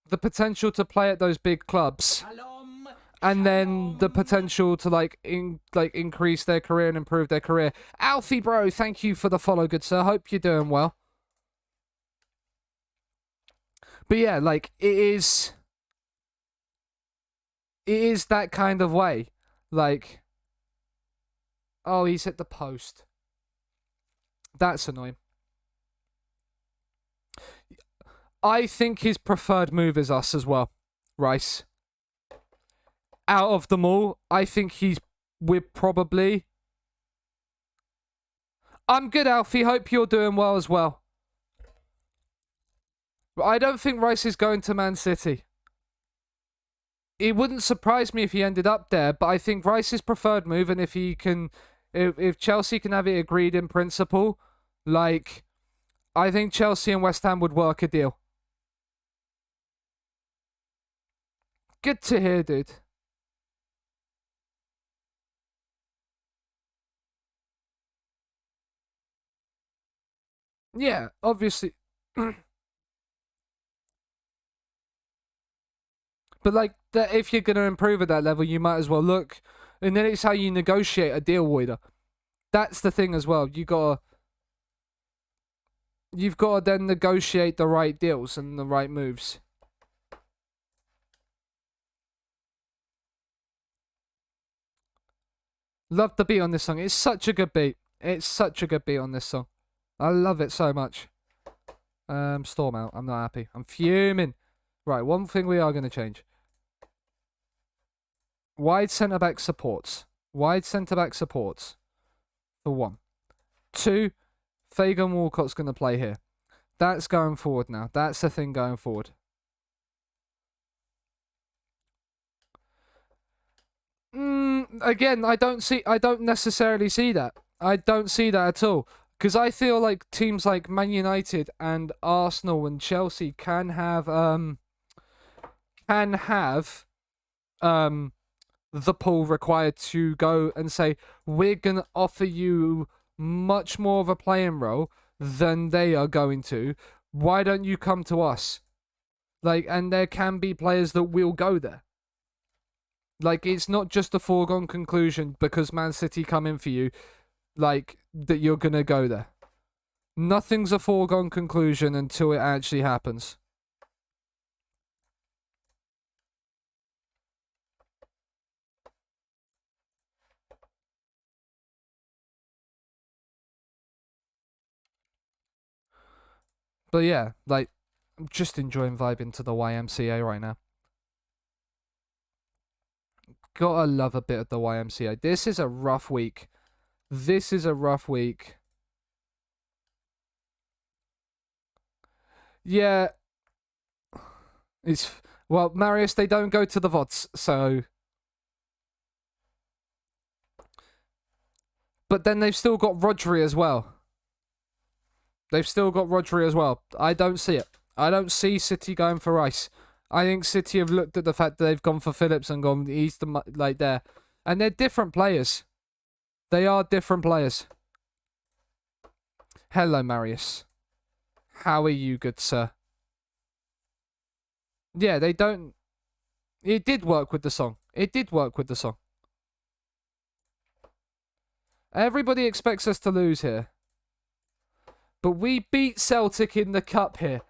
the potential to play at those big clubs, Shalom. and then the Shalom. potential to increase their career and improve their career. Alfie, bro, thank you for the follow, good sir. Hope you're doing well. But yeah, like it is that kind of way, like. Oh, he's hit the post. That's annoying. I think his preferred move is us as well, Rice. Out of them all, I think we're probably... I'm good, Alfie. Hope you're doing well as well. But I don't think Rice is going to Man City. It wouldn't surprise me if he ended up there, but I think Rice's preferred move, and if he can... If Chelsea can have it agreed in principle, like, I think Chelsea and West Ham would work a deal. Good to hear, dude. Yeah, obviously. But, like, if you're going to improve at that level, you might as well look. And then it's how you negotiate a deal, Wider. That's the thing as well. You've got to then negotiate the right deals and the right moves. Love the beat on this song. It's such a good beat. It's such a good beat on this song. I love it so much. Storm out. I'm not happy. I'm fuming. Right, one thing we are going to change. Wide centre-back supports. Wide centre-back supports. For 1. 2, Fagan Walcott's going to play here. That's going forward now. That's the thing going forward. Again, I don't necessarily see that. I don't see that at all. Because I feel like teams like Man United and Arsenal and Chelsea can have the pull required to go and say, we're going to offer you much more of a playing role than they are going to. Why don't you come to us? Like, and there can be players that will go there. Like, it's not just a foregone conclusion because Man City come in for you, like, that you're going to go there. Nothing's a foregone conclusion until it actually happens. But yeah, like, I'm just enjoying vibing to the YMCA right now. Gotta love a bit of the YMCA. This is a rough week. This is a rough week. Yeah. Well, Marius, they don't go to the VODs, so... But then they've still got Rodri as well. They've still got Rodri as well. I don't see it. I don't see City going for Rice. I think City have looked at the fact that they've gone for Phillips and gone, he's the, like, there. And they're different players. They are different players. Hello, Marius. How are you, good sir? Yeah, they don't... It did work with the song. It did work with the song. Everybody expects us to lose here. But we beat Celtic in the cup here.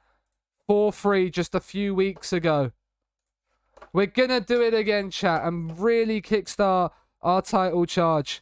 4-3 just a few weeks ago. We're going to do it again, chat, and really kickstart our title charge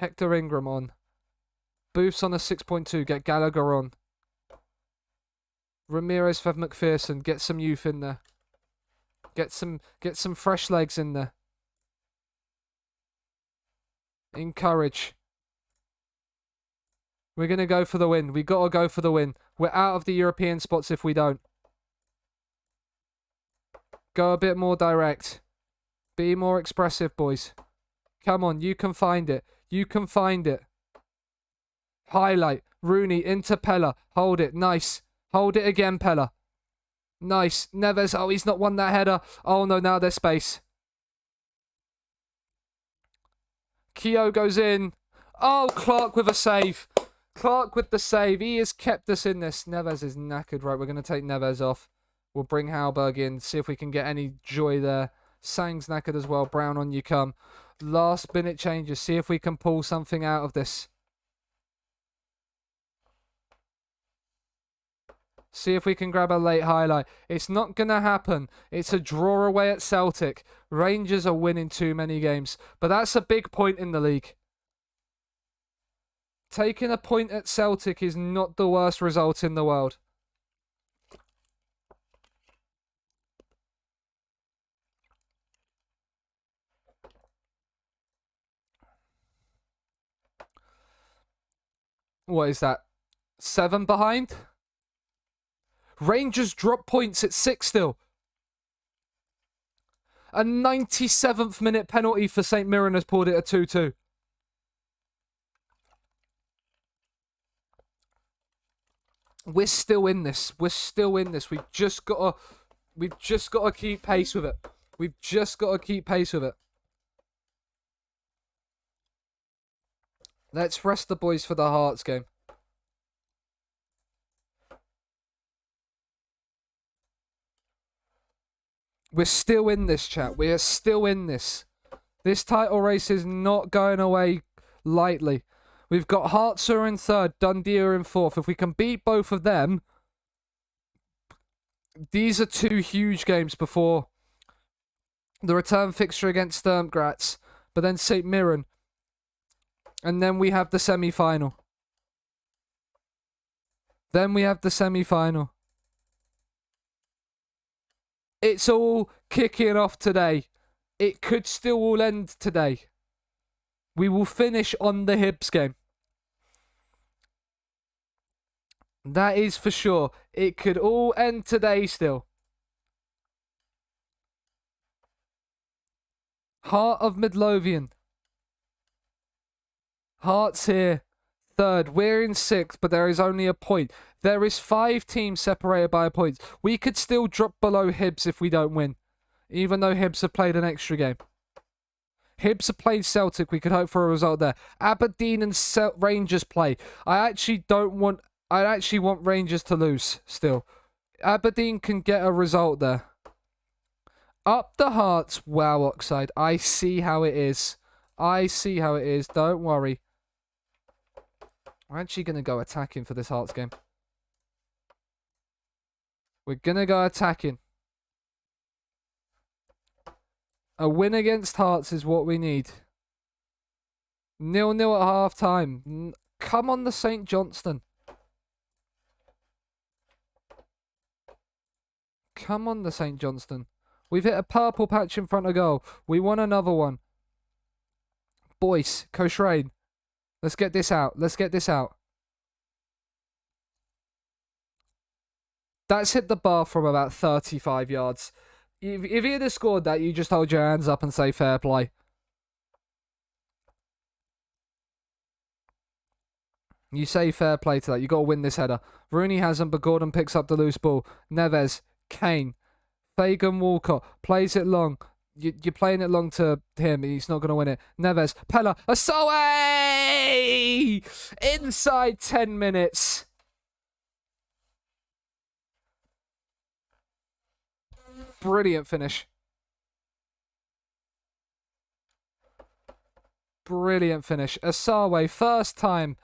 Hector Ingram on. Booth's on a 6.2. Get Gallagher on. Ramirez for McPherson. Get some youth in there. Get some fresh legs in there. Encourage. We're going to go for the win. We got to go for the win. We're out of the European spots if we don't. Go a bit more direct. Be more expressive, boys. Come on, you can find it. You can find it. Highlight. Rooney into Pella. Hold it. Nice. Hold it again, Pella. Nice. Neves. Oh, he's not won that header. Oh, no, now there's space. Keogh goes in. Oh, Clark with a save. Clark with the save. He has kept us in this. Neves is knackered. Right, we're going to take Neves off. We'll bring Halberg in. See if we can get any joy there. Sang's knackered as well. Brown, on you come. Last minute changes. See if we can pull something out of this. See if we can grab a late highlight. It's not going to happen. It's a draw away at Celtic. Rangers are winning too many games. But that's a big point in the league. Taking a point at Celtic is not the worst result in the world. What is that? 7 behind? Rangers drop points at 6 still. A 97th minute penalty for St Mirren has pulled it at 2-2. We're still in this. We're still in this. We've just got to keep pace with it. We've just got to keep pace with it. Let's rest the boys for the Hearts game. We're still in this, chat. We are still in this. This title race is not going away lightly. We've got Hearts are in 3rd, Dundee are in 4th. If we can beat both of them, these are 2 huge games before the return fixture against Graz, but then St Mirren, and then we have the semi-final. It's all kicking off today. It could still all end today. We will finish on the Hibs game. That is for sure. It could all end today still. Heart of Midlothian. Hearts here. 3rd. We're in 6th, but there is only a point. There is 5 teams separated by a point. We could still drop below Hibs if we don't win. Even though Hibs have played an extra game. Hibs have played Celtic. We could hope for a result there. Aberdeen and Rangers play. I actually want Rangers to lose still. Aberdeen can get a result there. Up the Hearts. Wow, Oxide. I see how it is. Don't worry. We're actually going to go attacking for this Hearts game. We're going to go attacking. A win against Hearts is what we need. 0-0 at half time. Come on, the St Johnstone. Come on, the St Johnstone. We've hit a purple patch in front of goal. We want another one. Boyce, Cochrane. Let's get this out. That's hit the bar from about 35 yards. If he had scored that, you just hold your hands up and say fair play. You say fair play to that. You got to win this header. Rooney hasn't, but Gordon picks up the loose ball. Neves, Kane, Fagan Walcott plays it long. You're playing it long to him. He's not going to win it. Neves, Pella, Asawe! Inside 10 minutes. Brilliant finish. Asawe, first time,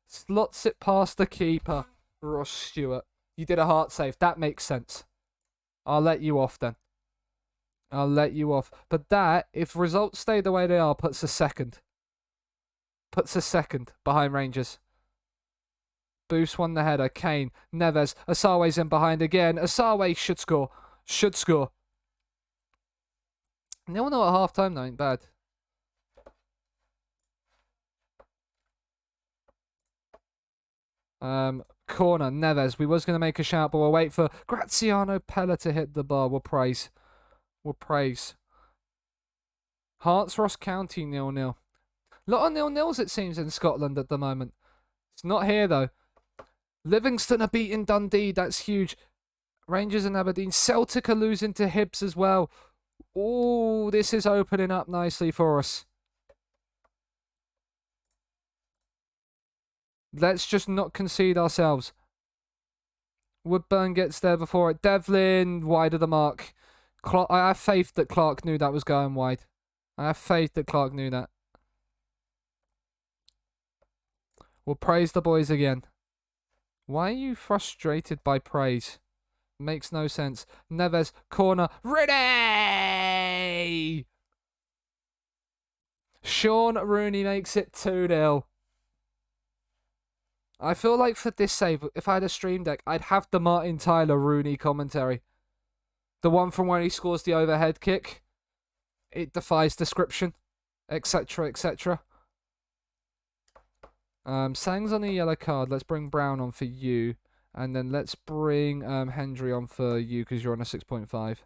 slots it past the keeper. Ross Stewart. You did a heart save. That makes sense. I'll let you off then. But that, if results stay the way they are, puts us 2nd. puts us second behind Rangers. Boost won the header. Kane, Neves, Asawe's in behind again. Asawe should score. Should score. 0-0 at half time, though, ain't bad. Corner, Neves. We was going to make a shout, but we'll wait for Graziano Pella to hit the bar. We'll praise. We'll praise. Hearts, Ross County, 0-0. Lot of 0-0s, it seems, in Scotland at the moment. It's not here, though. Livingston are beating Dundee. That's huge. Rangers and Aberdeen. Celtic are losing to Hibs as well. Oh, this is opening up nicely for us. Let's just not concede ourselves. Woodburn gets there before it. Devlin, wide of the mark. I have faith that Clark knew that was going wide. I have faith that Clark knew that. We'll praise the boys again. Why are you frustrated by praise? Makes no sense. Neves, corner, ready! Sean Rooney makes it 2-0. I feel like for this save, if I had a stream deck, I'd have the Martin Tyler Rooney commentary. The one from where he scores the overhead kick. It defies description, etc., etc. Sang's on a yellow card. Let's bring Brown on for you. And then let's bring Hendry on for you because you're on a 6.5.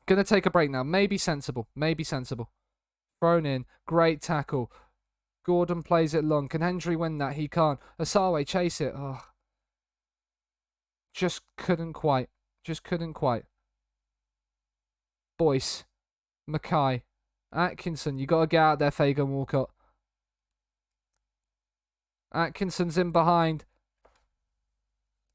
Gonna take a break now. Maybe sensible. Maybe sensible. Thrown in. Great tackle. Gordon plays it long. Can Hendry win that? He can't. Asawe, chase it. Oh. Just couldn't quite. Just couldn't quite. Boyce. Mackay. Atkinson. You got to get out there, Fagan Walcott. Atkinson's in behind.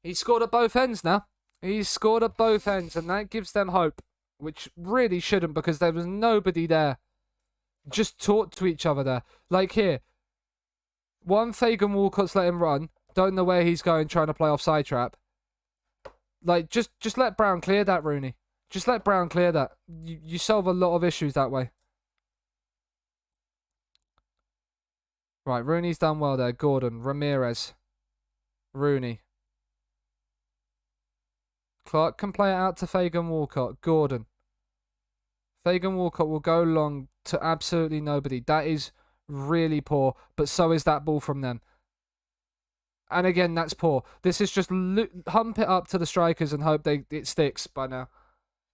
He's scored at both ends now. He's scored at both ends, and that gives them hope, which really shouldn't because there was nobody there. Just talk to each other there. Like here. One, Fagan Walcott's let him run. Don't know where he's going, trying to play offside trap. Like, just let Brown clear that, Rooney. Just let Brown clear that. You solve a lot of issues that way. Right, Rooney's done well there. Gordon, Ramirez, Rooney. Clark can play it out to Fagan Walcott. Gordon. Fagan Walcott will go long to absolutely nobody. That is really poor, but so is that ball from them. And again, that's poor. This is just hump it up to the strikers and hope it sticks by now.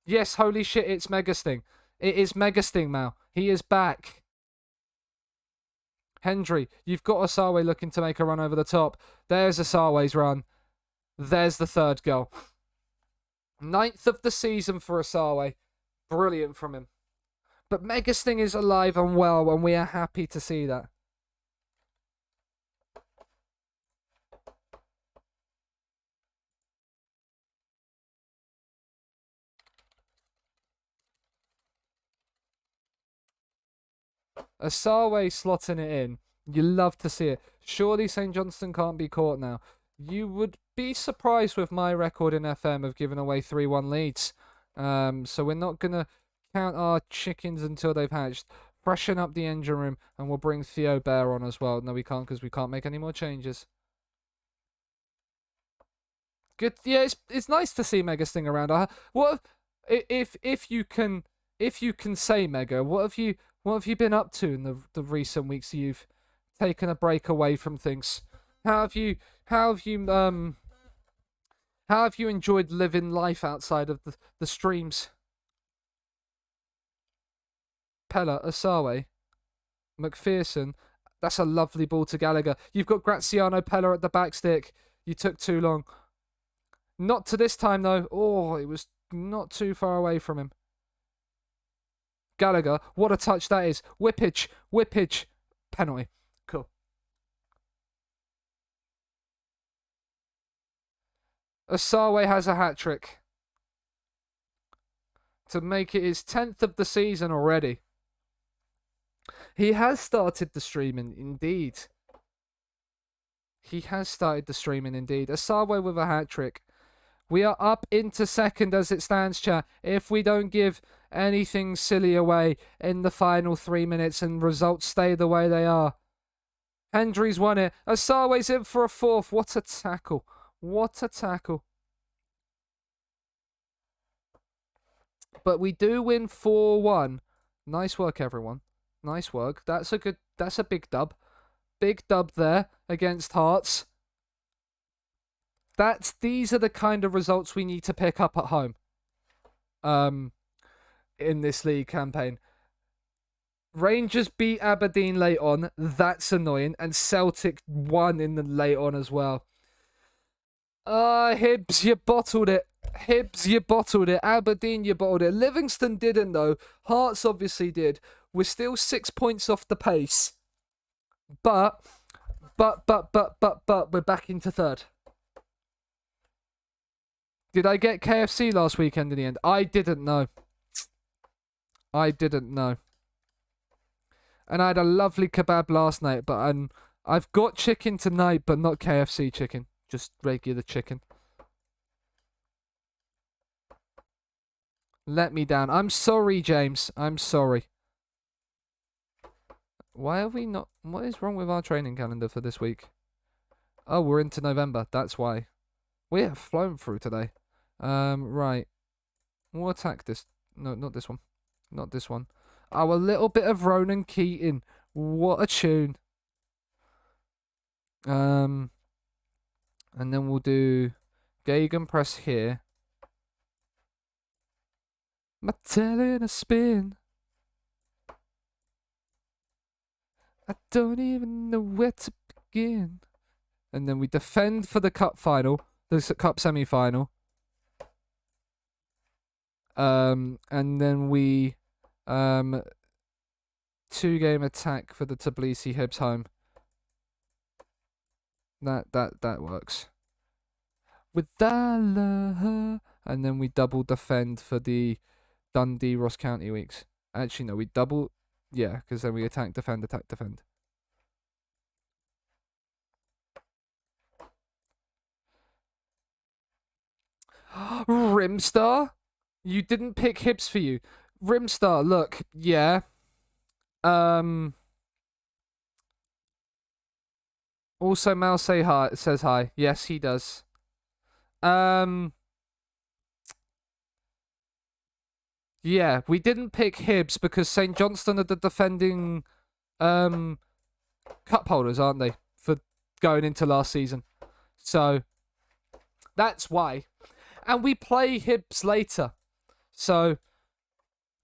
Yes, holy shit, it's Mega Sting. It is Mega Sting now. He is back. Hendry, you've got Asawe looking to make a run over the top. There's Asawe's run. There's the third goal. 9th of the season for Asawe. Brilliant from him. But Mega Sting is alive and well, and we are happy to see that. Asawe slotting it in. You love to see it. Surely St. Johnstone can't be caught now. You would be surprised with my record in FM of giving away 3-1 leads. So we're not going to count our chickens until they've hatched. Freshen up the engine room and we'll bring Theo Bear on as well. No, we can't because we can't make any more changes. Good. Yeah, it's nice to see Mega Sting around. What if you can say Mega? What have you been up to in the recent weeks? You've taken a break away from things. How have you enjoyed living life outside of the streams? Pella, Asawe, McPherson. That's a lovely ball to Gallagher. You've got Graziano Pella at the back stick. You took too long. Not to this time though. Oh, it was not too far away from him. Gallagher, what a touch that is. Whippage, penalty. Cool. Asawe has a hat-trick to make it his 10th of the season already. He has started the streaming, indeed. He has started the streaming, indeed. Asawe with a hat-trick. We are up into second as it stands, chat. If we don't give anything silly away in the final 3 minutes and results stay the way they are. Hendry's won it. Asawe's in for a fourth. What a tackle. What a tackle. But we do win 4-1. Nice work, everyone. Nice work. That's a big dub. Big dub there against Hearts. These are the kind of results we need to pick up at home. In this league campaign. Rangers beat Aberdeen late on. That's annoying. And Celtic won in the late on as well. Hibs, you bottled it. Hibs, you bottled it. Aberdeen, you bottled it. Livingston didn't, though. Hearts obviously did. We're still 6 points off the pace. But, we're back into third. Did I get KFC last weekend in the end? I didn't know. And I had a lovely kebab last night, but I've got chicken tonight, but not KFC chicken. Just regular chicken. Let me down. I'm sorry, James. I'm sorry. Why are we not... What is wrong with our training calendar for this week? Oh, we're into November. That's why. We have flown through today. Right. We'll attack this. No, not this one. Not this one. Oh, a little bit of Ronan Keating. What a tune. And then we'll do Gegenpress here. My telling a spin. I don't even know where to begin. And then we defend for the cup final. The cup semi-final. And then we 2-game attack for the Tbilisi Hibs home. That works. With Allah, and then we double defend for the Dundee Ross County weeks. Actually, no, we double, yeah, because then we attack, defend. Rimstar, you didn't pick Hibs for you. Rimstar, look, yeah. Also, Mal says hi. Yes, he does. Yeah, we didn't pick Hibs because St. Johnstone are the defending cup holders, aren't they? For going into last season. So that's why. And we play Hibs later. So,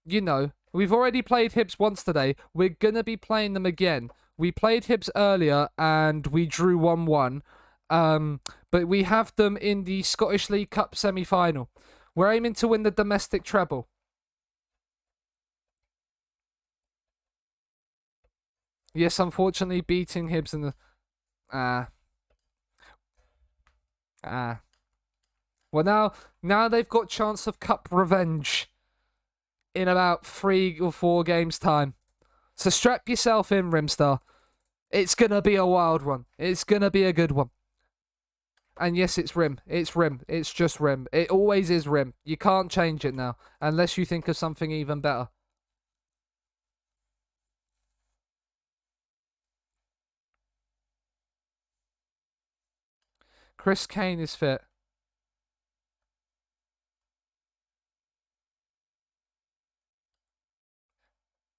you know, we've already played Hibs once today. We're going to be playing them again. We played Hibs earlier and we drew 1-1. But we have them in the Scottish League Cup semi-final. We're aiming to win the domestic treble. Yes, unfortunately, beating Hibs in the... Well, now they've got chance of cup revenge in about 3 or 4 games' time. So strap yourself in, Rimstar. It's going to be a wild one. It's going to be a good one. And yes, it's Rim. It's Rim. It's just Rim. It always is Rim. You can't change it now, unless you think of something even better. Chris Kane is fit.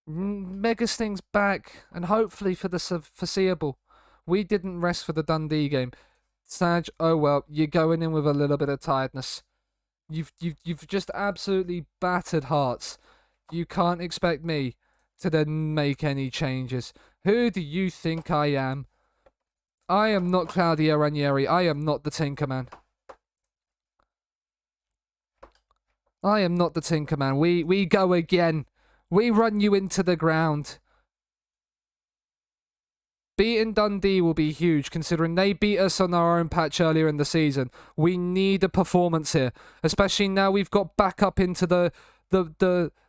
Megasting's back, and hopefully for the foreseeable. We didn't rest for the Dundee game. Saj, oh well, you're going in with a little bit of tiredness. You've just absolutely battered Hearts. You can't expect me to then make any changes. Who do you think I am? I am not Claudio Ranieri. I am not the Tinkerman. I am not the Tinkerman. We go again. We run you into the ground. Beating Dundee will be huge, considering they beat us on our own patch earlier in the season. We need a performance here, especially now we've got back up into the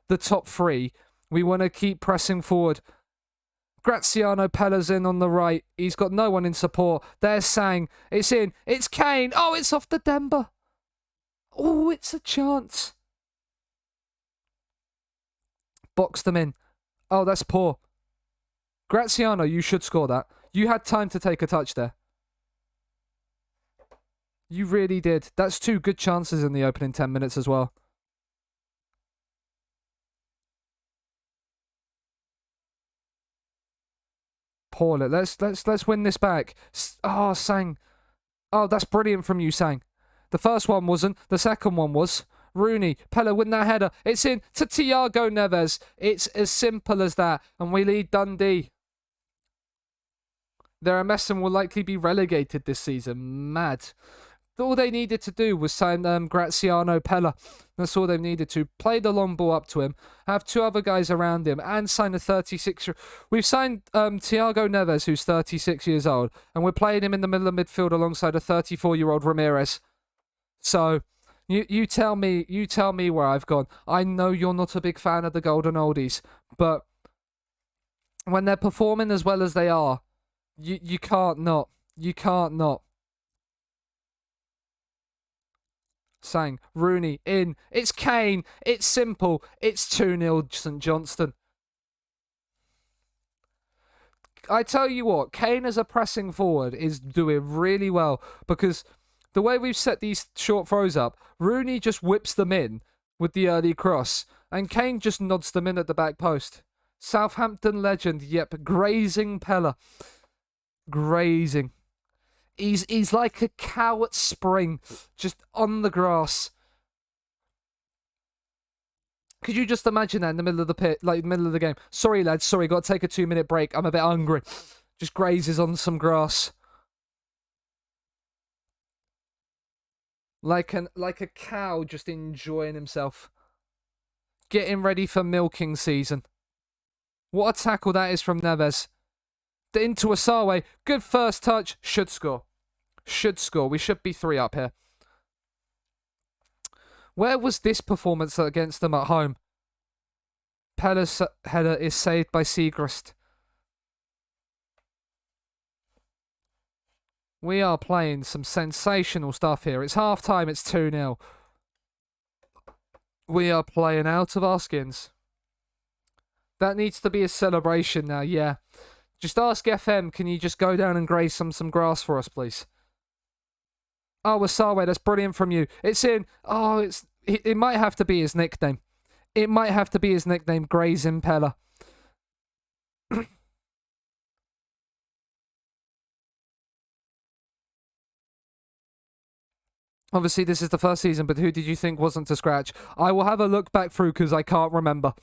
top 3. We want to keep pressing forward. Graziano Pella's in on the right. He's got no one in support. There's Sang. It's in. It's Kane. Oh, it's off the Denver. Oh, it's a chance. Box them in. Oh, that's poor. Graziano, you should score that. You had time to take a touch there. You really did. That's 2 good chances in the opening 10 minutes as well. Paul, let's win this back. Oh, Sang. Oh, that's brilliant from you, Sang. The first one wasn't. The second one was. Rooney, Pella win that header. It's in to Thiago Neves. It's as simple as that. And we lead Dundee. They're a mess and will likely be relegated this season. Mad. All they needed to do was sign Graziano Pella. That's all they needed to. Play the long ball up to him. Have 2 other guys around him. And sign a 36... We've signed Thiago Neves, who's 36 years old. And we're playing him in the middle of midfield alongside a 34-year-old Ramirez. So... You tell me where I've gone. I know you're not a big fan of the Golden Oldies, but when they're performing as well as they are, you can't not. You can't not. Sang, Rooney, in. It's Kane. It's simple. It's 2-0 St Johnstone. I tell you what, Kane as a pressing forward is doing really well because... The way we've set these short throws up, Rooney just whips them in with the early cross, and Kane just nods them in at the back post. Southampton legend, yep, grazing Pella. Grazing. He's like a cow at spring, just on the grass. Could you just imagine that in the middle of the pit, like middle of the game? Sorry, lads, sorry, got to take a 2-minute break. I'm a bit hungry. Just grazes on some grass. Like a cow just enjoying himself. Getting ready for milking season. What a tackle that is from Neves. Into Asawe. Good first touch. Should score. Should score. We should be 3 up here. Where was this performance against them at home? Pella's header is saved by Segrist. We are playing some sensational stuff here. It's half time, it's 2-0. We are playing out of our skins. That needs to be a celebration now, yeah. Just ask FM, can you just go down and graze some grass for us, please? Oh, Wasawe, that's brilliant from you. It's in. Oh, it might have to be his nickname. It might have to be his nickname, Grazing Pella. Obviously, this is the first season, but who did you think wasn't to scratch? I will have a look back through because I can't remember.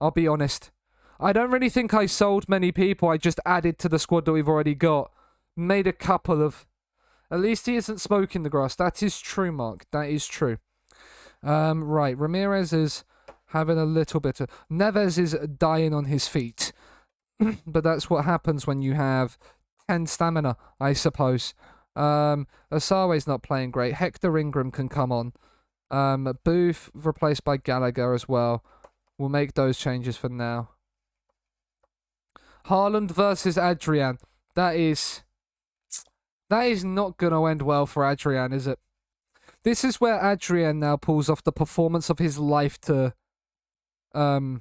I'll be honest. I don't really think I sold many people. I just added to the squad that we've already got. Made a couple of... At least he isn't smoking the grass. That is true, Mark. That is true. Right, Ramirez is having a little bit of... Neves is dying on his feet. But that's what happens when you have 10 stamina, I suppose. Asawe's not playing great. Hector Ingram can come on. Booth replaced by Gallagher as well. We'll make those changes for now. Haaland versus Adrian. That is not going to end well for Adrian, is it? This is where Adrian now pulls off the performance of his life to do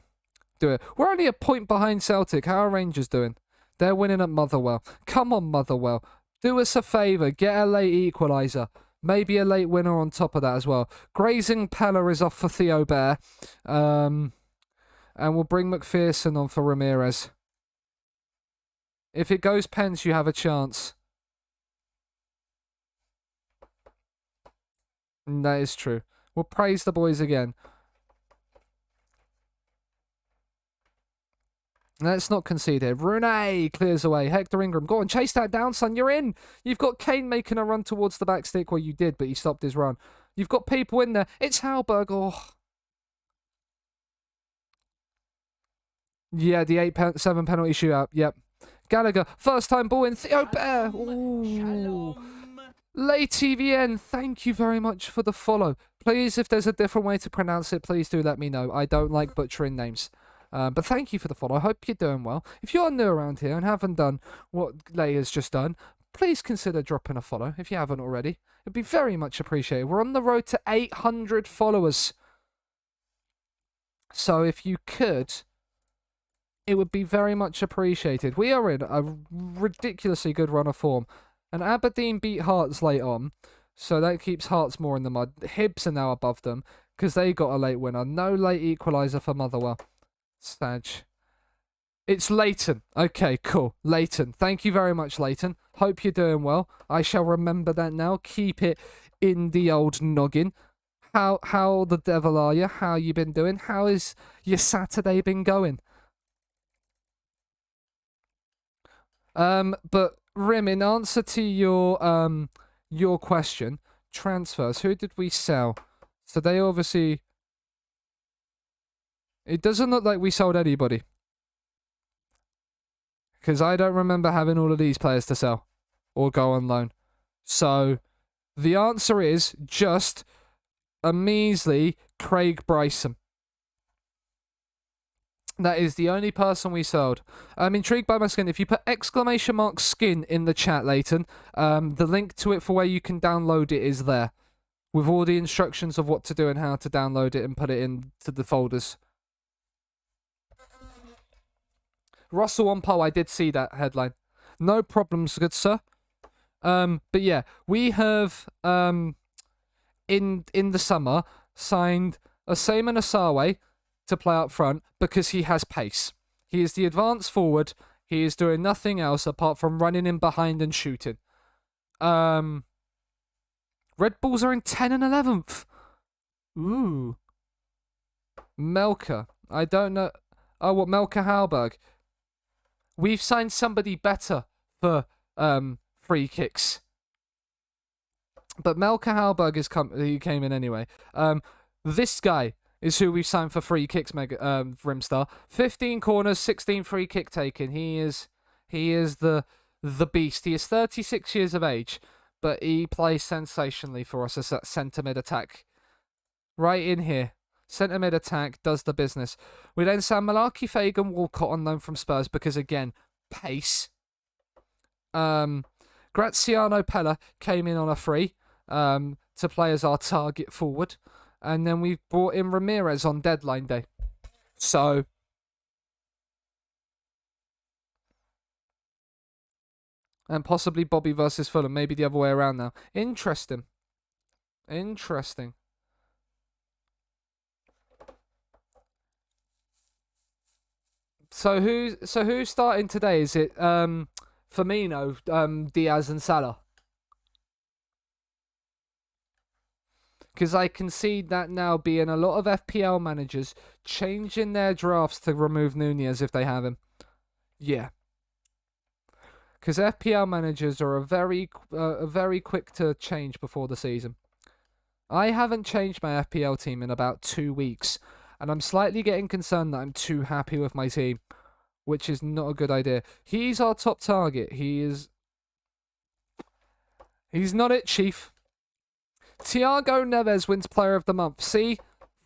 it. We're only a point behind Celtic. How are Rangers doing? They're winning at Motherwell. Come on, Motherwell. Do us a favour, get a late equaliser. Maybe a late winner on top of that as well. Grazing Pella is off for Theo Bear. And we'll bring McPherson on for Ramirez. If it goes pens, you have a chance. That is true. We'll praise the boys again. Let's not concede here. Rooney clears away. Hector Ingram. Go on, chase that down, son. You're in. You've got Kane making a run towards the back stick. Well, you did, but he stopped his run. You've got people in there. It's Halberg. Oh. Yeah, the 8-7 penalty shootout. Yep. Gallagher. First time ball in. Theo Bear. Ooh. Lay TVN, thank you very much for the follow. Please, if there's a different way to pronounce it, please do let me know. I don't like butchering names. But thank you for the follow. I hope you're doing well. If you're new around here and haven't done what Lay has just done, please consider dropping a follow if you haven't already. It'd be very much appreciated. We're on the road to 800 followers. So if you could, it would be very much appreciated. We are in a ridiculously good run of form. And Aberdeen beat Hearts late on, so that keeps Hearts more in the mud. Hibs are now above them because they got a late winner. No late equaliser for Motherwell. Sag. It's Leighton. Okay, cool. Leighton. Thank you very much, Leighton. Hope you're doing well. I shall remember that now. Keep it in the old noggin. How the devil are you? How you been doing? How is your Saturday been going? But Rim, in answer to your question, transfers. Who did we sell? So they obviously. It doesn't look like we sold anybody. Because I don't remember having all of these players to sell or go on loan. So the answer is just a measly Craig Bryson. That is the only person we sold. I'm intrigued by my skin. If you put exclamation mark skin in the chat, Leighton, the link to it for where you can download it is there. With all the instructions of what to do and how to download it and put it into the folders. Russell on Poe, I did see that headline. No problems, good sir. But yeah, we have in the summer signed Oseiman Asawe to play up front because he has pace. He is the advanced forward. He is doing nothing else apart from running in behind and shooting. Red Bulls are in 10 and 11th. Ooh. Melka. I don't know. Oh, what, Melka Halberg? We've signed somebody better for free kicks. But Melka Halberg he came in anyway. This guy is who we've signed for free kicks, Rimstar. 15 corners, 16 free kick taken. He is the beast. He is 36 years of age, but he plays sensationally for us as that centre mid attack. Right in here. Centre mid attack does the business. We then signed Malarkey, Fagan, Walcott on loan from Spurs because, again, pace. Graziano Pella came in on a free to play as our target forward. And then we brought in Ramirez on deadline day. So, and possibly Bobby versus Fulham. Maybe the other way around now. Interesting. So who's starting today? Is it Firmino, Diaz, and Salah? Because I can see that now being a lot of FPL managers changing their drafts to remove Nunez if they have him. Yeah. Because FPL managers are very quick to change before the season. I haven't changed my FPL team in about 2 weeks, and I'm slightly getting concerned that I'm too happy with my team, which is not a good idea. He's our top target. He's not it, Chief. Thiago Neves wins Player of the Month. See?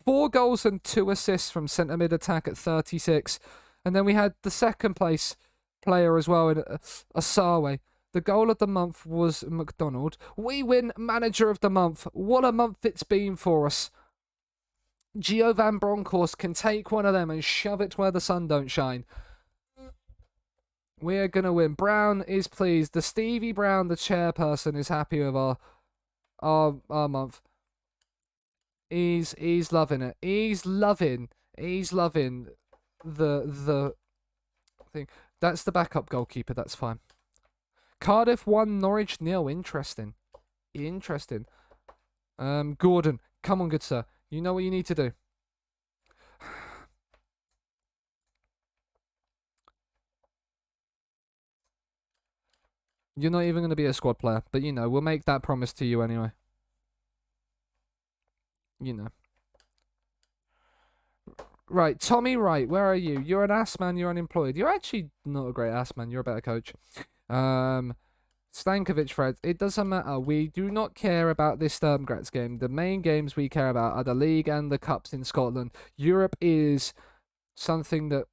4 goals and 2 assists from centre mid attack at 36. And then we had the second place player as well in Asawe. The goal of the month was McDonald. We win Manager of the Month. What a month it's been for us. Gio Van Bronckhorst can take one of them and shove it where the sun don't shine. We are going to win. Brown is pleased. The Stevie Brown, the chairperson, is happy with our month. He's loving it. He's loving the thing. That's the backup goalkeeper. That's fine. Cardiff 1, Norwich 0. Interesting. Gordon, come on, good sir. You know what you need to do. You're not even going to be a squad player, but you know, we'll make that promise to you anyway. You know. Right, Tommy Wright, where are you? You're an ass man, you're unemployed. You're actually not a great ass man, you're a better coach. Stankovic, Fred, it doesn't matter. We do not care about this Sturmgratz game. The main games we care about are the league and the cups in Scotland. Europe is something that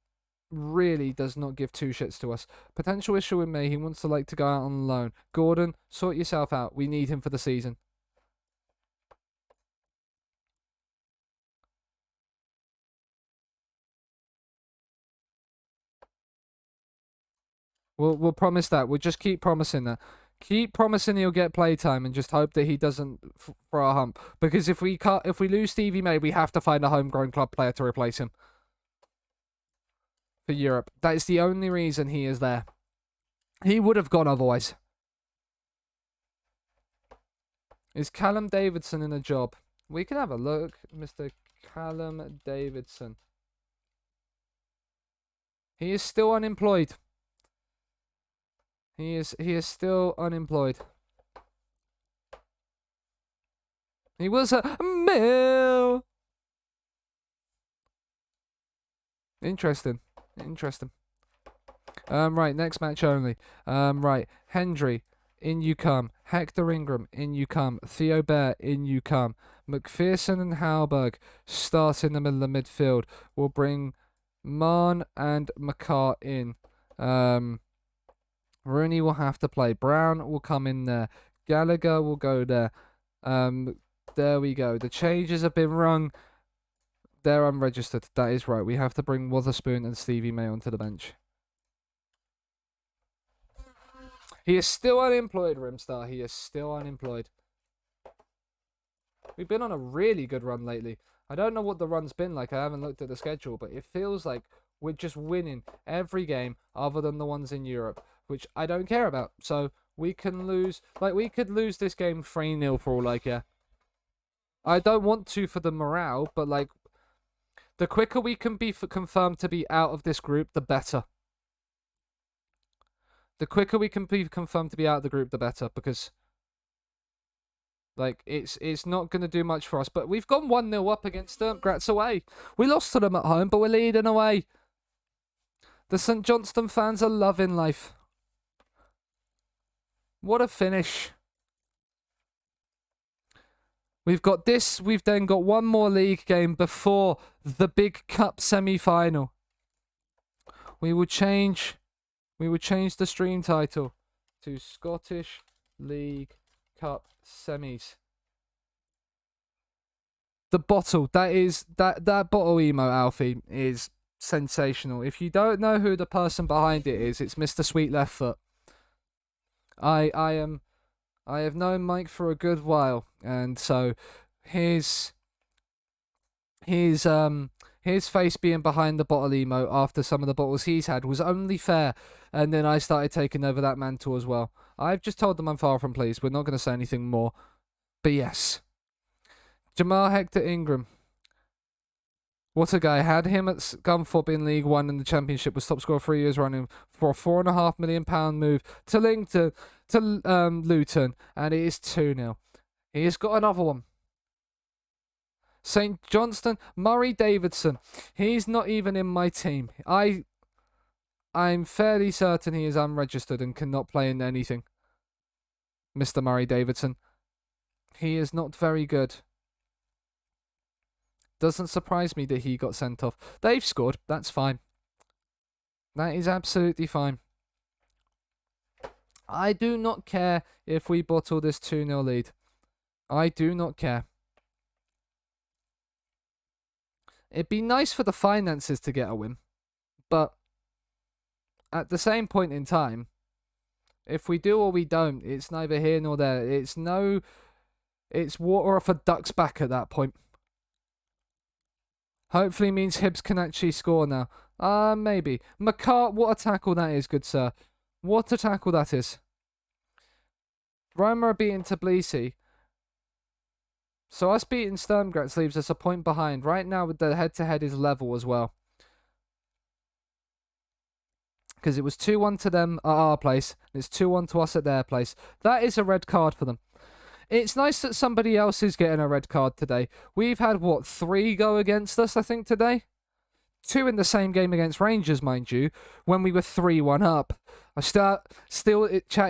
really does not give two shits to us. Potential issue in May, he wants to go out on loan. Gordon, sort yourself out. We need him for the season. We'll promise that. We'll just keep promising that. Keep promising he'll get playtime, and just hope that he doesn't throw a hump. Because if we lose Stevie May, we have to find a homegrown club player to replace him for Europe. That is the only reason he is there. He would have gone otherwise. Is Callum Davidson in a job? We can have a look, Mr. Callum Davidson. He is still unemployed. He is still unemployed. He was a Mill. Interesting. Right, next match only. Right, Hendry, in you come. Hector Ingram, in you come. Theo Bear, in you come. McPherson and Halberg start in the middle of midfield. We'll bring Mahn and McCart in. Rooney will have to play. Brown will come in there. Gallagher will go there. There we go. The changes have been rung. They're unregistered. That is right. We have to bring Wotherspoon and Stevie May onto the bench. He is still unemployed, Rimstar. He is still unemployed. We've been on a really good run lately. I don't know what the run's been like. I haven't looked at the schedule, but it feels like we're just winning every game other than the ones in Europe, which I don't care about. So we can lose. Like, we could lose this game 3-0 for all I care. I don't want to for the morale, but like, the quicker we can be confirmed to be out of this group, the better. The quicker we can be confirmed to be out of the group, the better, because like it's not going to do much for us. But we've gone 1-0 up against Graz away. We lost to them at home, but we're leading away. The St. Johnstone fans are loving life. What a finish. We've got this. We've then got one more league game before the big cup semi-final. We will change the stream title to Scottish League Cup Semis. The bottle, that bottle emo, Alfie, is sensational. If you don't know who the person behind it is, it's Mr. Sweet Left Foot. I have known Mike for a good while, and so his face being behind the bottle emo after some of the bottles he's had was only fair, and then I started taking over that mantle as well. I've just told them I'm far from pleased. We're not going to say anything more, but yes. Jamal Hector Ingram. What a guy. Had him at Scunthorpe in League One in the Championship, was top scorer 3 years running for a £4.5 million move to Lincoln, to Luton, and it is 2-0. He has got another one. St. Johnstone, Murray Davidson. He's not even in my team. I'm fairly certain he is unregistered and cannot play in anything. Mr. Murray Davidson. He is not very good. Doesn't surprise me that he got sent off. They've scored. That's fine. That is absolutely fine. I do not care if we bottle this 2-0 lead. I do not care. It'd be nice for the finances to get a win. But at the same point in time, if we do or we don't, it's neither here nor there. It's water off a duck's back at that point. Hopefully means Hibs can actually score now. Maybe. McCart, what a tackle that is, good sir. What a tackle that is. Roma are beating Tbilisi. So us beating Sturm Graz leaves us a point behind. Right now, with the head-to-head is level as well. Because it was 2-1 to them at our place. And it's 2-1 to us at their place. That is a red card for them. It's nice that somebody else is getting a red card today. We've had, 3 go against us, I think, today? 2 in the same game against Rangers, mind you, when we were 3-1 up. Chat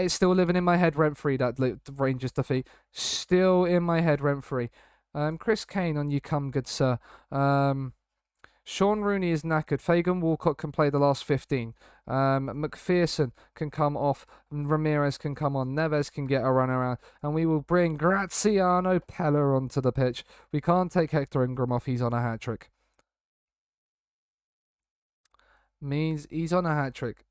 is still living in my head rent-free, that Rangers defeat. Still in my head rent-free. Chris Kane, on you come, good sir. Sean Rooney is knackered. Fagan Walcott can play the last 15. McPherson can come off. Ramirez can come on. Neves can get a run around. And we will bring Graziano Pella onto the pitch. We can't take Hector Ingram off. He's on a hat-trick. Means he's on a hat-trick.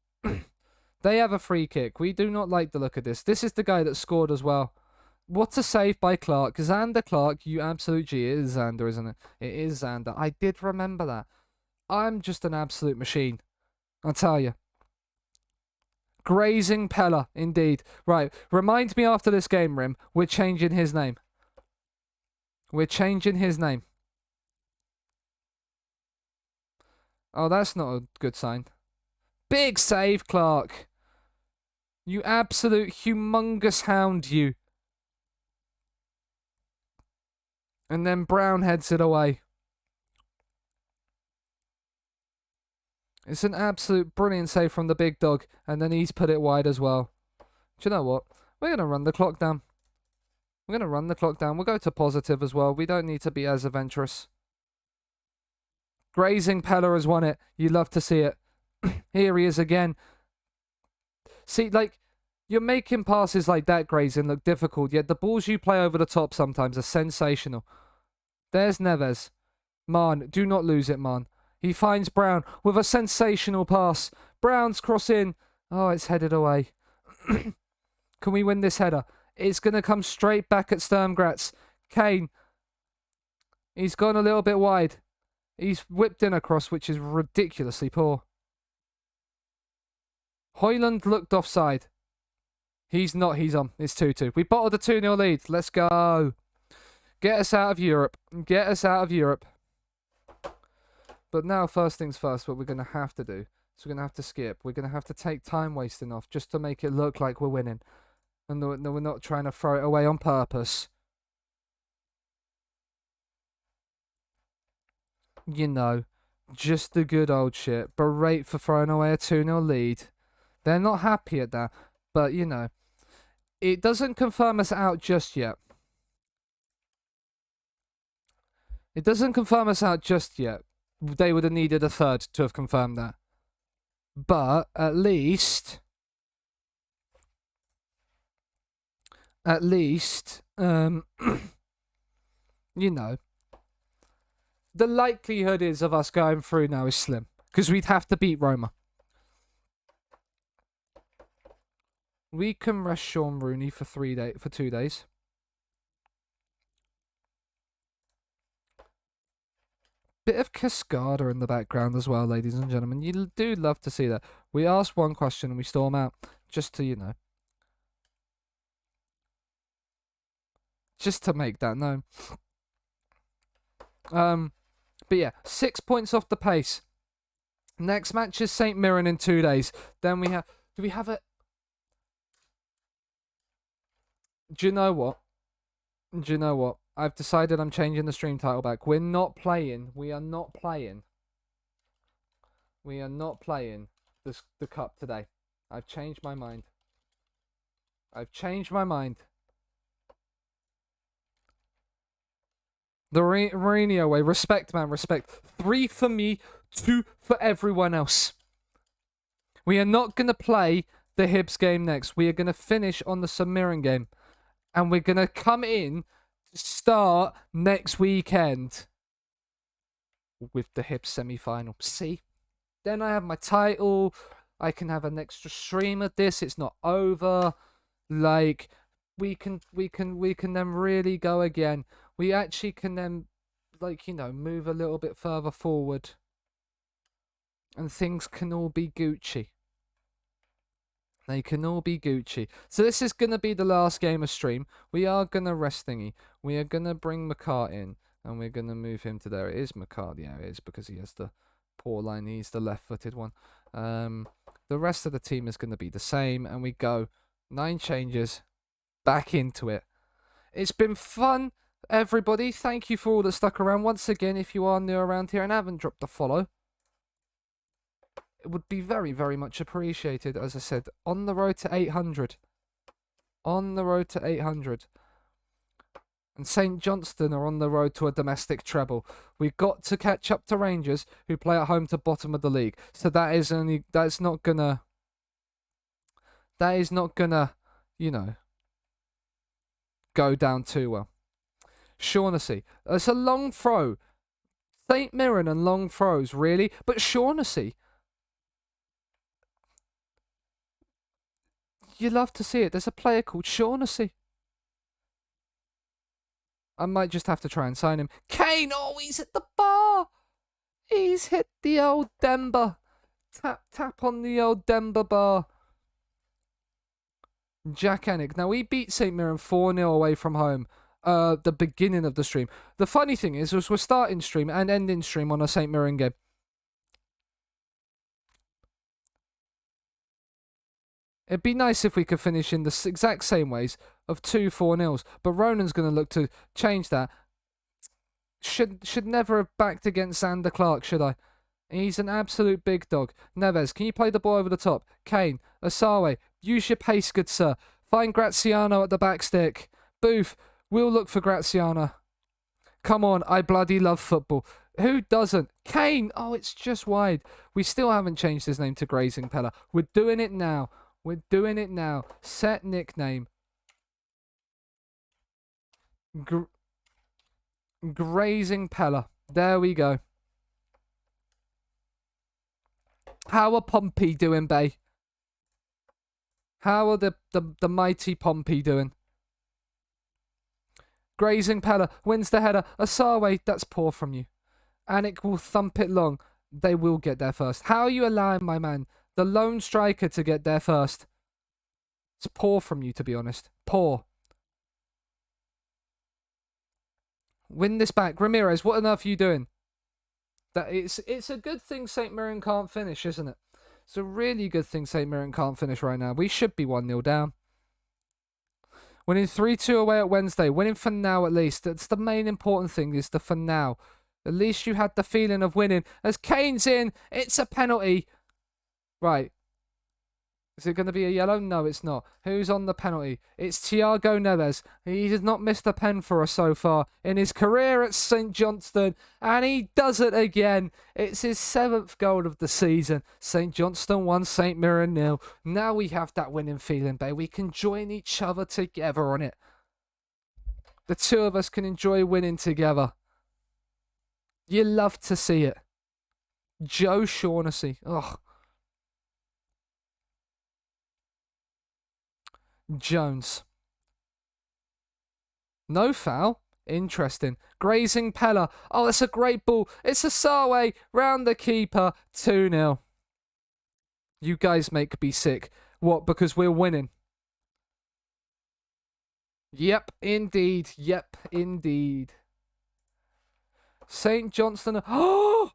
They have a free kick. We do not like the look of this. This is the guy that scored as well. What a save by Clark. Xander Clark, you absolute G. It is Xander, isn't it? It is Xander. I did remember that. I'm just an absolute machine. I'll tell you. Grazing Pella, indeed. Right, remind me after this game, Rim, we're changing his name. We're changing his name. Oh, that's not a good sign. Big save, Clark. You absolute humongous hound, you. And then Brown heads it away. It's an absolute brilliant save from the big dog, and then he's put it wide as well. Do you know what? We're going to run the clock down. We're going to run the clock down. We'll go to positive as well. We don't need to be as adventurous. Grazing Pella has won it. You love to see it. Here he is again. See, like, you're making passes like that, Grazing, look difficult, yet the balls you play over the top sometimes are sensational. There's Neves. Man, do not lose it, man. He finds Brown with a sensational pass. Brown's cross in. Oh, it's headed away. Can we win this header? It's going to come straight back at Sturmgratz. Kane. He's gone a little bit wide. He's whipped in across, which is ridiculously poor. Hoyland looked offside. He's not. He's on. It's 2-2. We bottled a 2-0 lead. Let's go. Get us out of Europe. Get us out of Europe. But now, first things first, what we're going to have to do is we're going to have to skip. We're going to have to take time wasting off just to make it look like we're winning. And no, we're not trying to throw it away on purpose. You know, just the good old shit. Berate for throwing away a 2-0 lead. They're not happy at that. But, you know, it doesn't confirm us out just yet. It doesn't confirm us out just yet. They would have needed a third to have confirmed that. But at least, you know, the likelihood is of us going through now is slim. Because we'd have to beat Roma. We can rest Sean Rooney for 2 days. Bit of Cascada in the background as well, ladies and gentlemen. You do love to see that. We asked one question and we storm out. Just to, you know. Just to make that known. But yeah, 6 points off the pace. Next match is St. Mirren in 2 days. Then we have... Do we have a... Do you know what? Do you know what? I've decided I'm changing the stream title back. We're not playing. We are not playing. We are not playing the cup today. I've changed my mind. I've changed my mind. The Mourinho way. Respect, man. Respect. 3 for me. 2 for everyone else. We are not going to play the Hibs game next. We are going to finish on the St. Mirren game. And we're going to come in to start next weekend with the Hibs semi-final. See? Then I have my title. I can have an extra stream of this. It's not over. Like, we can then really go again. We actually can then, like, you know, move a little bit further forward. And things can all be Gucci. They can all be Gucci. So this is going to be the last game of stream. We are going to rest thingy. We are going to bring McCart in. And we're going to move him to there. It is McCart. Yeah, it is because he has the poor line. He's the left-footed one. The rest of the team is going to be the same. And we go 9 changes. Back into it. It's been fun, everybody. Thank you for all that stuck around. Once again, if you are new around here and haven't dropped a follow, it would be very, very much appreciated. As I said, on the road to 800. On the road to 800. And St. Johnstone are on the road to a domestic treble. We've got to catch up to Rangers, who play at home to bottom of the league. So that's not gonna, you know, go down too well. Shaughnessy. It's a long throw. St. Mirren and long throws, really? But Shaughnessy, You love to see it. There's a player called Shaughnessy. I might just have to try and sign him. Kane! Oh, he's at the bar! He's hit the old Denver. Tap, tap on the old Denver bar. Jack Enick. Now, we beat St. Mirren 4-0 away from home. The beginning of the stream. The funny thing is we're starting stream and ending stream on a St. Mirren game. It'd be nice if we could finish in the exact same ways of 2-4-0s, but Ronan's going to look to change that. Should never have backed against Xander Clark, should I? He's an absolute big dog. Neves, can you play the ball over the top? Kane, Asawe, use your pace, good sir. Find Graziano at the back stick. Booth, we'll look for Graziano. Come on, I bloody love football. Who doesn't? Kane! Oh, it's just wide. We still haven't changed his name to Grazing Pella. We're doing it now. We're doing it now. Set nickname. Grazing Pella. There we go. How are Pompey doing, Bay? How are the mighty Pompey doing? Grazing Pella wins the header. Asawe, that's poor from you. Anik will thump it long. They will get there first. How are you allowing my man, the lone striker, to get there first? It's poor from you, to be honest. Poor. Win this back. Ramirez, what on earth are you doing? It's a good thing St. Mirren can't finish, isn't it? It's a really good thing St. Mirren can't finish right now. We should be 1-0 down. Winning 3-2 away at Wednesday. Winning for now, at least. That's the main important thing, is the for now. At least you had the feeling of winning. As Kane's in, it's a penalty. Right. Is it going to be a yellow? No, it's not. Who's on the penalty? It's Thiago Neves. He has not missed a pen for us so far in his career at St. Johnstone, and he does it again. It's his 7th goal of the season. St. Johnstone 1, St. Mirren 0. Now we have that winning feeling, babe. We can join each other together on it. The two of us can enjoy winning together. You love to see it. Joe Shaughnessy. Ugh. Jones. No foul. Interesting. Grazing Pella. Oh, that's a great ball. It's a Sarway round the keeper. 2-0. You guys make me sick. What? Because we're winning. Yep, indeed. Yep, indeed. St. Johnstone. Oh!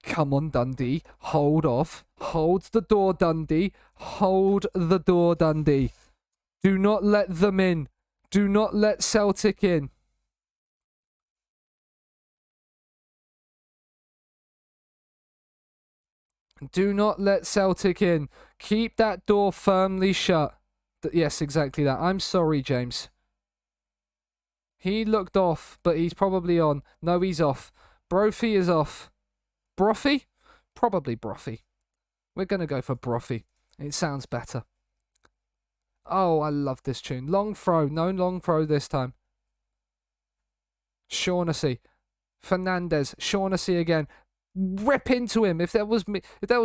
Come on, Dundee. Hold off. Hold the door, Dundee. Hold the door, Dundee. Do not let them in. Do not let Celtic in. Do not let Celtic in. Keep that door firmly shut. Yes, exactly that. I'm sorry, James. He looked off, but he's probably on. No, he's off. Brophy is off. Brothy? Probably Brothy. We're going to go for Brothy. It sounds better. Oh, I love this tune. Long throw. No long throw this time. Shaughnessy. Fernandez. Shaughnessy again. Rip into him. If there was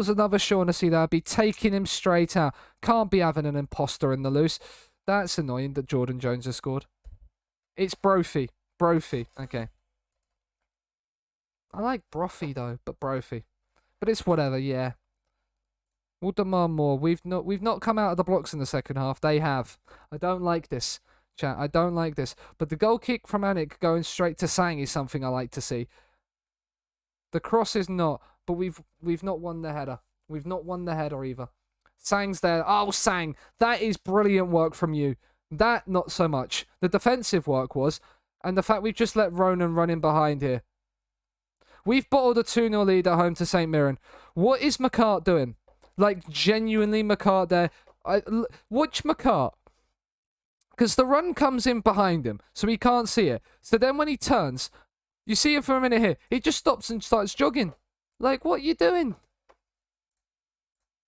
another Shaughnessy there, I'd be taking him straight out. Can't be having an imposter in the loose. That's annoying that Jordan Jones has scored. It's Brophy. Brophy. Okay. I like Brothy though, but Brophy. But it's whatever, yeah. We'll demand more. We've not come out of the blocks in the second half. They have. I don't like this, chat. I don't like this. But the goal kick from Anik going straight to Sang is something I like to see. The cross is not, but we've not won the header. We've not won the header either. Sang's there. Oh, Sang, that is brilliant work from you. That, not so much. The defensive work was, and the fact we've just let Ronan run in behind here. We've bottled a 2-0 lead at home to St. Mirren. What is McCart doing? Like, genuinely McCart there. Watch McCart. Because the run comes in behind him, so he can't see it. So then when he turns, you see him for a minute here. He just stops and starts jogging. Like, what are you doing?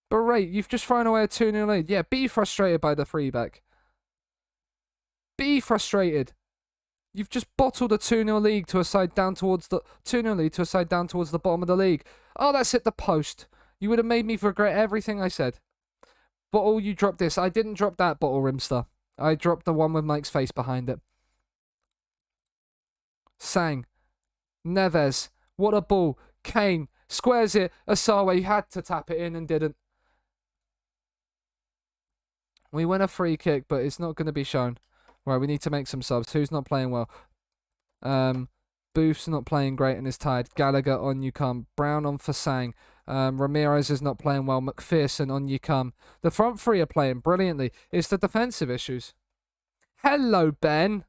Berate, you've just thrown away a 2-0 lead. Yeah, be frustrated by the free back. Be frustrated. You've just bottled a 2-0 lead to a side down towards the 2-0 lead to a side down towards the bottom of the league. Oh, that's hit the post. You would have made me regret everything I said. Bottle, you dropped this. I didn't drop that bottle, Rimster. I dropped the one with Mike's face behind it. Sang. Neves. What a ball. Kane. Squares it. Asawa had to tap it in and didn't. We win a free kick, but it's not going to be shown. Right, we need to make some subs. Who's not playing well? Booth's not playing great and is tired. Gallagher on you come. Brown on for Sang. Ramirez is not playing well. McPherson on you come. The front three are playing brilliantly. It's the defensive issues. Hello, Ben.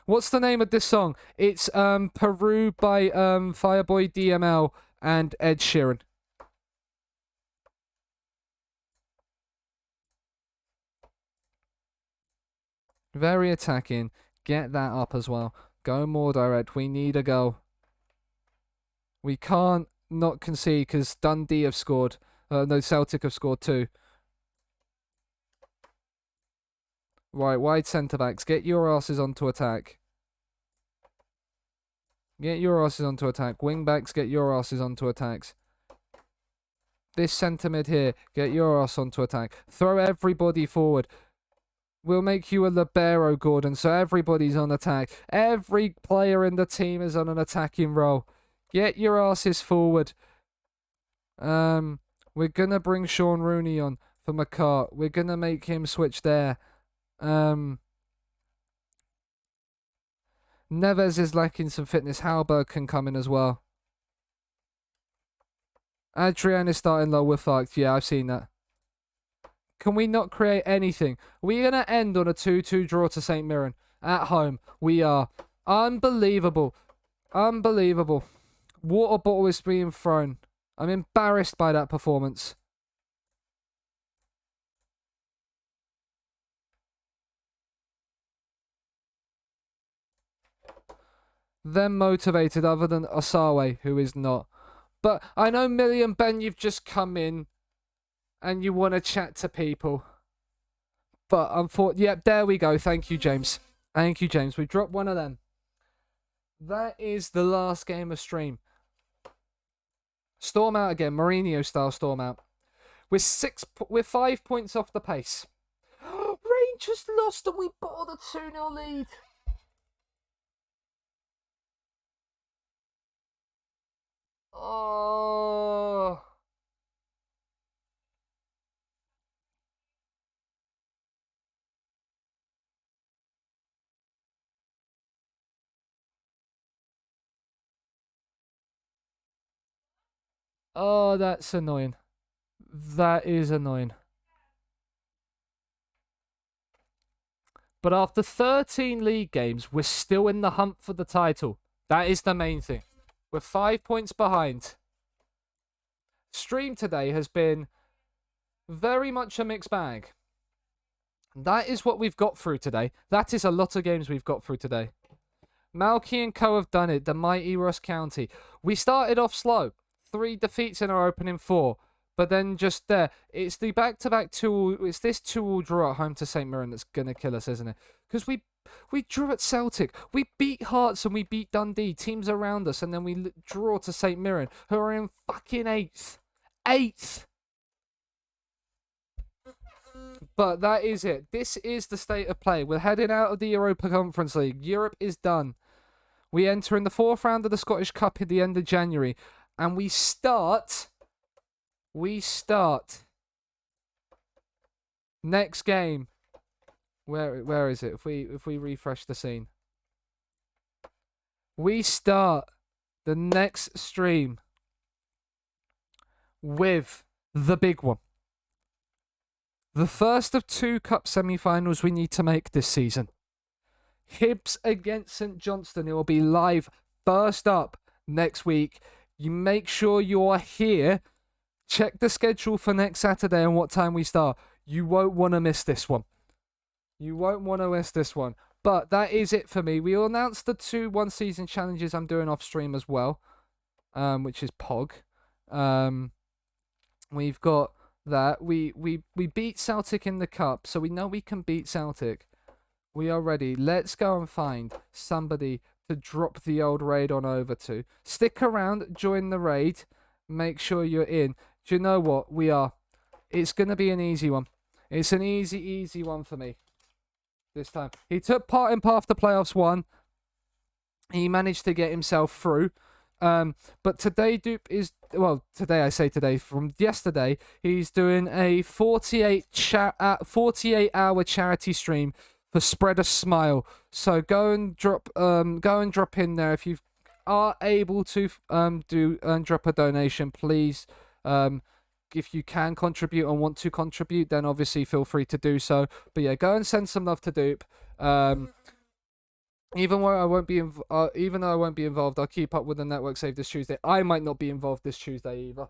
What's the name of this song? It's Peru by Fireboy DML and Ed Sheeran. Very attacking. Get that up as well. Go more direct. We need a goal. We can't not concede because Dundee have scored. No, Celtic have scored too. Right, wide centre-backs. Get your asses onto attack. Get your asses onto attack. Wing-backs, get your asses onto attacks. This centre-mid here, get your ass onto attack. Throw everybody forward. We'll make you a libero, Gordon, so everybody's on attack. Every player in the team is on an attacking role. Get your asses forward. We're going to bring Sean Rooney on for McCart. We're going to make him switch there. Neves is lacking some fitness. Halberg can come in as well. Adrian is starting low. We're fucked. Yeah, I've seen that. Can we not create anything? We're going to end on a 2-2 draw to St. Mirren at home. We are. Unbelievable. Unbelievable. Water bottle is being thrown. I'm embarrassed by that performance. Them motivated other than Osawe, who is not. But I know Millie and Ben, you've just come in and you want to chat to people. But unfortunately, yep, there we go. Thank you, James. Thank you, James. We dropped one of them. That is the last game of stream. Storm out again, Mourinho style storm out. We're 5 points off the pace. Rangers lost and we bought a 2-0 lead. Oh. Oh, that's annoying. That is annoying. But after 13 league games, we're still in the hunt for the title. That is the main thing. We're 5 points behind. Stream today has been very much a mixed bag. That is what we've got through today. That is a lot of games we've got through today. Malky and Co have done it. The mighty Ross County. We started off slow. 3 defeats in our opening 4. But then just there, it's the back-to-back 2-all. It's this 2-all draw at home to St. Mirren that's going to kill us, isn't it? Because we drew at Celtic. We beat Hearts and we beat Dundee. Teams around us. And then we draw to St. Mirren, who are in fucking 8th. 8th! But that is it. This is the state of play. We're heading out of the Europa Conference League. Europe is done. We enter in the 4th round of the Scottish Cup at the end of January. And we start next game. Where is it? If we refresh the scene. We start the next stream with the big one. The first of 2 cup semi-finals we need to make this season. Hibs against St Johnstone. It will be live first up next week. You make sure you're here. Check the schedule for next Saturday and what time we start. You won't want to miss this one. You won't want to miss this one. But that is it for me. We'll announce the 2 one-season challenges I'm doing off stream as well, which is POG. We've got that. We beat Celtic in the cup, so we know we can beat Celtic. We are ready. Let's go and find somebody to drop the old raid on over to. Stick around, join the raid. Make sure you're in. Do you know what? We are. It's going to be an easy one. It's an easy one for me this time. He took part in Path to Playoffs 1. He managed to get himself through. But today, Dupe is... Well, today, I say today. From yesterday, he's doing a 48-hour charity stream for Spread a Smile. So go and drop in there if you are able to drop a donation, please. If you can contribute and want to contribute, then obviously feel free to do so. But yeah, go and send some love to Dupe. Even though I won't be involved, I'll keep up with the network save this Tuesday. I might not be involved this Tuesday either.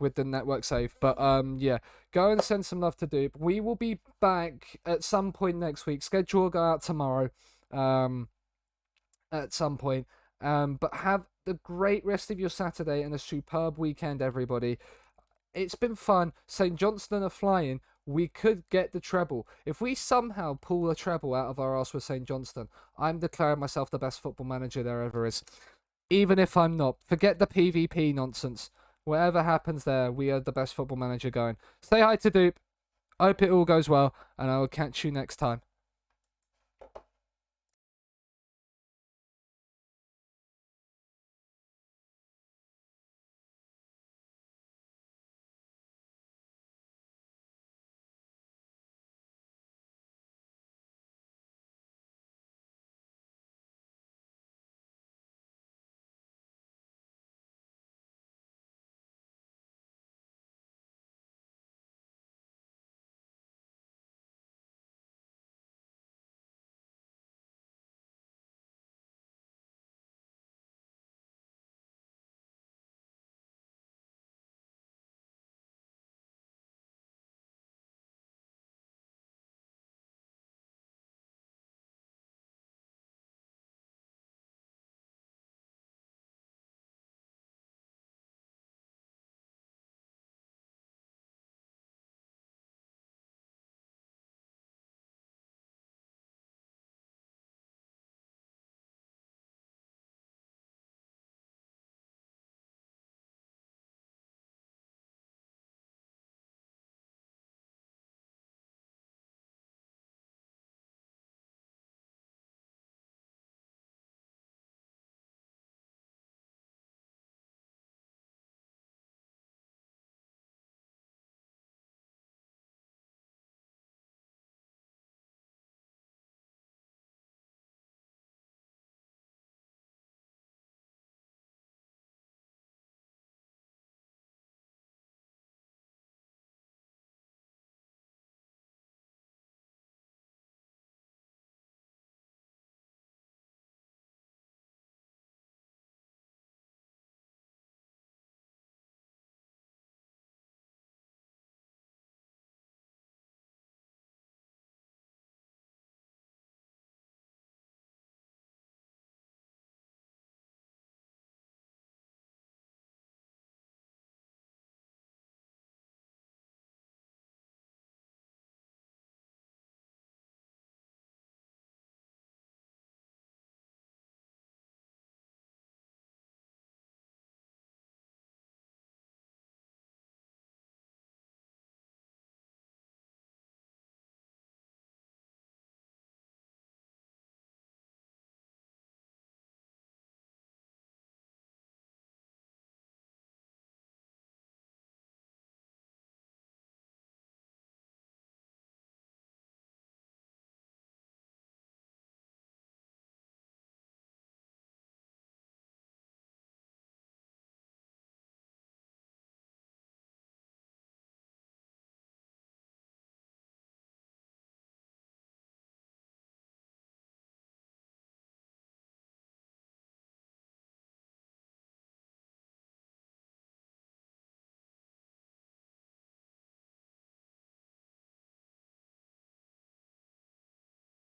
With the network save, but yeah, go and send some love to Dupe. We will be back at some point next week. Schedule will go out tomorrow. At some point. But have the great rest of your Saturday and a superb weekend, everybody. It's been fun. St. Johnstone are flying. We could get the treble. If we somehow pull a treble out of our arse with St. Johnstone, I'm declaring myself the best football manager there ever is. Even if I'm not. Forget the PvP nonsense. Whatever happens there, we are the best football manager going. Say hi to Dupe. Hope it all goes well, and I will catch you next time.